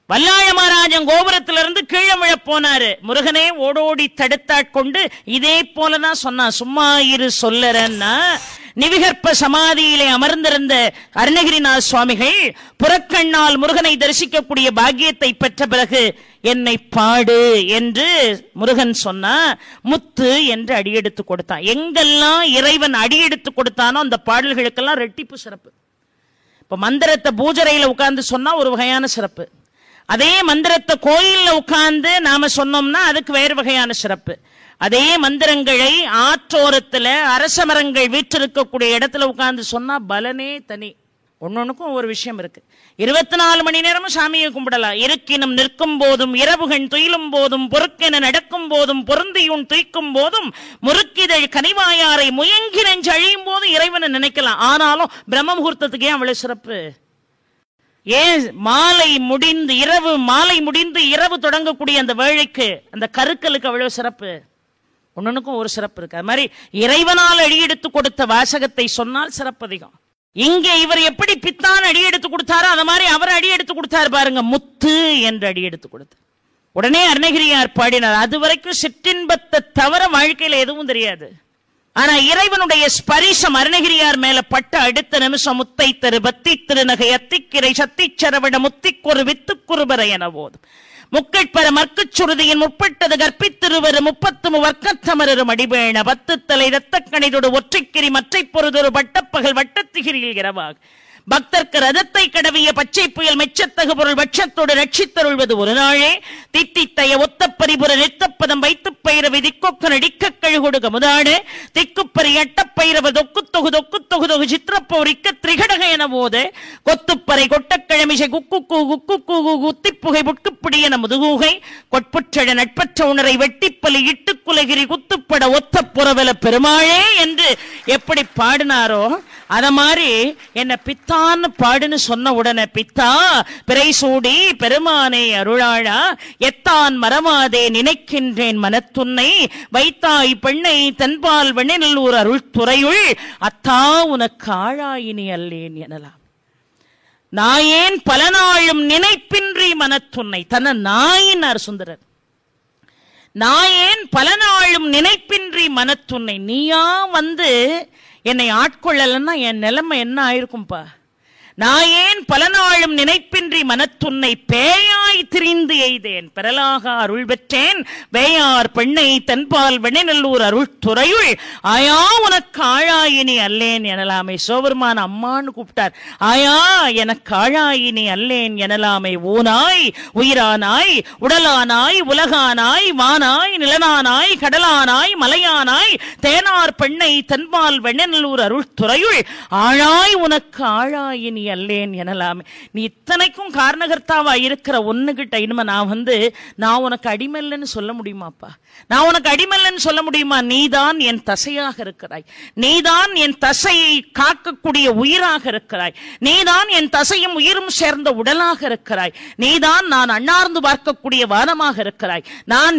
வல்லாள மகாராஜன் கோபுரத்திலிருந்து கீழே விழ போனாரு. முருகனே ஓடோடி தடுத்தாட்கொண்டு இதே போலதான் சொன்னான், சும்மா இரு சொல்லறன்னா. நிவிகற்ப சமாதியிலே அமர்ந்திருந்த அருணகிரிநாத சுவாமிகள் புறக்கண்ணால் முருகனை தரிசிக்கக்கூடிய பாக்கியத்தை பெற்ற பிறகு என்னை பாடு என்று முருகன் சொன்னா முத்து என்று அடியெடுத்து கொடுத்தான். எங்கெல்லாம் இறைவன் அடியெடுத்து கொடுத்தானோ அந்த பாடல்களுக்கெல்லாம் ரெட்டிப்பு சிறப்பு. இப்ப மந்திரத்தை பூஜரையில உட்கார்ந்து சொன்னா ஒரு வகையான சிறப்பு. அதே மந்திரத்தை கோயில்ல உட்கார்ந்து நாம சொன்னோம்னா அதுக்கு வேறு வகையான சிறப்பு. அதே மந்திரங்களை ஆற்றோரத்துல அரச மரங்கள் வீற்றிருக்கக்கூடிய இடத்துல உட்கார்ந்து சொன்னா பலனே தனி. ஒன்னொன்னுக்கும் ஒரு விஷயம் இருக்கு. 24 மணி நேரமும் சாமியை கும்பிடலாம். இருக்கினும் நிற்கும் போதும் இரவுகண் துயிலும் போதும் பொறுக்கென நடக்கும் போதும் பொருந்தியும் துய்க்கும் போதும் முறுக்கிதழ் கனிவாயாரை முயங்கி நெஞ்சு அழியும் போதும் இறைவனை நினைக்கலாம். ஆனாலும் பிரம்ம முகூர்த்தத்துக்கு ஏன் அவ்வளவு சிறப்பு? ஏன் மாலை முடிந்து இரவு தொடங்கக்கூடிய அந்த வேளைக்கு அந்த கருக்களுக்கு அவ்வளவு சிறப்பு? ஒன்னொன்னுக்கும் ஒரு சிறப்பு இருக்கு. அது மாதிரி இறைவனால் அடியெடுத்து கொடுத்த வாசகத்தை சொன்னால் சிறப்பு அதிகம். இங்கே இவர் எப்படி பித்தான் அடியெடுத்து கொடுத்தாரோ அது மாதிரி அவர் அடியெடுத்து கொடுத்தாரு பாருங்க, முத்து என்று அடியெடுத்து கொடுத்தார். உடனே அருணகிரியார் பாடினார். அது வரைக்கும் சிற்றின்பத்தை தவிர வாழ்க்கையில எதுவும் தெரியாது. ஆனா இறைவனுடைய ஸ்பரிசம் அருணகிரியார் மேல பட்ட அடுத்த நிமிஷம் முத்தை தரு பத்தி திருநகை அத்திக்கிரை சத்தி சரவட முத்திக்கொரு வித்துக்குறுபரை என போதும் முக்கட்பர மற்குச் சுருதியின் முற்பட்டது கற்பித்திருவரு 30 வர்க்கத்தமரும் அடிபேண 10 தலை இரத்தக்கணிதொடு ஒற்றைக்கிரி மற்றை பொருதொரு பட்டப்பகல் வட்டத்திகிரியில் இரவாக பக்தர்க்கு ரதத்தை கடவிய பச்சை புயல் மெச்சத்தகு பொருள் பட்சத்தோடு ரட்சித்தருள்வது ஒரு நாளே தித்தித்தைய ஒத்த பரிபுர நித்தப்பதம் வைத்து பயிரவி திக்கொக்கு நடிக்க கழுகொடுக முதாடு திக்குப்பரி எட்டப்பயிரவ தொக்கு தொகு சித்திரப்போரிக்க திரிகடக என போது கொத்துப்பறை கொட்டக்கிழமிசை குக்கு குத்திப்புகை புட்குப்பிடி என முதுகூகை கொட்புற்றழ நட்பற்ற உணரை வெட்டிப்பலி இட்டு குலகிரி குத்துப்பட ஒத்த புறவல பெருமாளே என்று எப்படி பாடினாரோ அத மாதிரி என்ன பித்தா பித்தான்னு பாடுன்னு சொன்ன உடனே பித்தா பிறை சூடி பெருமானே அருளாளா எத்தான் மறவாதே நினைக்கின்றேன் மனத்துன்னை வைத்தாய் பெண்ணை தென்பால் வெண்ணெல்லூர் அருள் துறையுள் அத்தா உனக்கு ஆழாயினி அல்லேன் எனலாம். நாயேன் பல நாளும் நினைப்பின்றி மனத்துன்னை தன்னை நாயினார் சுந்தரர். நாயேன் பல நாளும் நினைப்பின்றி மனத்துன்னை, நீயா வந்து என்னை ஆட்கொள்ளலன்னா என் நிலைமை என்ன ஆயிருக்கும்பா. நாயேன் பல நாளும் நினைப்பின்றி மனத்துன்னை பேயாய் திரிந்து எய்தேன் பெறலாக அருள் பெற்றேன் வேயார் பெண்ணை தென்பால் வெண்ணெல்லூர் அருள் துறையுள் ஆயா உனக்கு ஆழாயினி அல்லேன் எனலாமே. சிவபெருமான் அம்மான்னு கூப்பிட்டார். ஆயா எனக்கு ஆழாயினி அல்லேன் எனலாமே. ஊனாய் உயிரானாய் உடலானாய் உலகானாய் வானாய் நிலனானாய் கடலானாய் மலையானாய் தேனார் பெண்ணை தென்பால் வெண்ணெல்லூர் அருள் துறையுள் ஆழாய் உனக்கு ஆழாயினி அல்லேன் எனலாமே. நீ இத்தனைக்கும் காரணகர்த்தாவா இருக்கிற ஒண்ணுகிட்ட இனிமே நான் உனக்கு அடிமல்லன்னு சொல்ல முடியுமாப்பா? நான் உனக்கு அடிமல்லன்னு சொல்ல முடியுமா? நீதான் என் தசையாக இருக்கிறாய். நீதான் என் தசையை காக்கக்கூடிய உயிராக இருக்கிறாய். நீதான் என் தசையும் உயிரும் சேர்ந்த உடலாக இருக்கிறாய். நீதான் நான் அண்ணார்ந்து பார்க்கக்கூடிய வானமாக இருக்கிறாய்.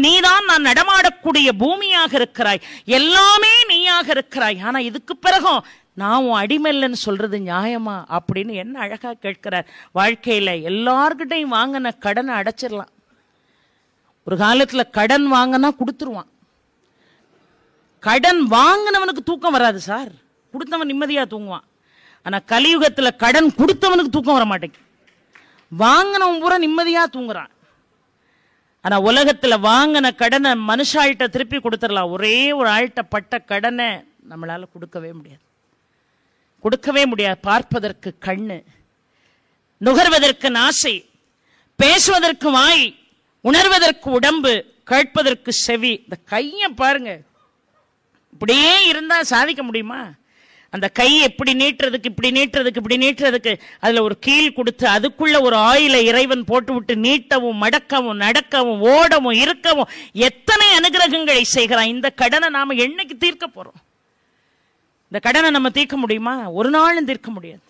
நீதான் நான் நடமாடக்கூடிய பூமியாக இருக்கிறாய். எல்லாமே நீயாக இருக்கிறாய். ஆனா இதுக்கு பிறகும் நான் உன் அடிமல்லன்னு சொல்றது நியாயமா அப்படின்னு என்ன அழகா கேட்கிறார். வாழ்க்கையில எல்லார்கிட்டையும் வாங்கின கடனை அடைச்சிடலாம். ஒரு காலத்துல கடன் வாங்கினா கொடுத்துருவான். கடன் வாங்கினவனுக்கு தூக்கம் வராது சார், கொடுத்தவன் நிம்மதியா தூங்குவான். ஆனா கலியுகத்துல கடன் கொடுத்தவனுக்கு தூக்கம் வர மாட்டேங்குது. வாங்கினவன் பூரா நிம்மதியா தூங்குறான். ஆனா உலகத்துல வாங்கின கடனை மனுஷாள்கிட்ட திருப்பி கொடுத்துடலாம். ஒரே ஒரு ஆள்கிட்ட பட்ட கடனை நம்மளால கொடுக்கவே முடியாது. பார்ப்பதற்கு கண்ணு, நுகர்வதற்கு நாசை, பேசுவதற்கு வாய், உணர்வதற்கு உடம்பு, கேட்பதற்கு செவி. இந்த கையை பாருங்க, இப்படியே இருந்தா சாதிக்க முடியுமா? அந்த கையை எப்படி நீட்டுறதுக்கு இப்படி நீட்டுறதுக்கு இப்படி நீட்டுறதுக்கு அதுல ஒரு கீழ் கொடுத்து அதுக்குள்ள ஒரு ஆயிலை இறைவன் போட்டு விட்டு நீட்டவும் மடக்கவும் நடக்கவும் ஓடவும் இருக்கவும் எத்தனை அனுகிரகங்களை செய்கிறான். இந்த கடனை நாம என்னைக்கு தீர்க்க போறோம்? இந்த கடனை நம்ம தீர்க்க முடியுமா? ஒரு நாளும் தீர்க்க முடியாது.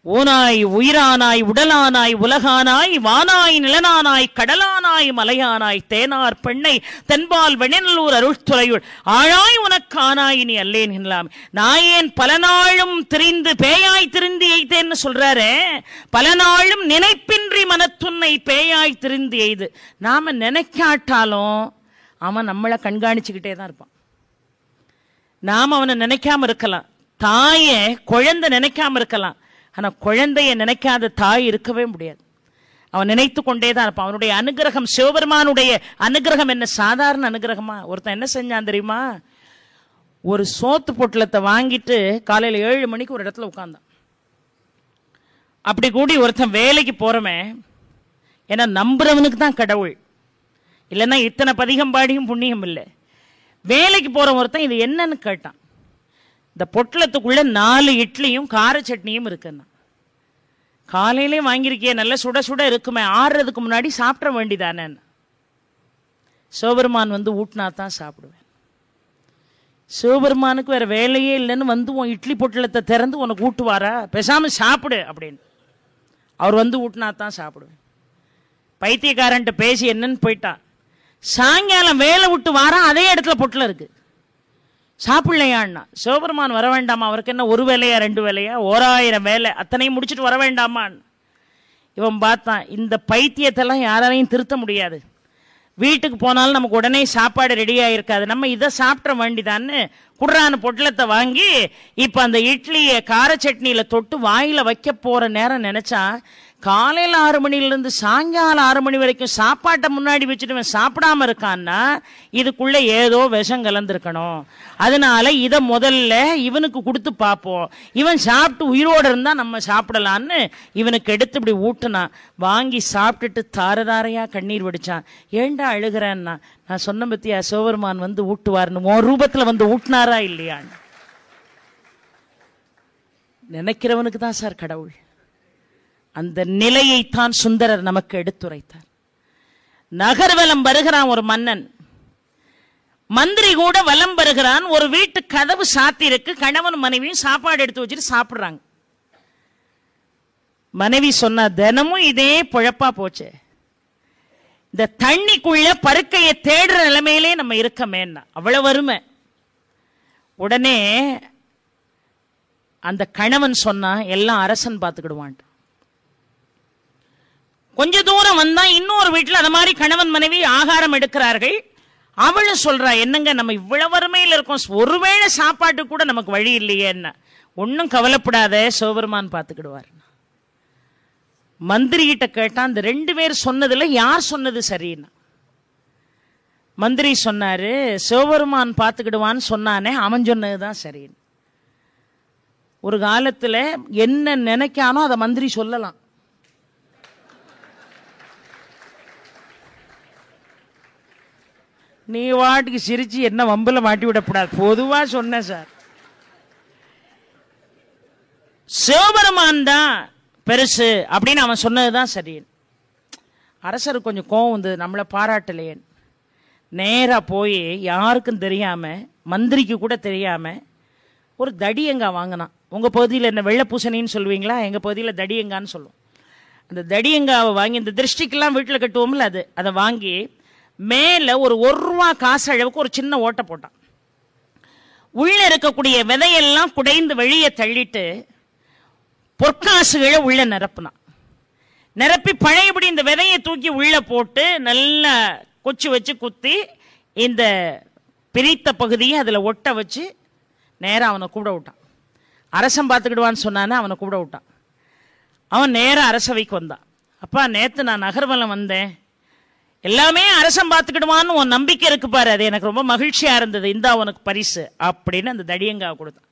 ஓனாய் உயிரானாய் உடலானாய் உலகானாய் வானாய் நிலனானாய் கடலானாய் மலையானாய் தேனார் பெண்ணை தென்பால் வெண்ணெல்லூர் அருள்துறையுள் ஆழாய் உனக்கு ஆனாயினி அல்லேன் எனலாம். நாயேன் பல நாளும் திரிந்து பேயாய் திரிந்து எய்தேன்னு சொல்றாரு. பல நாளும் நினைப்பின்றி மனத்துன்னை பேயாய் திரிந்து எய்து. நாம நினைக்காட்டாலும் அவன் நம்மளை கண்காணிச்சுக்கிட்டே தான் இருப்பான். நாம அவனை நினைக்காம இருக்கலாம். தாய குழந்தை நினைக்காம இருக்கலாம். ஆனா குழந்தைய நினைக்காத தாய் இருக்கவே முடியாது. அவன் நினைத்து கொண்டேதான் இருப்பான். அவனுடைய அனுகிரகம், சிவபெருமானுடைய அனுகிரகம் என்ன சாதாரண அனுகிரகமா? ஒருத்தன் என்ன செஞ்சான் தெரியுமா? ஒரு சோத்து பொட்டலத்தை வாங்கிட்டு காலையில 7 மணிக்கு ஒரு இடத்துல உட்கார்ந்தான். அப்படி கூடி ஒருத்தன் வேலைக்கு போறவன், ஏன்னா நம்புறவனுக்கு தான் கடவுள், இல்லைன்னா இத்தனை பதிகம் பாடியும் புண்ணியம் இல்லை. வேலைக்கு போற ஒருத்தன் இது என்னன்னு கேட்டான். இந்த பொட்டலத்துக்குள்ள 4 இட்லியும் கார சட்னியும் இருக்குன்னா. காலையிலே வாங்கியிருக்கிய நல்ல சுட சுட இருக்குமே, ஆறுறதுக்கு முன்னாடி சாப்பிட வேண்டிதானே. சிவபெருமான் வந்து ஊட்டினா தான் சாப்பிடுவேன். சிவபெருமானுக்கு வேற வேலையே இல்லைன்னு வந்து உன் இட்லி பொட்டலத்தை திறந்து உனக்கு ஊட்டுவாரா? பேசாம சாப்பிடு அப்படின்னு. அவர் வந்து ஊட்டினா தான் சாப்பிடுவேன். பைத்தியக்காரன்ட்டு பேசி என்னன்னு போயிட்டான். சாயங்காலம் வேலை விட்டு வாரா, அதே இடத்துல பொட்டலம் இருக்கு. சாப்பிடலையான்னா சிவபெருமான் வர வேண்டாமா? அவருக்கு என்ன ஒரு வேலையா 2 வேலையா 1000 வேலை, அத்தனையும் முடிச்சுட்டு வர வேண்டாமா? இவன் பார்த்தான், இந்த பைத்தியத்தெல்லாம் யாராலையும் திருத்த முடியாது. வீட்டுக்கு போனாலும் நமக்கு உடனே சாப்பாடு ரெடியா இருக்காது, நம்ம இதை சாப்பிட வேண்டிதான்னு குடுறான பொட்டலத்தை வாங்கி இப்ப அந்த இட்லியை கார சட்னியில தொட்டு வாயில வைக்க போற நேரம் நினைச்சா, காலையில 6 மணிலிருந்து சாயங்காலம் 6 மணி வரைக்கும் சாப்பாட்டை முன்னாடி வச்சுட்டு சாப்பிடாம இருக்கான்னா இதுக்குள்ள ஏதோ விஷம் கலந்துருக்கணும். அதனால இதை முதல்ல இவனுக்கு கொடுத்து பார்ப்போம், இவன் சாப்பிட்டு உயிரோடு இருந்தா நம்ம சாப்பிடலான்னு இவனுக்கு எடுத்து இப்படி ஊட்டுனான். வாங்கி சாப்பிட்டுட்டு தாரதாரையா கண்ணீர் வடிச்சான். ஏண்டா அழுகிறேன்னா, நான் சொன்ன பத்தியா சிவபெருமான் வந்து ஊட்டுவார்னு, உன் ரூபத்துல வந்து ஊட்டினாரா இல்லையான்னு. நினைக்கிறவனுக்கு தான் சார் கடவுள். அந்த நிலையைத்தான் சுந்தரர் நமக்கு எடுத்துரைத்தார். நகர்வலம் வருகிறான் ஒரு மன்னன், மந்திரி கூட வலம் வருகிறான். ஒரு வீட்டு கதவு சாத்தி இருக்கு, கணவன் மனைவியும் சாப்பாடு எடுத்து வச்சுட்டு சாப்பிடுறாங்க. மனைவி சொன்னா, தினமும் இதே பொழப்பா போச்சு, இந்த தண்ணிக்குள்ள பருக்கையை தேடுற நிலைமையிலே நம்ம இருக்கமேன்னா. அவ்வளவு வறுமை. உடனே அந்த கணவன் சொன்னா, எல்லாம் அரசன் பார்த்துக்கிடுவான். கொஞ்ச தூரம் வந்தா இன்னொரு வீட்டில் அந்த மாதிரி கணவன் மனைவி ஆகாரம் எடுக்கிறார்கள். அவளும் சொல்றா, என்னங்க நம்ம இவ்வளவு வறுமையில் இருக்கோம், ஒருவேளை சாப்பாட்டு கூட நமக்கு வழி இல்லையே. என்ன, ஒன்னும் கவலைப்படாத, சிவபெருமான் பார்த்துக்கிடுவார். மந்திரி கிட்ட கேட்டா, அந்த 2 பேர் சொன்னதுல யார் சொன்னது சரின்னா? மந்திரி சொன்னாரு, சிவபெருமான் பார்த்துக்கிடுவான்னு சொன்னானே, அவன் சொன்னதுதான் சரின்னு. ஒரு காலத்துல என்ன நினைக்கானோ அதை மந்திரி சொல்லலாம். நீ வாட்டுக்கு சிரிச்சு என்ன வம்புல மாட்டி விடக்கூடாது, பொதுவா சொன்ன சார். சிவபெருமான் தான் பெருசு அப்படின்னு அவன் சொன்னதுதான் சரி. அரசருக்கு கொஞ்சம் கோவம் வந்து, நம்மளை பாராட்டலையே. நேரா போய் யாருக்கும் தெரியாம, மந்திரிக்கு கூட தெரியாம ஒரு தடியங்காய் வாங்கினான். உங்க பகுதியில் என்ன வெள்ளை பூசணின்னு சொல்லுவீங்களா? எங்க பகுதியில் தடியங்கான்னு சொல்லுவோம். அந்த தடியங்காவை வாங்கி, இந்த திருஷ்டிக்கெல்லாம் வீட்டில் கட்டுவோம்ல, அதை வாங்கி மேல ஒரு 1 ரூபா காசு அளவுக்கு ஒரு சின்ன ஓட்டை போட்டான். உள்ள இருக்கக்கூடிய விதையெல்லாம் குடைந்து வெளியே தள்ளிட்டு பொற்காசுகளை உள்ள நிரப்புனான். நிரப்பி பழையபடி இந்த விதையை தூக்கி உள்ள போட்டு நல்லா கொச்சு வச்சு குத்தி இந்த பிரித்த பகுதியை அதுல ஒட்ட வச்சு நேரம் அவனை கூப்பிட விட்டான். அரசன் பார்த்துக்கிடுவான்னு சொன்னானே, அவனை கூப்பிட விட்டான். அவன் நேரம் அரசவைக்கு வந்தான். அப்பா, நேத்து நான் நகர்வலம் வந்தேன், எல்லாமே அரசன் பார்த்துக்கிடுவான்னு உன் நம்பிக்கை இருக்கு பாரு, அது எனக்கு ரொம்ப மகிழ்ச்சியா இருந்தது, இந்தா உனக்கு பரிசு அப்படின்னு அந்த தடியங்காவை கொடுத்தான்.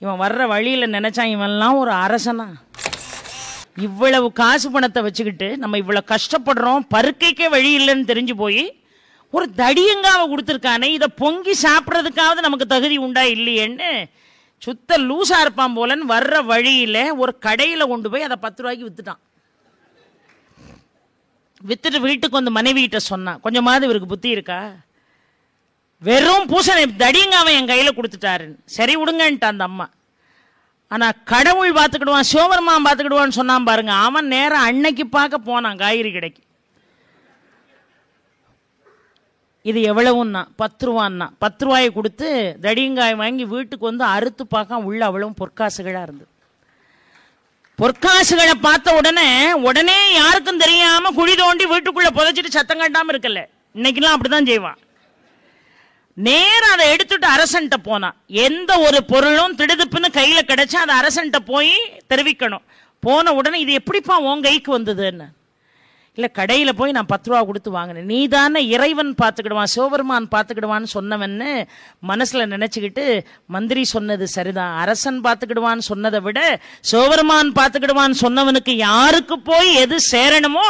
இவன் வர்ற வழியில நினைச்சான், இவன்லாம் ஒரு அரசனா? இவ்வளவு காசு பணத்தை வச்சுக்கிட்டு நம்ம இவ்வளவு கஷ்டப்படுறோம், பருக்கைக்கே வழி இல்லைன்னு தெரிஞ்சு போய் ஒரு தடியங்காவை கொடுத்துருக்கானே, இதை பொங்கி சாப்பிட்றதுக்காவது நமக்கு தகுதி உண்டா இல்லையேன்னு சுத்த லூசா இருப்பான் போலன்னு வர்ற வழியில ஒரு கடையில கொண்டு போய் அதை 10 ரூபாய்க்கு வித்துட்டான். வித்துட்டு வீட்டுக்கு வந்து மனைவி கிட்ட சொன்னான், கொஞ்சமாவது இவருக்கு புத்தி இருக்கா, வெறும் பூசணி தடியங்காவை என் கையில கொடுத்துட்டாருன்னு. சரி விடுங்கன்ட்டு அந்த அம்மா. ஆனா கடவுள் பார்த்துக்கிடுவான், சிவபெருமான் பார்த்துக்கிடுவான்னு சொன்னான் பாருங்க. அவன் நேரம் அன்னைக்கு பார்க்க போனான் காய்கறி கடைக்கு. இது எவ்வளவுன்னா 10 ரூபான்னா 10 ரூபாயை கொடுத்து தடியங்காய் வாங்கி வீட்டுக்கு வந்து அறுத்து பார்க்க உள்ள அவ்வளவும் பொற்காசுகளா இருந்தது. பொற்காசுகளை பார்த்த உடனே யாருக்கும் தெரியாம குழி தோண்டி வீட்டுக்குள்ள புதைச்சிட்டு சத்தம் கட்டாம இருக்கல. இன்னைக்கெல்லாம் அப்படிதான் செய்வான். நேரம் அதை எடுத்துட்டு அரசன்ட்ட போனான். எந்த ஒரு பொருளும் திடுதுப்புன்னு கையில கிடைச்சா அதை அரசன்ட்ட போய் தெரிவிக்கணும். போன உடனே இது எப்படிப்பா உன் கைக்கு வந்ததுன்னு, இல்ல கடையில போய் நான் 10 ரூபா கொடுத்து வாங்கினேன். நீ தானே இறைவன் பார்த்துக்கிடுவான், சிவபெருமான் பார்த்துக்கிடுவான்னு சொன்னவன்னு மனசுல நினைச்சுக்கிட்டு, மந்திரி சொன்னது சரிதான், அரசன் பார்த்துக்கிடுவான்னு சொன்னதை விட சிவபெருமான் பார்த்துக்கிடுவான்னு சொன்னவனுக்கு யாருக்கு போய் எது சேரணுமோ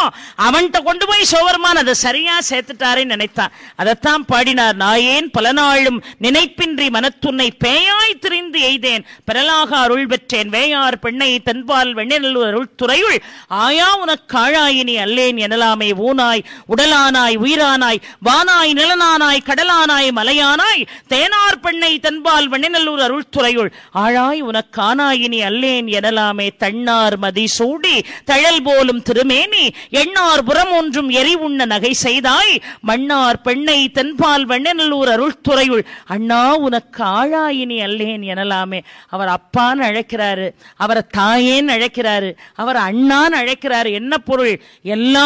அவன்கிட்ட கொண்டு போய் சிவபெருமான் அதை சரியா சேர்த்துட்டாரேன்னு நினைத்தான். அதைத்தான் பாடினார். நாயேன் பல நாளும் நினைப்பின்றி மனத்துன்னை பேயாய் திரிந்து எய்தேன், பிறலாக அருள் பெற்றேன், வேயார் பெண்ணை தென்பால் வெண்ணெல்லூர் அருள் துறையுள் ஆயா உனக்கு காழாயினி அல்லேன் எனலாமே. ஊனாய் உடலானாய் உயிரானாய் வானாய் நிலனானாய் கடலானாய் மலையானாய் தேனார் பெண்ணை தென்பால் வெண்ணெல்லூர் அருள் துறையுள் ஆழாய் உனக்கு ஆனாயினி அல்லேன் எனலாமே. தன்னார் மதி சூடி தழல் போலும் திருமேனி எண்ணார் புறம் ஒன்றும் எரி உண்ண நகை செய்தாய் மன்னார் பெண்ணை தென்பால் வெண்ணெல்லூர் அருள் துறையுள் அண்ணா உனக்கு ஆழாயினி அல்லேன் எனலாமே. அவர் அப்பான்னு அழைக்கிறாரு, அவரை தாயேன்னு அழைக்கிறாரு, அவர் அண்ணான்னு அழைக்கிறாரு. என்ன பொருள்? எல்லாமே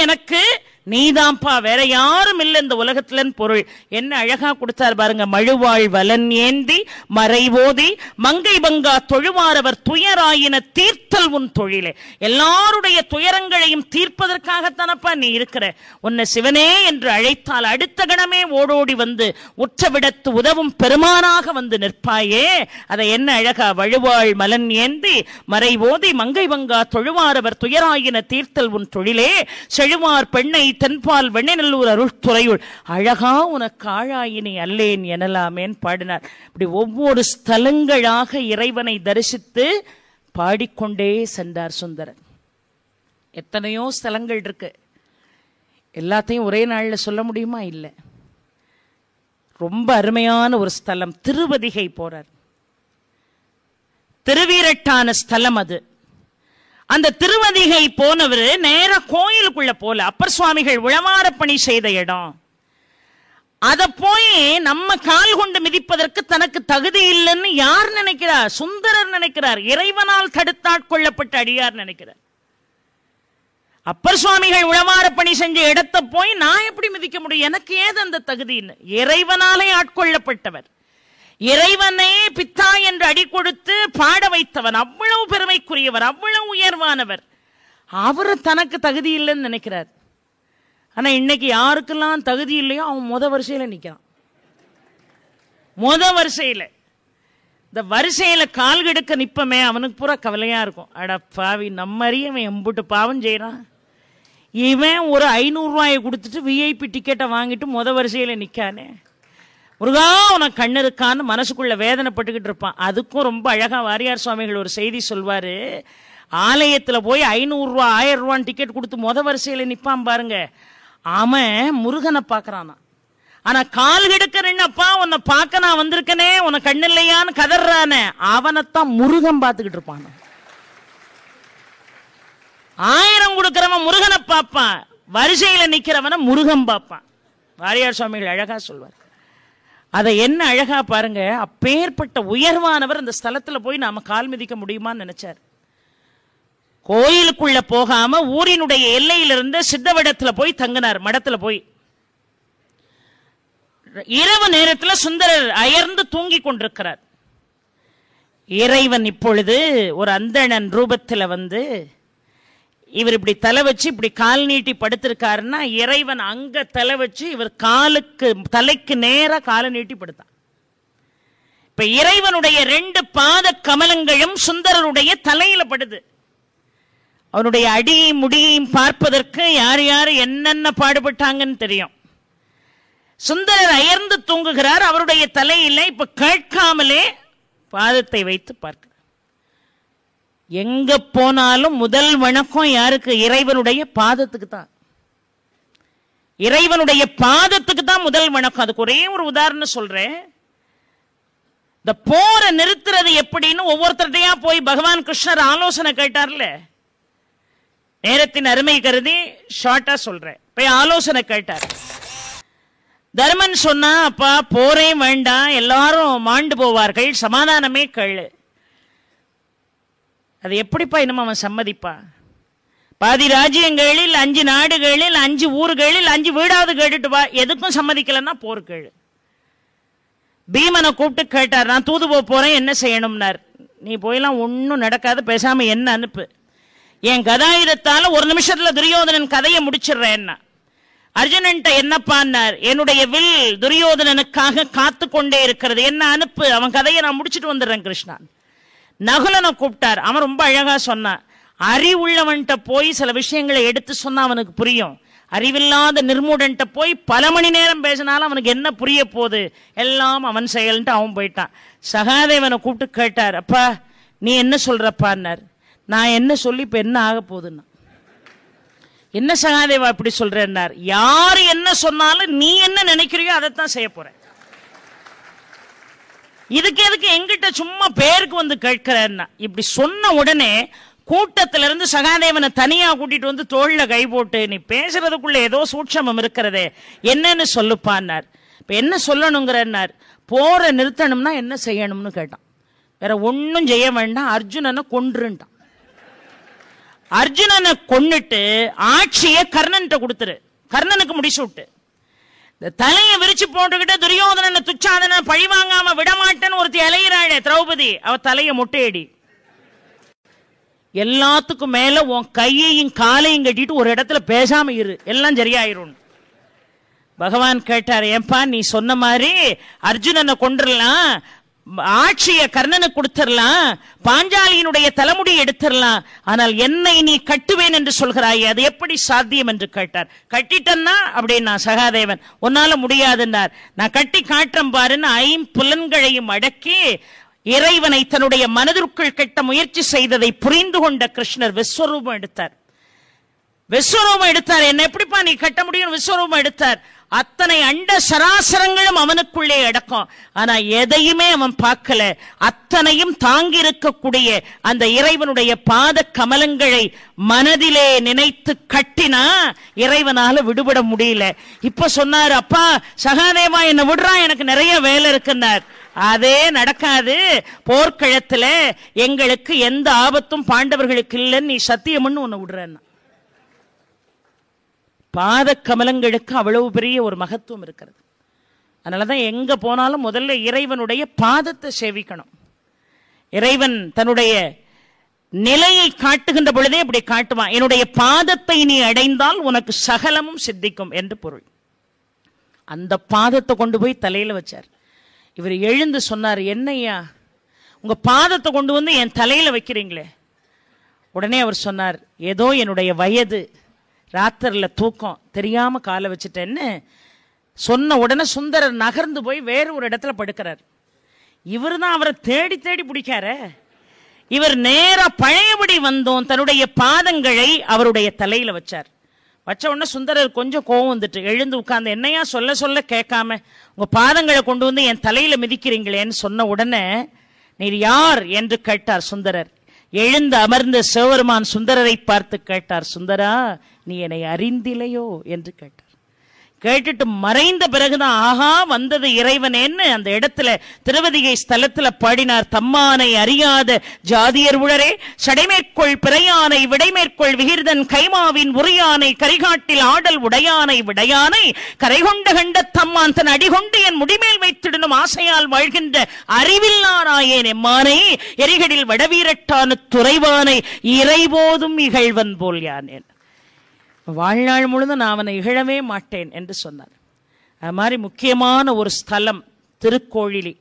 எனக்கு நீதான்ப்பா, வேற யாரும் இல்லை இந்த உலகத்துலன்னு பொருள். என்ன அழகா கொடுத்தார் பாருங்க. மழுவாள் வலன் ஏந்தி மறைவோதி மங்கை பங்கா தொழுவாரவர் துயராயின தீர்த்தல் உன் தொழிலே. எல்லாருடைய துயரங்களையும் தீர்ப்பதற்காகத்தானப்பா நீ இருக்கிற. உன்னை சிவனே என்று அழைத்தால் அடுத்த கணமே ஓடோடி வந்து உற்றவிடத்து உதவும் பெருமானாக வந்து நிற்பாயே. அதை என்ன அழகா, வழுவாள் மலன் ஏந்தி மறைவோதி மங்கை பங்கா தொழுவாரவர் துயராயின தீர்த்தல் உன் தொழிலே செழுவார் பெண்ணை தென்பால் வெண்ணெல்லூர் அருள் துறையுள் அழகா உனக்கு ஆழாயினி அல்லேன் எனலாமேன் பாடினார். இப்படி ஒவ்வொரு ஸ்தலங்களாக இறைவனை தரிசித்து பாடிக்கொண்டே சென்றார் சுந்தரர். எத்தனையோ ஸ்தலங்கள் இருக்கு, எல்லாத்தையும் ஒரே நாள்ல சொல்ல முடியுமா? இல்லை. ரொம்ப அருமையான ஒரு ஸ்தலம் திருவதிகை போறார். திருவீரட்டான ஸ்தலம் அது. அந்த திருவதிகை போனவர் நேர கோயிலுக்குள்ள போல. அப்பர் சுவாமிகள் உழவார பணி செய்த இடம். அத போய் நம்ம கால் கொண்டு மிதிப்பதற்கு தனக்கு தகுதி இல்லைன்னு யார் நினைக்கிறார்? சுந்தரர் நினைக்கிறார். இறைவனால் தடுத்தாட்கொள்ளப்பட்ட அடியார் நினைக்கிறார். அப்பர் சுவாமிகள் உழவார பணி செஞ்ச இடத்தை போய் நான் எப்படி மிதிக்க முடியும்? எனக்கு ஏது அந்த தகுதின்னு? இறைவனாலே ஆட்கொள்ளப்பட்டவர், இறைவனே பித்தா என்று அடி கொடுத்து பாட வைத்தவன், அவ்வளவு பெருமைக்குரியவர், அவ்வளவு உயர்வானவர். அவரு தனக்கு தகுதி இல்லைன்னு நினைக்கிறார். ஆனா இன்னைக்கு யாருக்கெல்லாம் தகுதி இல்லையோ அவன் முத வரிசையில நிக்கிறான். முத வரிசையில, இந்த வரிசையில கால் கெடுக்க நிப்பமே அவனுக்கு பூரா கவலையா இருக்கும். அட பாவி, நம்ம அறியவன் எம்புட்டு பாவம் செய்யறான். இவன் ஒரு 500 ரூபாயை கொடுத்துட்டு விஐபி டிக்கெட்டை வாங்கிட்டு முத வரிசையில நிக்கானே, முருகா உனக்கு கண்ணு இருக்கான்னு மனசுக்குள்ள வேதனைப்பட்டுக்கிட்டு இருப்பான். அதுக்கும் ரொம்ப அழகா வாரியார் சுவாமிகள் ஒரு செய்தி சொல்வாரு. ஆலயத்துல போய் 500 ரூபா 1000 ரூபான்னு டிக்கெட் கொடுத்து முத வரிசையில நிப்பான் பாருங்க, அவன் முருகனை பாக்குறானா. ஆனா கால் கெடுக்கிறப்பா உன்னை பார்க்க நான் வந்திருக்கனே, உனக்கு கண்ணு இல்லையான்னு கதறானே, அவனைத்தான் முருகன் பார்த்துக்கிட்டு இருப்பான். 1000 கொடுக்கிறவன் முருகனை பார்ப்பான், வரிசையில நிக்கிறவன முருகன் பார்ப்பான். வாரியார் சுவாமிகள் அழகா சொல்வார். அதை என்ன அழகா பாருங்க. அப்பேற்பட்ட உயர்வானவர் அந்த ஸ்தலத்துல போய் நாம கால் மிதிக்க முடியுமான்னு நினைச்சார். கோயிலுக்குள்ள போகாம ஊரினுடைய எல்லையிலிருந்து சித்தவிடத்துல போய் தங்கினார், மடத்துல போய். இரவு நேரத்தில் சுந்தரர் அயர்ந்து தூங்கி கொண்டிருக்கிறார். இறைவன் இப்பொழுது ஒரு அந்தணன் ரூபத்தில் வந்து, இவர் இப்படி தலை வச்சு இப்படி கால் நீட்டி படுத்திருக்காருன்னா இறைவன் அங்க தலை வச்சு இவர் காலுக்கு தலைக்கு நேரா காலை நீட்டி படுத்தான். இப்ப இறைவனுடைய 2 பாத கமலங்களும் சுந்தரருடைய தலையில படுது. அவனுடைய அடியையும் முடியையும் பார்ப்பதற்கு யார் யார் என்னென்ன பாடுபட்டாங்கன்னு தெரியும். சுந்தரர் அயர்ந்து தூங்குகிறார். அவருடைய தலையில இப்ப கேட்காமலே பாதத்தை வைத்து பார்க்கிறார். எங்க போனாலும் முதல் வணக்கம் யாருக்கு? இறைவனுடைய பாதத்துக்கு தான். இறைவனுடைய பாதத்துக்கு தான் முதல் வணக்கம். அதுக்கு ஒரே ஒரு உதாரணம் சொல்றேன். இந்த போற நிறுத்துறது எப்படின்னு ஒவ்வொருத்தரையா போய் பகவான் கிருஷ்ணர் ஆலோசனை கேட்டார்ல. நேரத்தின் அருமை கருதி ஷார்ட்டா சொல்றேன். போய் ஆலோசனை கேட்டார். தர்மன் சொன்னா, அப்பா போரே வேண்டாம், எல்லாரும் மாண்டு போவார்கள், சமாதானமே கேளு. அது எப்படிப்பா இன்னும் அவன் சம்மதிப்பா? பாதி ராஜ்யங்களில் 5 நாடுகளில் 5 ஊர்களில் 5 வீடாவது கேட்டுட்டு வா. எதுக்கும் சம்மதிக்கலன்னா போர் கேளு. பீமனை கூப்பிட்டு கேட்டார், நான் தூது போறேன், என்ன செய்யணும்னார். நீ போயெல்லாம் ஒன்னும் நடக்காது, பேசாம என்ன அனுப்பு. என் கதாயுதத்தால ஒரு நிமிஷத்துல துரியோதனன் கதையை முடிச்சிடுறேன்னா. அர்ஜுனன்ட்ட என்னப்பான்னார், என்னுடைய வில் துரியோதனனுக்காக காத்து கொண்டே இருக்கிறது, என்ன அனுப்பு, அவன் கதையை நான் முடிச்சுட்டு வந்துடுறேன் கிருஷ்ணா. நகுலனை கூப்பிட்டார். அவன் ரொம்ப அழகா சொன்னான். அறிவுள்ளவன்ட்ட போய் சில விஷயங்களை எடுத்து சொன்னா அவனுக்கு புரியும். அறிவில்லாத நிர்மூடன்ட்ட போய் பல மணி நேரம் பேசினாலும் அவனுக்கு என்ன புரிய போகுது, எல்லாம் அவன் செயல்ன்ட்டு அவன் போயிட்டான். சகாதேவனை கூப்பிட்டு கேட்டார், அப்பா நீ என்ன சொல்றப்பான்னார். நான் என்ன சொல்லி இப்ப என்ன ஆக போகுதுன்னா, என்ன சகாதேவா இப்படி சொல்றேன்னார். யாரு என்ன சொன்னாலும் நீ என்ன நினைக்கிறியோ அதைத்தான் செய்ய போற. இதுக்கு எதுக்கு எங்கிட்ட சும்மா பேருக்கு வந்து கேட்கிறேன்னா. இப்படி சொன்ன உடனே கூட்டத்திலிருந்து சகாதேவனை தனியா கூட்டிட்டு வந்து தோள்ல கை போட்டு, நீ பேசுறதுக்குள்ள ஏதோ சூட்சமம் இருக்கிறதே, என்னன்னு சொல்லுப்பான்னார். இப்ப என்ன சொல்லணுங்கிறார். போற நிறுத்தணும்னா என்ன செய்யணும்னு கேட்டான். வேற ஒன்னும் செய்ய வேண்டாம், அர்ஜுனனை கொன்றுட்டான். அர்ஜுனனை கொன்னுட்டு ஆட்சியை கர்ணன்ட்ட கொடுத்துரு, கர்ணனுக்கு முடிச்சு விட்டு. தலையை விரிச்சு போட்டுக்கிட்டு துரியோதனனை துச்சாதன பழி வாங்காம விடமாட்டேன்னு ஒருத்தி இளையிறாளே திரௌபதி, அவ தலையை மொட்டையடி. எல்லாத்துக்கும் மேல உன் கையையும் காலையும் கட்டிட்டு ஒரு இடத்துல பேசாம இரு, எல்லாம் சரியாயிரும். பகவான் கேட்டார், ஏன்பா நீ சொன்ன மாதிரி அர்ஜுனனை கொண்டுடலாம், ஆட்சியை கர்ணனுக்கு கொடுத்துடலாம், பாஞ்சாலியினுடைய தலைமுடி எடுத்துடலாம், ஆனால் என்னை நீ கட்டுவேன் என்று சொல்கிறாய், அது எப்படி சாத்தியம் என்று கேட்டார். கட்டிட்டன்னா அப்படின்னா சகாதேவன், உன்னால முடியாதுன்னார். நான் கட்டி காட்டுறேன் பாருன்னு 5 புலன்களையும் அடக்கி இறைவனை தன்னுடைய மனதிற்குள் கட்ட முயற்சி செய்ததை புரிந்து கொண்ட கிருஷ்ணர் விஸ்வரூபம் எடுத்தார். விஸ்வரூபம் எடுத்தார். என்ன எப்படிப்பா நீ கட்ட முடியும்? விஸ்வரூபம் எடுத்தார். அத்தனை அண்ட சராசரங்களும் அவனுக்குள்ளே அடக்கம். ஆனா எதையுமே அவன் பார்க்கல. அத்தனையும் தாங்கி இருக்கக்கூடிய அந்த இறைவனுடைய பாத கமலங்களை மனதிலே நினைத்து கட்டினா இறைவனால விடுபட முடியல. இப்ப சொன்னார், அப்பா சகாதேவா என்ன விடுறா, எனக்கு நிறைய வேலை இருக்குன்னார். அதே நடக்காது. போர்க்களத்துல எங்களுக்கு எந்த ஆபத்தும் பாண்டவர்களுக்கு இல்லைன்னு நீ சத்தியம்னு உன்னை விடுறேன்னா. பாத கமலங்களுக்கு அவ்வளவு பெரிய ஒரு மகத்துவம் இருக்கிறது. அதனாலதான் எங்க போனாலும் முதல்ல இறைவனுடைய பாதத்தை சேவிக்கணும். இறைவன் தன்னுடைய நிலையை காட்டுகின்ற பொழுதே இப்படி காட்டுவான், என்னுடைய பாதத்தை நீ அடைந்தால் உனக்கு சகலமும் சித்திக்கும் என்று பொருள். அந்த பாதத்தை கொண்டு போய் தலையில வச்சார். இவர் எழுந்து சொன்னார், என்னையா உங்க பாதத்தை கொண்டு வந்து என் தலையில வைக்கிறீங்களே. உடனே அவர் சொன்னார், ஏதோ என்னுடைய வயது, ராத்திரில தூக்கம் தெரியாம காலை வச்சுட்டேன்னு சொன்ன உடனே சுந்தரர் நகர்ந்து போய் வேறு ஒரு இடத்துல படுக்கிறார். இவர் தான் அவரை தேடி தேடி பிடிக்கார. இவர் நேரா பழையபடி வந்தோம் தன்னுடைய பாதங்களை அவருடைய தலையில வச்சார். வச்ச உடனே சுந்தரர் கொஞ்சம் கோவம் வந்துட்டு எழுந்து உட்கார்ந்து, என்னையா சொல்ல சொல்ல கேட்காம உங்க பாதங்களை கொண்டு வந்து என் தலையில மிதிக்கிறீங்களேன்னு சொன்ன உடனே, நீர் யார் என்று கேட்டார் சுந்தரர். எழுந்து அமர்ந்த சிவபெருமான் சுந்தரரை பார்த்து கேட்டார், சுந்தரா நீ என்னை அறிந்திலையோ என்று கேட்டார். கேட்டுட்டு மறைந்த பிறகுதான், ஆஹா வந்தது இறைவனேன்னு அந்த இடத்துல திருவதிகை ஸ்தலத்துல பாடினார். தம்மானை அறியாத ஜாதியர் உளரே சடைமேற்கொள் பிறையானை விடைமேற்கொள் விகிர்தன் கைமாவின் உரியானை கரிகாட்டில் ஆடல் உடையானை விடையானை கரைகொண்ட கண்ட தம்மான் தன் அடிகொண்டு என் முடிமேல் வைத்திடனும் ஆசையால் வாழ்கின்ற அறிவில்லாராயேன் எம்மானை எரிகடில் வடவீரட்டான துறைவானை இறைபோதும் இகழ்வன் போல் யானேன். வாழ்நாள் முழுதும் நான் அவனை இகழவே மாட்டேன் என்று சொன்னார். அது மாதிரி முக்கியமான ஒரு ஸ்தலம் திருக்கோழிலி.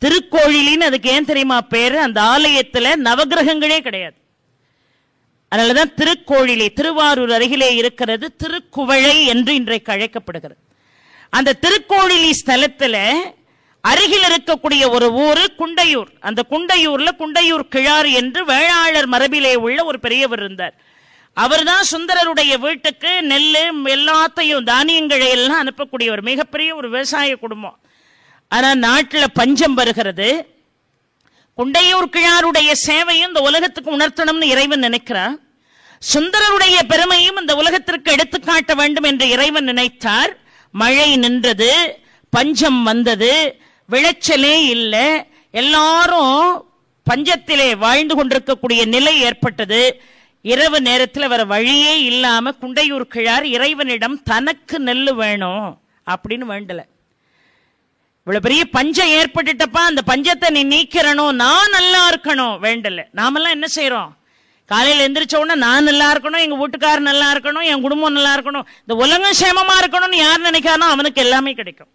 திருக்கோழிலின்னு அதுக்கு ஏன் தெரியுமா பேரு? அந்த ஆலயத்துல நவகிரகங்களே கிடையாது. அதனாலதான் திருக்கோழிலி. திருவாரூர் அருகிலே இருக்கிறது. திருக்குவளை என்று இன்றைக்கு அழைக்கப்படுகிறது. அந்த திருக்கோழிலி ஸ்தலத்துல அருகில் இருக்கக்கூடிய ஒரு ஊரு குண்டையூர். அந்த குண்டையூர்ல குண்டையூர் கிழார் என்று வேளாளர் மரபிலே உள்ள ஒரு பெரியவர் இருந்தார். அவர்தான் சுந்தரருடைய வீட்டுக்கு நெல்லு எல்லாத்தையும் தானியங்களை எல்லாம் அனுப்பக்கூடியவர். மிகப்பெரிய ஒரு விவசாய குடும்பம். ஆனா நாட்டுல பஞ்சம் வருகிறது. குண்டையூர் கிழாருடைய சேவையும் இந்த உலகத்துக்கு உணர்த்தணும்னு இறைவன் நினைக்கிறார். சுந்தரருடைய பெருமையும் இந்த உலகத்திற்கு எடுத்துக்காட்ட வேண்டும் என்று இறைவன் நினைத்தார். மழை நின்றது, பஞ்சம் வந்தது, விளைச்சலே இல்லை, எல்லாரும் பஞ்சத்திலே வாழ்ந்து கொண்டிருக்கக்கூடிய நிலை ஏற்பட்டது. இரவு நேரத்தில் வர வழியே இல்லாம குண்டையூர் கிழார் இறைவனிடம் தனக்கு நெல்லு வேணும் அப்படின்னு வேண்டல. இவ்வளவு பெரிய பஞ்சம் ஏற்பட்டுட்டப்பா, அந்த பஞ்சத்தை நீ நீக்கிறணும், நான் நல்லா இருக்கணும் வேண்டல. நாமெல்லாம் என்ன செய்யறோம்? காலையில் எந்திரிச்ச உடனே நான் நல்லா இருக்கணும், எங்க வீட்டுக்காரர் நல்லா இருக்கணும், என் குடும்பம் நல்லா இருக்கணும், இந்த உலகம் சேமமா இருக்கணும்னு யார் நினைக்கானோ அவனுக்கு எல்லாமே கிடைக்கும்.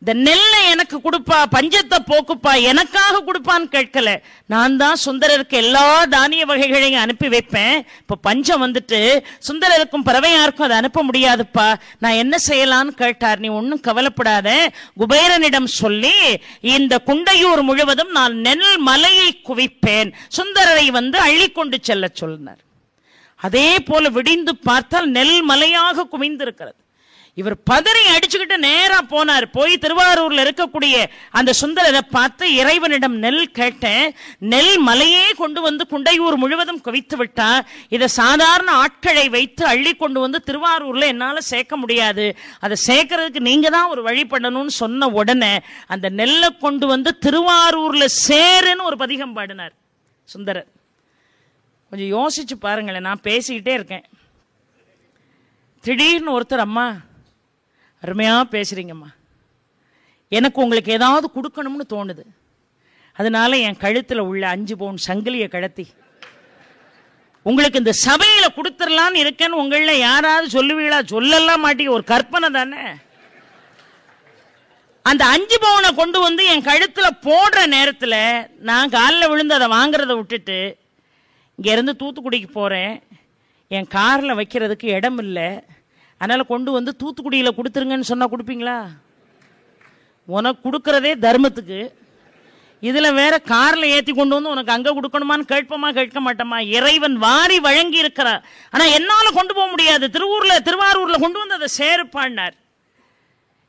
இந்த நெல்லை எனக்கு கொடுப்பா, பஞ்சத்தை போக்குப்பா, எனக்காக கொடுப்பான்னு கேட்கல. நான் தான் சுந்தரருக்கு எல்லா தானிய வகைகளையும் அனுப்பி வைப்பேன். இப்ப பஞ்சம் வந்துட்டு சுந்தரருக்கும் பறவையாருக்கும் அதை அனுப்ப முடியாதுப்பா, நான் என்ன செய்யலான்னு கேட்டார். நீ ஒன்னும் கவலைப்படாத, குபேரனிடம் சொல்லி இந்த குண்டையூர் முழுவதும் நான் நெல் மலையை குவிப்பேன், சுந்தரரை வந்து அள்ளி கொண்டு செல்ல சொன்னார். அதே போல விடிந்து பார்த்தால் நெல் மலையாக குவிந்திருக்கிறது. இவர் பதறி அடிச்சுக்கிட்டு நேரா போனார். போய் திருவாரூர்ல இருக்கக்கூடிய அந்த சுந்தரரை பார்த்து இறைவனிடம் நெல் கேட்டேன், நெல் மலையே கொண்டு வந்து குண்டையூர் முழுவதும் குவித்து விட்டா, இதை சாதாரண ஆட்களை வைத்து அள்ளி கொண்டு வந்து திருவாரூர்ல என்னால சேர்க்க முடியாது, அதை சேர்க்கறதுக்கு நீங்க தான் ஒரு வழி பண்ணணும்னு சொன்ன உடனே அந்த நெல்லை கொண்டு வந்து திருவாரூர்ல சேருன்னு ஒரு பதிகம் பாடினார் சுந்தரர். கொஞ்சம் யோசிச்சு பாருங்களேன். நான் பேசிக்கிட்டே இருக்கேன், திடீர்னு ஒருத்தர், அம்மா அருமையா பேசுறீங்கம்மா, எனக்கு உங்களுக்கு ஏதாவது கொடுக்கணும்னு தோணுது, அதனால என் கழுத்துல உள்ள 5 பவுன் சங்கிலியை கடத்தி உங்களுக்கு இந்த சபையில கொடுத்துடலான்னு இருக்கேன்னு உங்கள யாராவது சொல்லுவீங்களா? சொல்லலாம் மாட்டீங்க, ஒரு கற்பனை தானே. அந்த 5 பவுனை கொண்டு வந்து என் கழுத்துல போடுற நேரத்துல நான் காலில் விழுந்து அதை வாங்குறத விட்டுட்டு இங்க இருந்து தூத்துக்குடிக்கு போறேன், என் கார்ல வைக்கிறதுக்கு இடம் இல்லை, அதனால கொண்டு வந்து தூத்துக்குடியில கொடுத்துருங்கன்னு சொன்னா கொடுப்பீங்களா? உனக்கு கொடுக்கறதே தர்மத்துக்கு, இதுல வேற கார்ல ஏத்தி கொண்டு வந்து உனக்கு அங்க கொடுக்கணுமான்னு கேட்போமா, கேட்க மாட்டோமா? இறைவன் வாரி வழங்கி இருக்கிறார். ஆனா என்னால கொண்டு போக முடியாது, திருவாரூர்ல கொண்டு வந்து அதை சேருப்பான்னார்.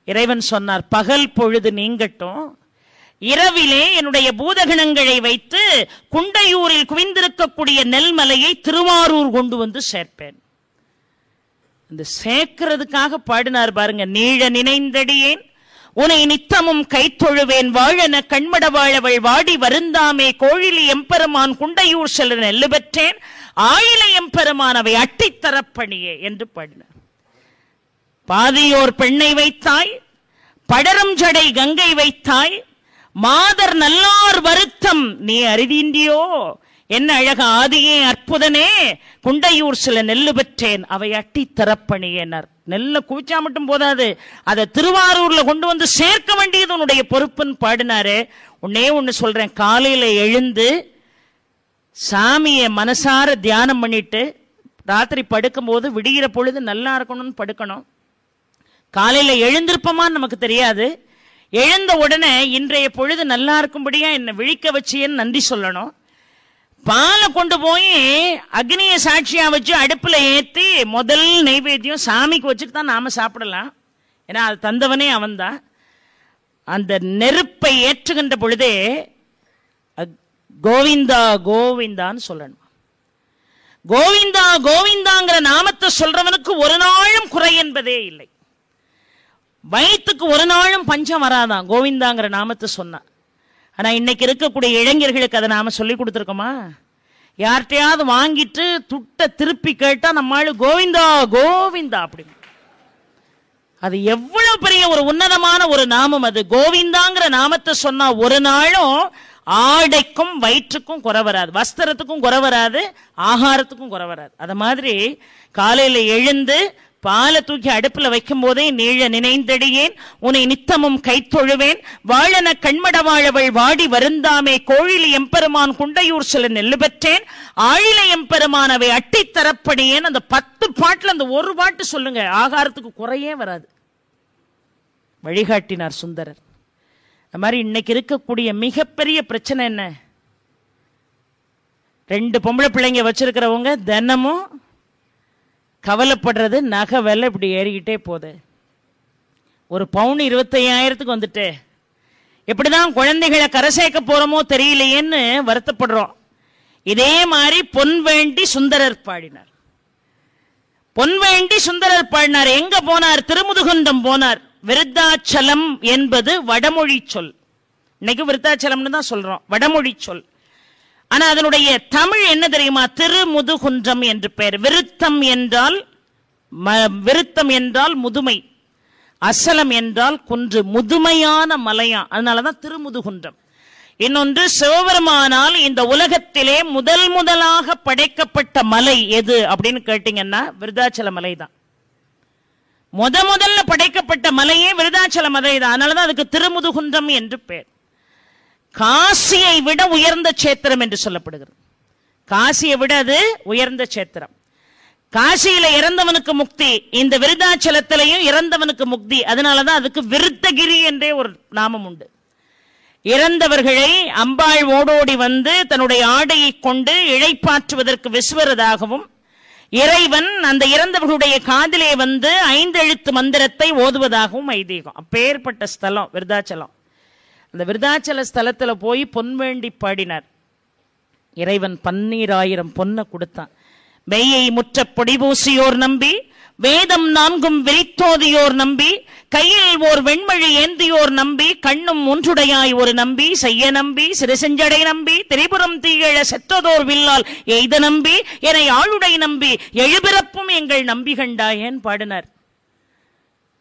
இறைவன் சொன்னார், பகல் பொழுது நீங்கட்டும், இரவிலே என்னுடைய பூதகணங்களை வைத்து குண்டையூரில் குவிந்திருக்கக்கூடிய நெல்மலையை திருவாரூர் கொண்டு வந்து சேர்ப்பேன். இந்த சேர்க்கிறதுக்காக பாடினார் பாருங்க. நீழ நினைந்தடியேன் உனை நித்தமும் கைத்தொழுவேன், வாழன கண்மட வாழவள் வாடி வருந்தாமே, கோழிலி எம்பெருமான் குண்டையூர் செல்ல நெல்லு பெற்றேன், ஆயிலை எம்பெருமான் அவை அட்டித்தரப்பணியே என்று பாடினார். பாதியோர் பெண்ணை வைத்தாய், படரும் ஜடை கங்கை வைத்தாய், மாதர் நல்லார் வருத்தம் நீ அறிதீண்டியோ, என்ன அழக ஆதியே அற்புதனே, குண்டையூர் சில நெல்லு பெற்றேன் அவை அட்டி தரப்பணியனர். நெல்ல குவிச்சா மட்டும் போதாது, அதை திருவாரூர்ல கொண்டு வந்து சேர்க்க வேண்டியது உன்னுடைய பொறுப்புன்னு பாடினாரு. உன்னே ஒன்னு சொல்றேன், காலையில எழுந்து சாமியை மனசார தியானம் பண்ணிட்டு ராத்திரி படுக்கும் போது விடுகிற பொழுது நல்லா இருக்கணும்னு படுக்கணும். காலையில எழுந்திருப்போமான்னு நமக்கு தெரியாது. எழுந்த உடனே இன்றைய பொழுது நல்லா இருக்கும்படியா என்ன விழிக்க வச்சியன்னு நன்றி சொல்லணும். பாலை கொண்டு போய் அக்னிய சாட்சியா வச்சு அடுப்புல ஏத்தி முதல் நைவேத்தியம் சாமிக்கு வச்சுட்டு தான் நாம சாப்பிடலாம். ஏன்னா அது தந்தவனே அவன் தான். அந்த நெருப்பை ஏற்றுகின்ற பொழுதே கோவிந்தா கோவிந்தான்னு சொல்லணும். கோவிந்தா கோவிந்தாங்கிற நாமத்தை சொல்றவனுக்கு ஒரு நாளும் குறை என்பதே இல்லை. வயிற்றுக்கு ஒரு நாளும் பஞ்சம் வராதான் கோவிந்தாங்கிற நாமத்தை சொன்னா. ஆனா இன்னைக்கு இருக்கக்கூடிய இளைஞர்களுக்கு அதை நாம சொல்லி கொடுத்துருக்கோமா? யார்கிட்டையாவது வாங்கிட்டு துட்ட திருப்பி கேட்டா நம்மாளு கோவிந்தா கோவிந்தா அப்படி. அது எவ்வளவு பெரிய ஒரு உன்னதமான ஒரு நாமம் அது. கோவிந்தாங்கிற நாமத்தை சொன்னா ஒரு நாளும் ஆடைக்கும் வயிற்றுக்கும் குறை வராது, வஸ்திரத்துக்கும் குறை வராது, ஆகாரத்துக்கும் குறை வராது. அது மாதிரி காலையில எழுந்து பாலை தூக்கி அடுப்புல வைக்கும் போதே நீழ நினைந்தடியேன் உன்னை நித்தமும் கைத்தொழுவேன், வாழன கண்மட வாழவள் வாடி வருந்தாமே, கோழிலி எம்பெருமான் குண்டையூர் சில நெல்லு பெற்றேன், ஆழில எம்பெருமான் அவை அட்டி தரப்படியேன். அந்த 10 பாட்டுல அந்த ஒரு பாட்டு சொல்லுங்க, ஆகாரத்துக்கு குறையே வராது. வழிகாட்டினார் சுந்தரர். அது மாதிரி இன்னைக்கு இருக்கக்கூடிய மிகப்பெரிய பிரச்சனை என்ன? 2 பொம்பளை பிள்ளைங்க வச்சிருக்கிறவங்க தினமும் கவலைப்படுறது நகை விலை இப்படி ஏறிக்கிட்டே போகுது. ஒரு பவுன் 25,000க்கு வந்துட்டு எப்படிதான் குழந்தைகளை கரை சேர்க்க போறோமோ தெரியலையேன்னு வருத்தப்படுறோம். இதே மாதிரி பொன் வேண்டி சுந்தரர் பாடினார். பொன் வேண்டி சுந்தரர் பாடினார். எங்க போனார்? திருமுதுகுன்றம் போனார். விருத்தாச்சலம் என்பது வடமொழி சொல். இன்னைக்கு விருத்தாச்சலம்னு தான் சொல்றோம், வடமொழி சொல். ஆனா அதனுடைய தமிழ் என்ன தெரியுமா? திருமுதுகுன்றம் என்று பெயர். விருத்தம் என்றால் முதுமை, அசலம் என்றால் குன்று, முதுமையான மலையா, அதனாலதான் திருமுதுகுன்றம். இன்னொன்று, சிவபெருமானால் இந்த உலகத்திலே முதலாக படைக்கப்பட்ட மலை எது அப்படின்னு கேட்டீங்கன்னா விருத்தாச்சல மலை தான். முதல்ல படைக்கப்பட்ட மலையே விருத்தாச்சல மலை தான். அதனாலதான் அதுக்கு திருமுதுகுன்றம் என்று பெயர். காசியை விட உயர்ந்த சேத்திரம் என்று சொல்லப்படுகிறது. காசியை விட அது உயர்ந்த சேத்திரம். காசியில இறந்தவனுக்கு முக்தி, இந்த விருத்தாச்சலத்திலையும் இறந்தவனுக்கு முக்தி. அதனாலதான் அதுக்கு விருத்தகிரி என்றே ஒரு நாமம் உண்டு. இறந்தவர்களை அம்பாள் ஓடோடி வந்து தன்னுடைய ஆடையை கொண்டு இழைப்பாற்றுவதற்கு விசுவரதாகவும், இறைவன் அந்த இறந்தவர்களுடைய காதிலே வந்து 5 எழுத்து மந்திரத்தை ஓதுவதாகவும் ஐதீகம். அப்பேற்பட்ட ஸ்தலம் விருத்தாச்சலம். அந்த விருத்தாச்சல ஸ்தலத்துல போய் பொன் வேண்டி பாடினார். இறைவன் 12,000 பொன்னை கொடுத்தான். மெய்யை முற்ற பொடிபூசியோர் நம்பி, வேதம் 4 விரித்தோதியோர் நம்பி, கையில் ஓர் வெண்மழி ஏந்தியோர் நம்பி, கண்ணும் ஒன்றுடையாய் ஒரு நம்பி, செய்ய நம்பி, சிறுசெஞ்சடை நம்பி, திரிபுரம் தீயழ செத்ததோர் வில்லால் எய்த நம்பி, என ஆளுடை நம்பி, எழுபிறப்பும் எங்கள் நம்பி கண்டாயேன் பாடினார்.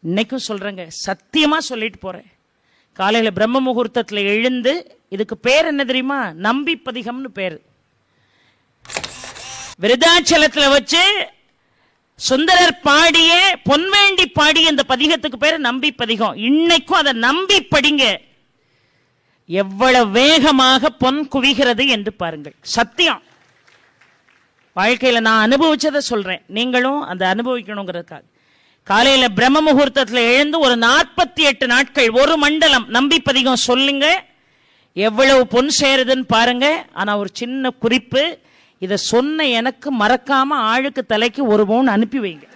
இன்னைக்கும் சொல்றேங்க, சத்தியமா சொல்லிட்டு போறேன். காலையில பிரம்ம முகூர்த்தத்துல எழுந்து, இதுக்கு பேர் என்ன தெரியுமா? நம்பி பதிகம்னு பேரு. விருத்தாச்சலத்துல வச்சு சுந்தரர் பாடிய பொன்வேண்டி பாடிய இந்த பதிகத்துக்கு பேரு நம்பி பதிகம். இன்னைக்கும் அதை நம்பி படிங்க, எவ்வளவு வேகமாக பொன் குவிகிறது என்று பாருங்கள். சத்தியம். வாழ்க்கையில நான் அனுபவிச்சதை சொல்றேன், நீங்களும் அந்த அனுபவிக்கணுங்கிறதுக்காக. காலையில பிரம்ம முகூர்த்தத்துல எழுந்து ஒரு 48 நாட்கள் ஒரு மண்டலம் நம்பி பதிகம் சொல்லுங்க. எவ்வளவு பொன் சேருதுன்னு பாருங்க. ஆனா ஒரு சின்ன குறிப்பு, இத சொன்ன எனக்கு மறக்காம ஆளுக்கு தலைக்கு ஒரு பவுன் அனுப்பி வைங்க.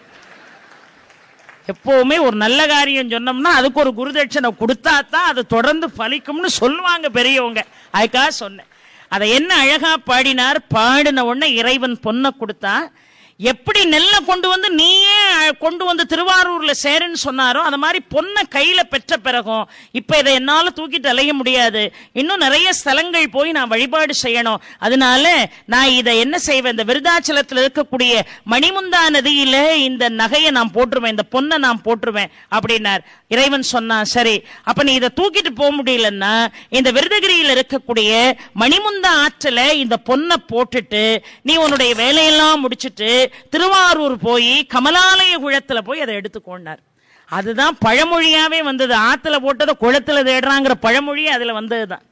எப்பவுமே ஒரு நல்ல காரியம் சொன்னோம்னா அதுக்கு ஒரு குருதட்சணை கொடுத்தா தான் அது தொடர்ந்து பலிக்கும்னு சொல்லுவாங்க பெரியவங்க. அதுக்காக சொன்னேன். அதை என்ன அழகா பாடினார். பாடின உடனே இறைவன் பொன்னை கொடுத்தா, எப்படி நெல்ல கொண்டு வந்து நீயே கொண்டு வந்து திருவாரூர்ல சேருன்னு சொன்னாரோ அந்த மாதிரி பொன்னை கையில பெற்ற பிறகும் இப்ப இதை என்னால தூக்கிட்டு அலைய முடியாது, இன்னும் நிறைய ஸ்தலங்கள் போய் நான் வழிபாடு செய்யணும், அதனால நான் இதை என்ன செய்வேன், இந்த விருதாச்சலத்தில் இருக்கக்கூடிய மணிமுந்தா நதியில இந்த நகையை நான் போட்டுருவேன், இந்த பொன்னை நான் போட்டுருவேன் அப்படின்னார். இறைவன் சொன்னான், சரி அப்ப நீ இதை தூக்கிட்டு போக முடியலன்னா இந்த விருதகிரியில் இருக்கக்கூடிய மணிமுந்தா ஆற்றில இந்த பொன்னை போட்டுட்டு நீ உன்னுடைய வேலையெல்லாம் முடிச்சுட்டு திருவாரூர் போய் கமலாலய குளத்துல போய் அதை எடுத்துக்கொண்டார். அதுதான் பழமொழியாவே வந்தது. ஆத்துல போட்டதை குளத்துல தேடுறாங்கிற பழமொழி அதுல வந்ததுதான்.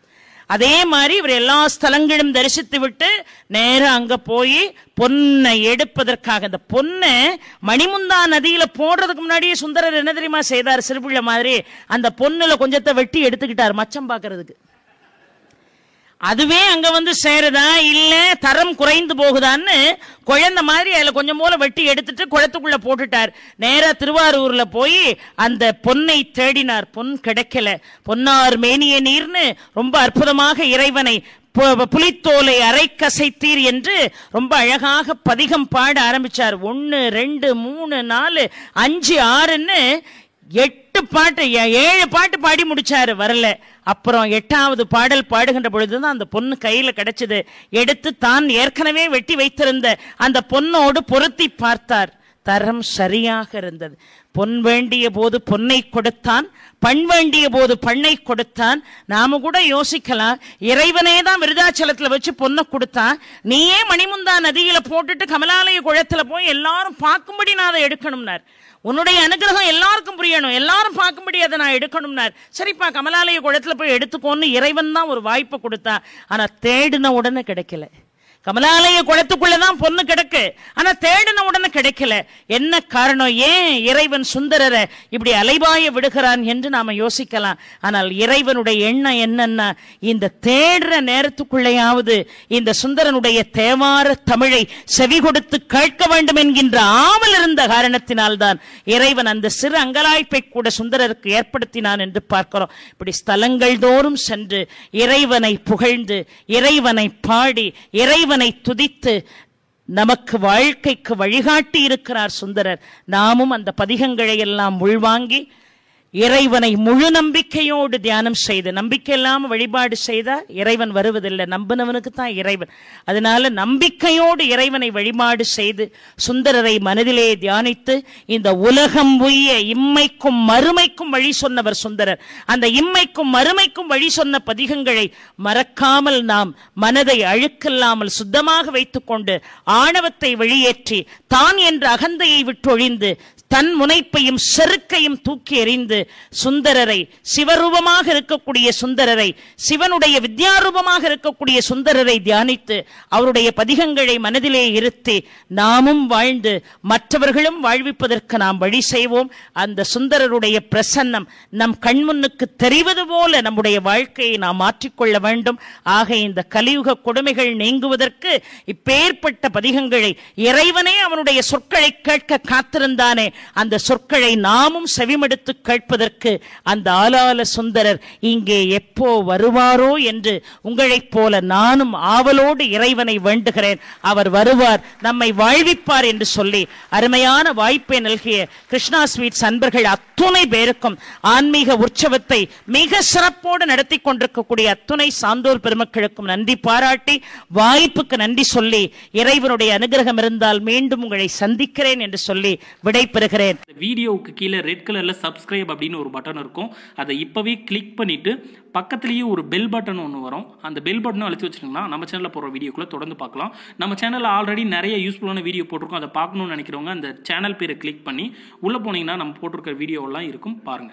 அதே மாதிரி இவர் எல்லா ஸ்தலங்களும் தரிசித்து விட்டு நேரம் அங்க போய் பொன்னை எடுப்பதற்காக, இந்த பொன்னை மணிமுந்தா நதியில போடுறதுக்கு முன்னாடியே சுந்தரர் என்ன தெரியுமா செய்தார், சிறுபிள்ளை மாதிரி அந்த பொன்னுல கொஞ்சத்தை வெட்டி எடுத்துக்கிட்டார் மச்சம் பாக்குறதுக்கு. அதுவே அங்க வந்து சேருதா இல்ல தரம் குறைந்து போகுதான்னு குழந்தை மாதிரி அதுல கொஞ்சம் போல வெட்டி எடுத்துட்டு குளத்துக்குள்ள போட்டுட்டார். நேரா திருவாரூர்ல போய் அந்த பொன்னை தேடினார். பொன் கிடைக்கல. பொன்னார் மேனிய நீர்னு ரொம்ப அற்புதமாக இறைவனை புலித்தோலை அரை கசைத்தீர் என்று ரொம்ப அழகாக பதிகம் பாட ஆரம்பிச்சார். 1 2 3 4 5 6ன்னு 8 பாட்டு 7 பாட்டு பாடி முடிச்சாரு. வரல. அப்புறம் 8வது பாடல் பாடுகின்ற பொழுதுதான் அந்த பொண்ணு கையில கிடைச்சது. எடுத்து தான் ஏற்கனவே வெட்டி வைத்திருந்த அந்த பொண்ணோடு பொருத்தி பார்த்தார். தரம் சரியாக இருந்தது. பொன் வேண்டிய போது பொன்னை கொடுத்தான், பண் வேண்டிய போது பண்ணை கொடுத்தான். நாம கூட யோசிக்கலாம், இறைவனே தான் விருதாச்சலத்துல வச்சு பொன்னை கொடுத்தான், நீயே மணிமுந்தா நதியில போட்டுட்டு கமலாலய குளத்துல போய் எல்லாரும் பார்க்கும்படி நான் அதை எடுக்கணும்னார். உன்னுடைய அனுகிரகம் எல்லாருக்கும் புரியணும், எல்லாரும் பார்க்கும்படி அதை நான் எடுக்கணும்னார். சரிப்பா கமலாலய குளத்துல போய் எடுத்துக்கோன்னு இறைவன் தான் ஒரு வாய்ப்பை கொடுத்தா. ஆனா தேடின உடனே கிடைக்கல. கமலாலய குளத்துக்குள்ளதான் பொண்ணு கிடக்கு, ஆனா தேடின உடனே கிடைக்கல. என்ன காரணம்? ஏன் இறைவன் சுந்தரரை இப்படி அலைபாய விடுகிறான் என்று நாம யோசிக்கலாம். ஆனால் இறைவனுடைய எண்ணம் என்னன்னா, இந்த தேடுற நேரத்துக்குள்ளேயாவது இந்த சுந்தரனுடைய தேவார தமிழை செவி கொடுத்து கேட்க வேண்டும் என்கின்ற ஆவல் இருந்த காரணத்தினால்தான் இறைவன் அந்த சிறு அங்கலாய்ப்பை கூட சுந்தரருக்கு ஏற்படுத்தினான் என்று பார்க்கிறோம். இப்படி ஸ்தலங்கள் தோறும் சென்று இறைவனை புகழ்ந்து இறைவனை பாடி இறைவனை துதித்து நமக்கு வாழ்க்கைக்கு வழிகாட்டி இருக்கிறார் சுந்தரர். நாமும் அந்த பதிகங்களை எல்லாம் உள்வாங்கி இறைவனை முழு நம்பிக்கையோடு தியானம் செய்து, நம்பிக்கை இல்லாம வழிபாடு செய்தா இறைவன் வருவதில்லை, நம்பினவனுக்கு தான் இறைவன். அதனால நம்பிக்கையோடு இறைவனை வழிபாடு செய்து சுந்தரரை மனதிலே தியானித்து இந்த உலகம் உய்ய இம்மைக்கும் மறுமைக்கும் வழி சொன்னவர் சுந்தரர். அந்த இம்மைக்கும் மறுமைக்கும் வழி சொன்ன பதிகங்களை மறக்காமல் நாம் மனதை அழுக்கில்லாமல் சுத்தமாக வைத்துக் கொண்டு ஆணவத்தை வெளியேற்றி தான் என்ற அகந்தையை விட்டொழிந்து தன் முனைப்பையும் செருக்கையும் தூக்கி எறிந்து சுந்தரரை, சிவரூபமாக இருக்கக்கூடிய சுந்தரரை, சிவனுடைய வித்யாரூபமாக இருக்கக்கூடிய சுந்தரரை தியானித்து அவருடைய பதிகங்களை மனதிலே இருத்தி நாமும் வாழ்ந்து மற்றவர்களும் வாழ்விப்பதற்கு நாம் வழி செய்வோம். அந்த சுந்தரருடைய பிரசன்னம் நம் கண்முன்னுக்கு தெரிவது போல நம்முடைய வாழ்க்கையை நாம் மாற்றிக்கொள்ள வேண்டும். ஆக இந்த கலியுக கொடுமைகள் நீங்குவதற்கு இப்பேற்பட்ட பதிகங்களை இறைவனே அவனுடைய சொற்களை கேட்க காத்திருந்தானே, அந்த சொற்களை நாமும் செவிமடுத்து கேட்பதற்கு அந்த ஆலால சுந்தரர் இங்கே எப்போ வருவாரோ என்று உங்களைப் போல நானும் ஆவலோடு இறைவனை வேண்டுகிறேன். அவர் வருவார், நம்மை வாழ்விப்பார் என்று சொல்லி அருமையான வாய்ப்பை நல்கிய கிருஷ்ணா ஸ்வீட்ஸ் அன்பர்கள் அத்துணை பேருக்கும் ஆன்மீக உற்சவத்தை மிக சிறப்போடு நடத்தி கொண்டிருக்கக்கூடிய அத்துணை சான்றோர் பெருமக்களுக்கும் நன்றி பாராட்டி வாய்ப்புக்கு நன்றி சொல்லி இறைவனுடைய அனுகிரகம் இருந்தால் மீண்டும் உங்களை சந்திக்கிறேன் என்று சொல்லி விடைபெறுகிறேன். வீடியோவுக்கு கீழே ரெட் கலர்ல சப்ஸ்கிரைப் அப்படின்னு ஒரு பட்டன் இருக்கும். அதை இப்பவே கிளிக் பண்ணிட்டு பக்கத்திலேயே ஒரு பெல் பட்டன் ஒன்று வரும். அந்த பெல் பட்டனை அழுத்தி வச்சிருந்தீங்கன்னா நம்ம சேனலில் போடுற வீடியோக்குள்ள தொடர்ந்து பார்க்கலாம். நம்ம சேனலில் ஆல்ரெடி நிறைய யூஸ்ஃபுல்லான வீடியோ போட்டிருக்கோம். அதை பார்க்கணும்னு நினைக்கிறவங்க அந்த சேனல் பேரை கிளிக் பண்ணி உள்ள போனீங்கன்னா நம்ம போட்டிருக்கிற வீடியோவெல்லாம் இருக்கும், பாருங்க.